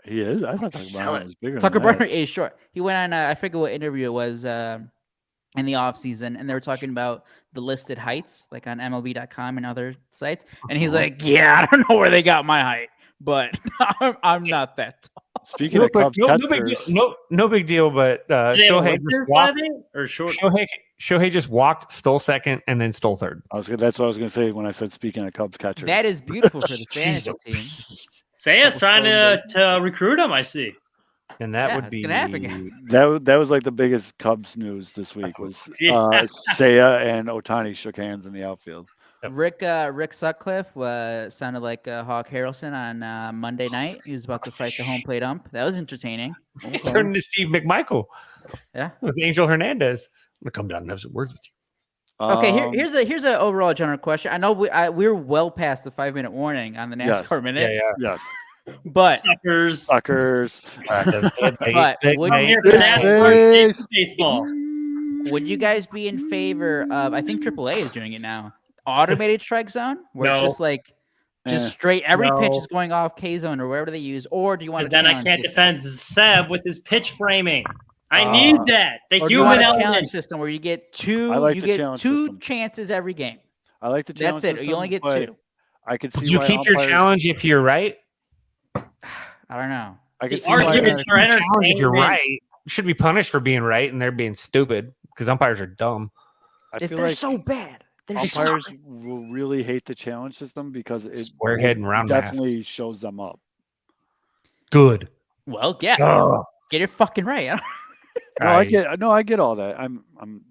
He is. I thought Tucker Barnhart was bigger. Tucker than that. Barnhart is short. He went on. I forget what interview it was in the offseason, and they were talking about the listed heights, like on MLB.com and other sites. And he's like, "Yeah, I don't know where they got my height, but I'm not that tall." Speaking of Cubs no big deal. catchers, No big deal. But Did they have a Shohei winter just walked. Friday or short? Shohei just walked, stole second, and then stole third. that's what I was going to say when I said speaking of Cubs catchers. That is beautiful for the fantasy team. Saya's trying stolen to recruit him. I see. And that Yeah, would it's be gonna happen. that was like the biggest Cubs news this week was Yeah. Seiya and Otani shook hands in the outfield. Rick Sutcliffe sounded like Hawk Harrelson on Monday night. He was about to fight the home plate ump. That was entertaining. He turned into Steve McMichael. Yeah. With Angel Hernandez. I'm gonna come down and have some words with you. Okay, here's a overall general question. I know we're well past the 5-minute warning on the NASCAR Yes. minute, Yes, but Suckers. suckers. But would I'm you here for Yes, NASCAR yes. baseball. would you guys be in favor of? I think AAA is doing it now. Automated strike zone, where it's No. just like Eh. straight every pitch No. is going off K zone or wherever they use, or do you want Because to then I can't defend Seb with his pitch framing. I need that. The Or do you want human a challenge element. system where you get two? I like you the get challenge two system. chances every game. I like the challenge That's it. system, You only get but two. I could see Would you why keep your umpires- challenge if you're right? I don't know. I could The see why arguments for Challenge if you're entertainment. right. You should be punished for being right and they're being stupid because umpires are dumb. I If feel they're like so bad, they're just umpires will really hate the challenge system because it Squarehead and round math. definitely shows them up. Good. well, yeah. Ugh. Get it fucking right. No, I get all that.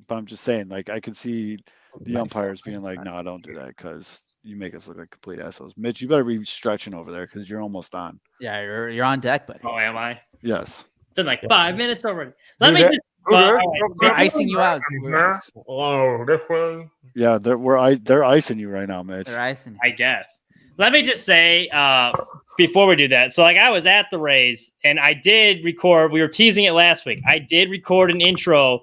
But I'm just saying, like, I can see the Nice. umpires being like, "No, don't do that because you make us look like complete assholes." Mitch, you better be stretching over there because you're almost on. Yeah, you're on deck, buddy. Oh, am I? Yes. It's been like 5 minutes already. Let me that- just. Who all that? right, They're before- icing you out. Oh, this way. Yeah, they're icing you right now, Mitch. They're icing. I guess. Let me just say before we do that. So, like, I was at the Rays and I did record. We were teasing it last week. I did record an intro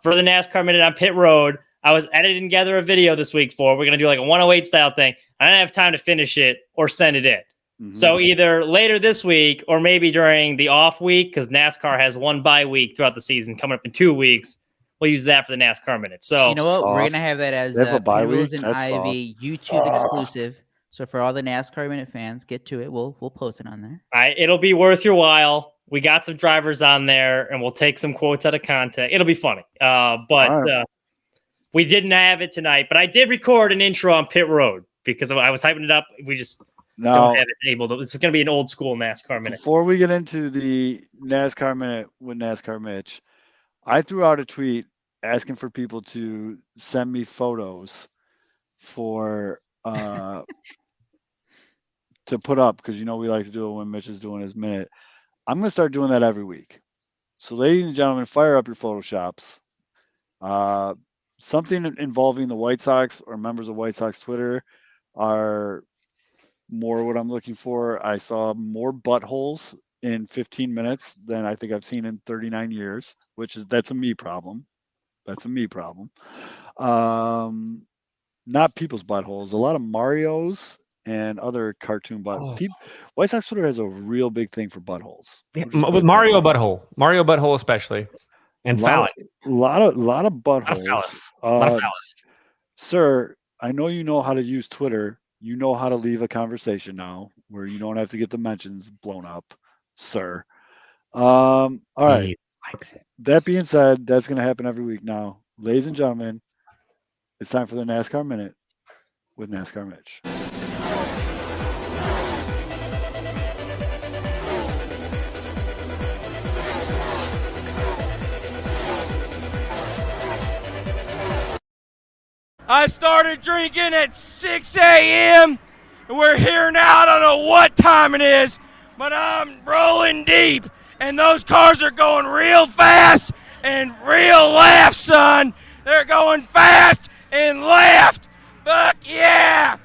for the NASCAR Minute on Pit Road. I was editing together a video this week for. We're gonna do like a 108 style thing. I didn't have time to finish it or send it in. Mhm. So either later this week or maybe during the off week, because NASCAR has one bye week throughout the season coming up in 2 weeks. We'll use that for the NASCAR Minute. So You know what? We're soft. gonna have that as They have a bye Penrose week? and That's Ivy YouTube exclusive. So for all the NASCAR Minute fans, get to it. We'll post it on there. it'll be worth your while. We got some drivers on there, and we'll take some quotes out of context. It'll be funny. But right. we didn't have it tonight. But I did record an intro on Pit Road because I was hyping it up. We just Now, don't have it able to. It's going to be an old school NASCAR Minute. before we get into the NASCAR Minute with NASCAR Mitch, I threw out a tweet asking for people to send me photos for to put up because we like to do it when Mitch is doing his minute. I'm gonna start doing that every week. So, ladies and gentlemen, fire up your Photoshops. Something involving the White Sox or members of White Sox Twitter are more what I'm looking for. I saw more buttholes in 15 minutes than I think I've seen in 39 years, that's a me problem. That's a me problem. Not people's buttholes. A lot of Marios and other cartoon buttholes. White Sox Twitter has a real big thing for buttholes. Yeah, We'll just put with it that Mario way. Butthole especially, and phallic. A lot of A buttholes. lot of phallus. Sir, I know you know how to use Twitter. You know how to leave a conversation now where you don't have to get the mentions blown up, sir. All right. He likes it. That being said, that's going to happen every week now. Ladies and gentlemen, it's time for the NASCAR Minute with NASCAR Mitch. I started drinking at 6 a.m. and we're here now. I don't know what time it is, but I'm rolling deep and those cars are going real fast and real left, son. They're going fast and left. Fuck yeah!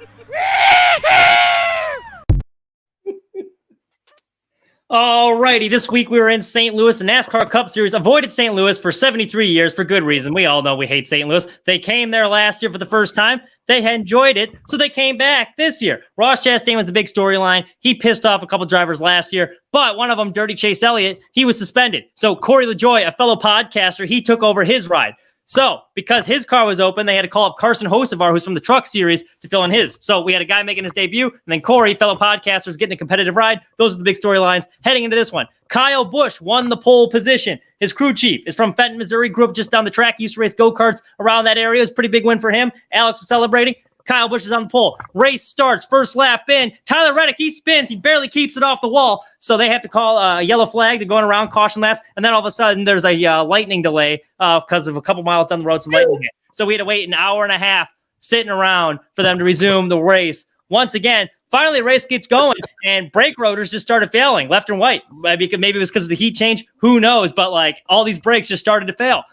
Alrighty, this week we were in St. Louis. The NASCAR Cup Series avoided St. Louis for 73 years for good reason. We all know we hate St. Louis. They came there last year for the first time. They had enjoyed it, so they came back this year. Ross Chastain was the big storyline. He pissed off a couple drivers last year, but one of them, Dirty Chase Elliott, he was suspended. So Corey LaJoie, a fellow podcaster, he took over his ride. So, because his car was open, they had to call up Carson Hocevar, who's from the Truck Series, to fill in his. So, we had a guy making his debut, and then Corey, fellow podcasters, getting a competitive ride. Those are the big storylines heading into this one. Kyle Busch won the pole position. His crew chief is from Fenton, Missouri, grew up just down the track, used to race go-karts around that area. It was a pretty big win for him. Alex was celebrating. Kyle Busch is on the pole. Race starts. First lap in. Tyler Reddick, he spins. He barely keeps it off the wall. So they have to call a yellow flag to going around caution laps. And then all of a sudden, there's a lightning delay because of a couple miles down the road, some lightning hit. So we had to wait an hour and a half sitting around for them to resume the race. Once again, finally, the race gets going, and brake rotors just started failing left and right. Maybe it was because of the heat change. Who knows? But, all these brakes just started to fail.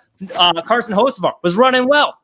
Carson Hocevar was running well.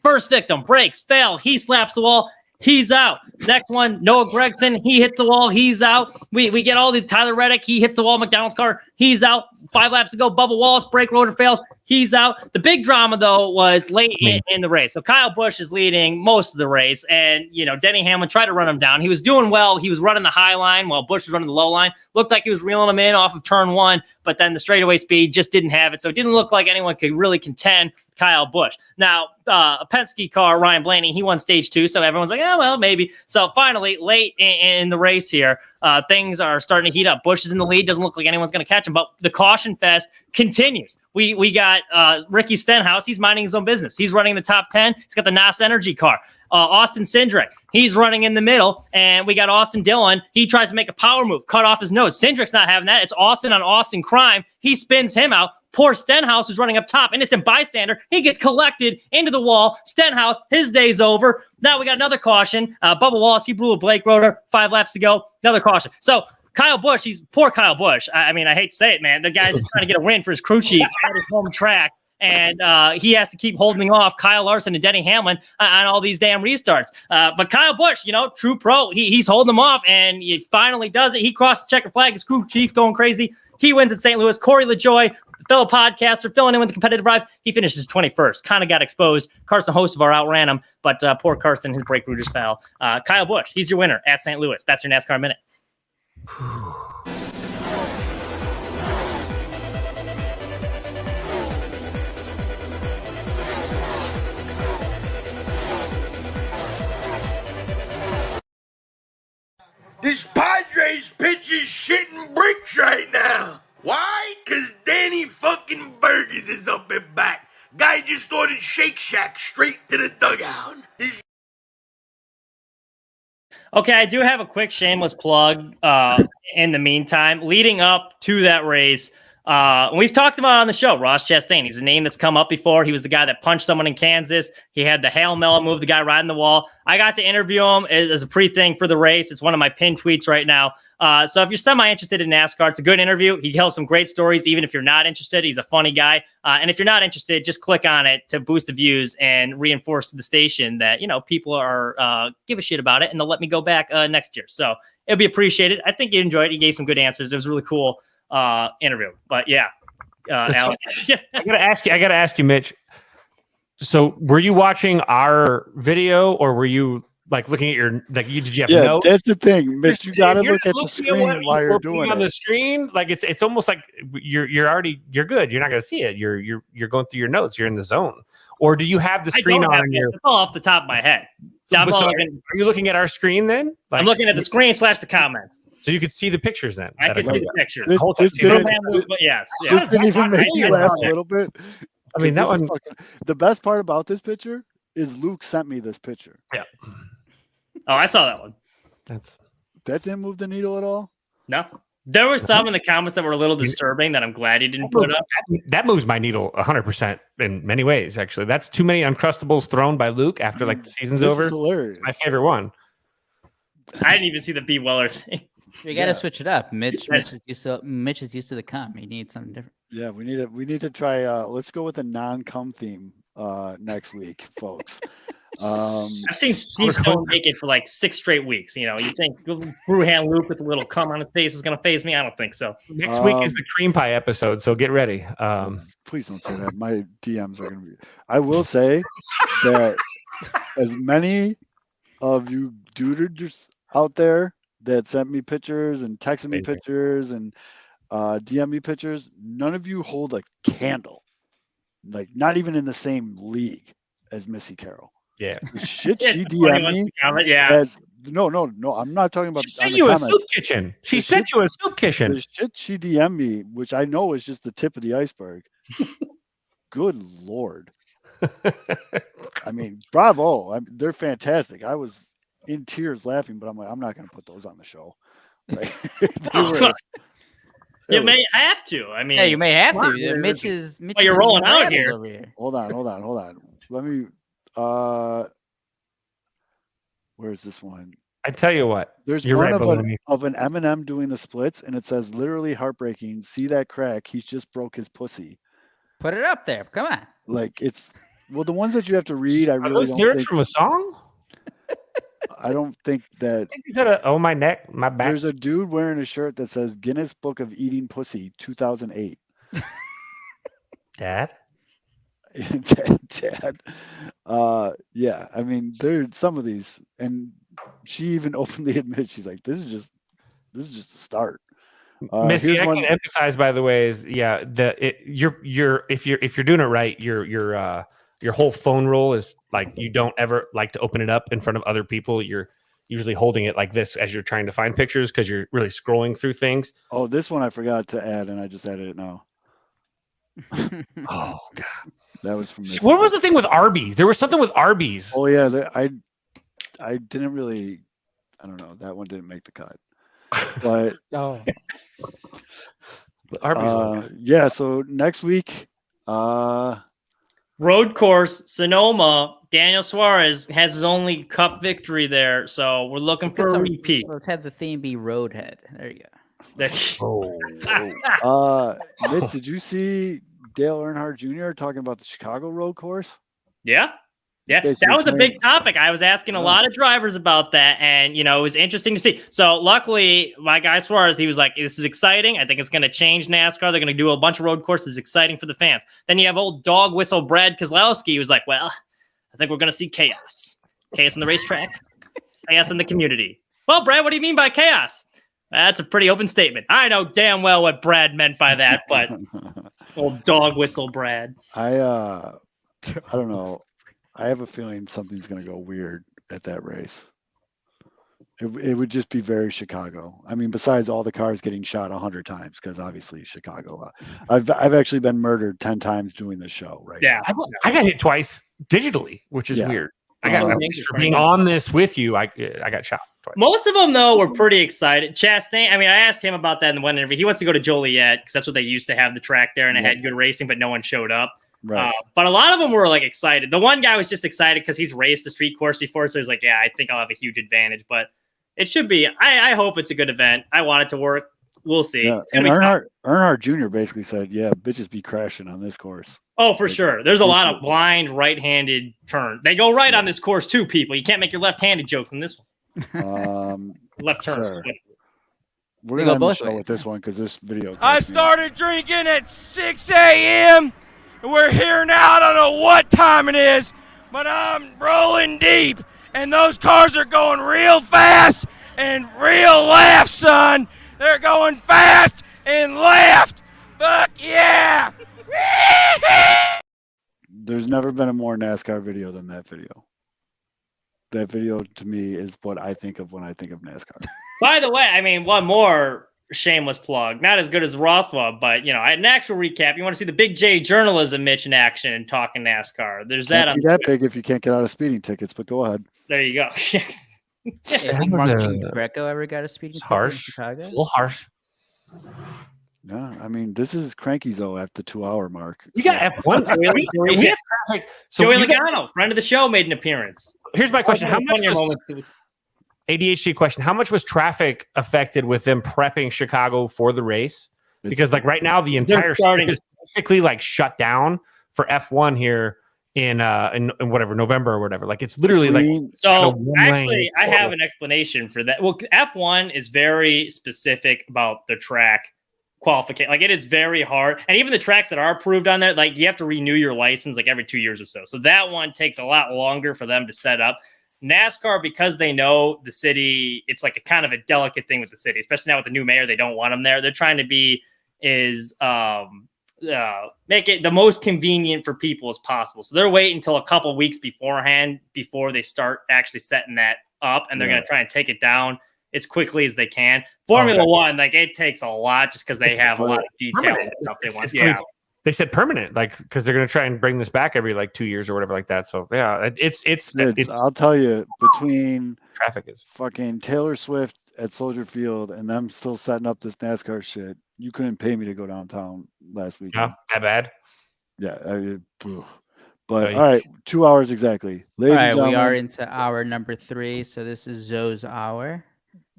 First victim, brakes, fail. He slaps the wall. He's out. Next one, Noah Gragson. He hits the wall. He's out. We get all these. Tyler Reddick. He hits the wall. McDonald's car. He's out. 5 laps to go. Bubba Wallace, brake rotor fails. He's out. The big drama, though, was late in the race. So Kyle Busch is leading most of the race. And, Denny Hamlin tried to run him down. He was doing well. He was running the high line while Busch was running the low line. Looked like he was reeling him in off of turn 1. But then the straightaway speed just didn't have it. So it didn't look like anyone could really contend with Kyle Busch. Now, a Penske car, Ryan Blaney, he won stage 2. So everyone's like, well, maybe. So finally, late in the race here, things are starting to heat up. Busch is in the lead. Doesn't look like anyone's going to catch him. But the caution fest continues. We got Ricky Stenhouse. He's minding his own business. He's running the top 10. He's got the NAS Energy car. Austin Cindric, he's running in the middle. And we got Austin Dillon. He tries to make a power move, cut off his nose. Cindric's not having that. It's Austin on Austin crime. He spins him out. Poor Stenhouse, who's running up top, innocent bystander. He gets collected into the wall. Stenhouse, his day's over. Now we got another caution. Bubba Wallace, he blew a brake rotor. 5 laps to go. Another caution. So Kyle Busch, poor Kyle Busch. I mean, I hate to say it, man. The guy's just trying to get a win for his crew chief at his home track. And he has to keep holding off Kyle Larson and Denny Hamlin on all these damn restarts. But Kyle Busch, true pro, he's holding them off, and he finally does it. He crossed the checker flag. His crew chief going crazy. He wins at St. Louis. Corey LaJoie, fellow podcaster, filling in with the competitive drive. He finishes 21st. Kind of got exposed. Carson Hocevar outran him, but poor Carson, his brake rooters fell. Kyle Busch, he's your winner at St. Louis. That's your NASCAR Minute. This Padres pitch is shitting bricks right now. Why? Because Danny fucking Burgess is up and back. Guy just ordered Shake Shack straight to the dugout. Okay, I do have a quick shameless plug in the meantime. Leading up to that race, we've talked about it on the show, Ross Chastain. He's a name that's come up before. He was the guy that punched someone in Kansas. He had the Hail Melon move, the guy riding the wall. I got to interview him as a pre-thing for the race. It's one of my pinned tweets right now. So if you're semi-interested in NASCAR, it's a good interview. He tells some great stories, even if you're not interested. He's a funny guy. And if you're not interested, just click on it to boost the views and reinforce to the station that, people are give a shit about it, and they'll let me go back next year. So it'll be appreciated. I think you enjoyed it. He gave some good answers. It was a really cool interview. But yeah, Alex. I gotta ask you, Mitch. So were you watching our video or were you like looking at your like you did you have Yeah, notes? that's the thing, Mitch. You got to You're look not at the looking screen while you're doing on it. the screen. Like it's almost like you're good. You're not going to see it. You're going through your notes. You're in the zone. Or do you have the I screen don't on have your? it's all off the top of my head. So I'm So looking, are you looking at our screen then? Like, I'm looking at the screen / the comments. so you could see the pictures then. I that can are see going the on. pictures. This, whole this time. didn't, But yes, this didn't even make you laugh a it. little bit. I mean, that This is one. the best part about this picture is Luke sent me this picture. Yeah, Oh, I saw that one. that's. That didn't move the needle at all. No, there were some in the comments that were a little disturbing that I'm glad he didn't put up. That moves my needle 100% in many ways. Actually, that's too many Uncrustables thrown by Luke after like the season's This over. is hilarious. My favorite one. I didn't even see the B Weller thing. We got to Yeah. switch it up. Mitch is used to the cum. He needs something different. Yeah, we need to try. Let's go with a non-cum theme next week, folks. I've seen Steve Stone make it for like 6 straight weeks. You know, you think Bruhan Luke with a little cum on his face is going to phase me? I don't think so. Next week is the cream pie episode, so get ready. Please don't say that. My DMs are going to be. I will say that as many of you duders out there that sent me pictures and texted me pictures and DM me pictures, none of you hold a candle. Like not even in the same league as Missy Carroll. Yeah. The shit Yeah, she it's a funny DM'd one me. to comment, yeah. that- no, I'm not talking about. She sent on the you a comments. soup kitchen. She The sent you a soup kitchen. The shit she DM'd me, which I know is just the tip of the iceberg. Good Lord. I mean, bravo. They're fantastic. I was in tears laughing, but I'm like, I'm not going to put those on the show. Like, You may have to. I mean, Yeah, you may have come on, to. Mitch is. you're rolling out here. over here. Hold on. Let me. Where's this one? I tell you what. There's You're one right, Baloney. of an Eminem doing the splits, and it says literally heartbreaking. See that crack? He's just broke his pussy. Put it up there. Come on. Like it's the ones that you have to read. I Are really those don't lyrics think. from a song? I don't think that. I think you said, "Oh my neck, my back." There's a dude wearing a shirt that says Guinness Book of Eating Pussy 2008. Dad. Dad. Yeah. I mean, there's some of these, and she even openly admits she's like, "This is just the start." Missy, Here's I one. can emphasize by the way is you're if you're doing it right, your whole phone roll is like you don't ever like to open it up in front of other people. You're usually holding it like this as you're trying to find pictures because you're really scrolling through things. Oh, this one I forgot to add, and I just added it now. Oh god. That was from. What was the thing with Arby's? There was something with Arby's. Oh yeah, I didn't really. I don't know. That one didn't make the cut. But Arby's. yeah. So next week, Road course, Sonoma. Daniel Suarez has his only cup victory there, so we're looking Let's get for a some- repeat. Let's have the theme be Roadhead. There you There- go. Mitch, did you see Dale Earnhardt Jr. talking about the Chicago road course? Yeah. Yeah, that Basically was a saying- big topic. I was asking a lot of drivers about that, and it was interesting to see. So, luckily, my guy Suarez, he was like, "This is exciting. I think it's going to change NASCAR. They're going to do a bunch of road courses. Exciting for the fans." Then you have old dog whistle Brad Keselowski, who's like, "Well, I think we're going to see chaos on the racetrack, chaos in the community." Well, Brad, what do you mean by chaos? That's a pretty open statement. I know damn well what Brad meant by that, but old dog whistle Brad. I don't know. I have a feeling something's going to go weird at that race. It would just be very Chicago. I mean, besides all the cars getting shot 100 times, because obviously Chicago. I've actually been murdered 10 times doing this show. Right? Yeah. I got hit twice digitally, which is Yeah. weird. I got Um, for being on this with you. I got shot twice. Most of them, though, were pretty excited. Chastain, I mean, I asked him about that in one interview. He wants to go to Joliet because that's what they used to have the track there, and it Yeah. had good racing, but no one showed up. Right. But a lot of them were like excited. The one guy was just excited because he's raced the street course before, so he's like, "Yeah, I think I'll have a huge advantage." But it should be. I hope it's a good event. I want it to work. We'll see. Yeah. It's And gonna be tough. Earnhardt Jr. basically said, "Yeah, bitches be crashing on this course." Oh, for sure. There's a lot of blind right-handed turn. They go right on this course too, people. You can't make your left-handed jokes in this one. Left turn. Sure. We're They gonna go end the both show ways. with this one because this video. I started drinking at 6 a.m. and we're here now. I don't know what time it is, but I'm rolling deep, and those cars are going real fast and real left, son. They're going fast and left. Fuck yeah! There's never been a more NASCAR video than that video. That video to me is what I think of when I think of NASCAR. By the way, I mean, one more shameless plug. Not as good as Rothwell, but, you know, an actual recap. You want to see the Big J journalism Mitch in action and talking NASCAR. There's that Can't on be that Twitter. big if you can't get out of speeding tickets, but go ahead. There you go. I think Mark Greco ever got a speeding ticket in harsh. Chicago. A little harsh. Yeah, I mean, this is cranky Zoe at the 2-hour mark. You got F1. we have traffic. So Joey you guys- Logano, friend of the show, made an appearance. here's my question: How much Funnier was moments. ADHD question? How much was traffic affected with them prepping Chicago for the race? Because like right now, the entire starting- strip is basically like shut down for F1 here in whatever November or whatever. Like it's literally like Between- kind So of one actually, lane. I have an explanation for that. Well, F1 is very specific about the track qualification. Like it is very hard, and even the tracks that are approved on there, like you have to renew your license like every 2 years or so. So that one takes a lot longer for them to set up. NASCAR, because they know the city, it's like a kind of a delicate thing with the city, especially now with the new mayor. They don't want them there. They're trying to be make it the most convenient for people as possible. So they're waiting until a couple weeks beforehand before they start actually setting that up, and they're going to try and take it down as quickly as they can. Formula One, like it takes a lot just because they have a lot of detail and stuff they want. Yeah. They said permanent, like because they're going to try and bring this back every like 2 years or whatever like that. So yeah, it's I'll tell you, between traffic is fucking Taylor Swift at Soldier Field and them still setting up this NASCAR shit, you couldn't pay me to go downtown last week. not that bad. Yeah, but all right, 2 hours exactly. All Ladies and right, gentlemen, we are into hour number 3. So this is Zoe's hour.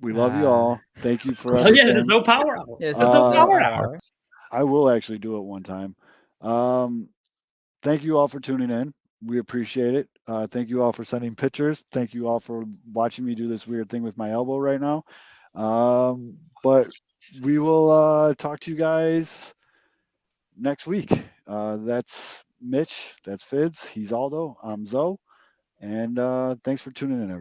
we love you all. Thank you for Oh yeah, there's everything. no power hour. It's a Zoe's power hour. I will actually do it one time. Thank you all for tuning in. We appreciate it. Thank you all for sending pictures. Thank you all for watching me do this weird thing with my elbow right now. But we will talk to you guys next week. That's Mitch. That's Fids. He's Aldo. I'm Zoe. And thanks for tuning in, everybody.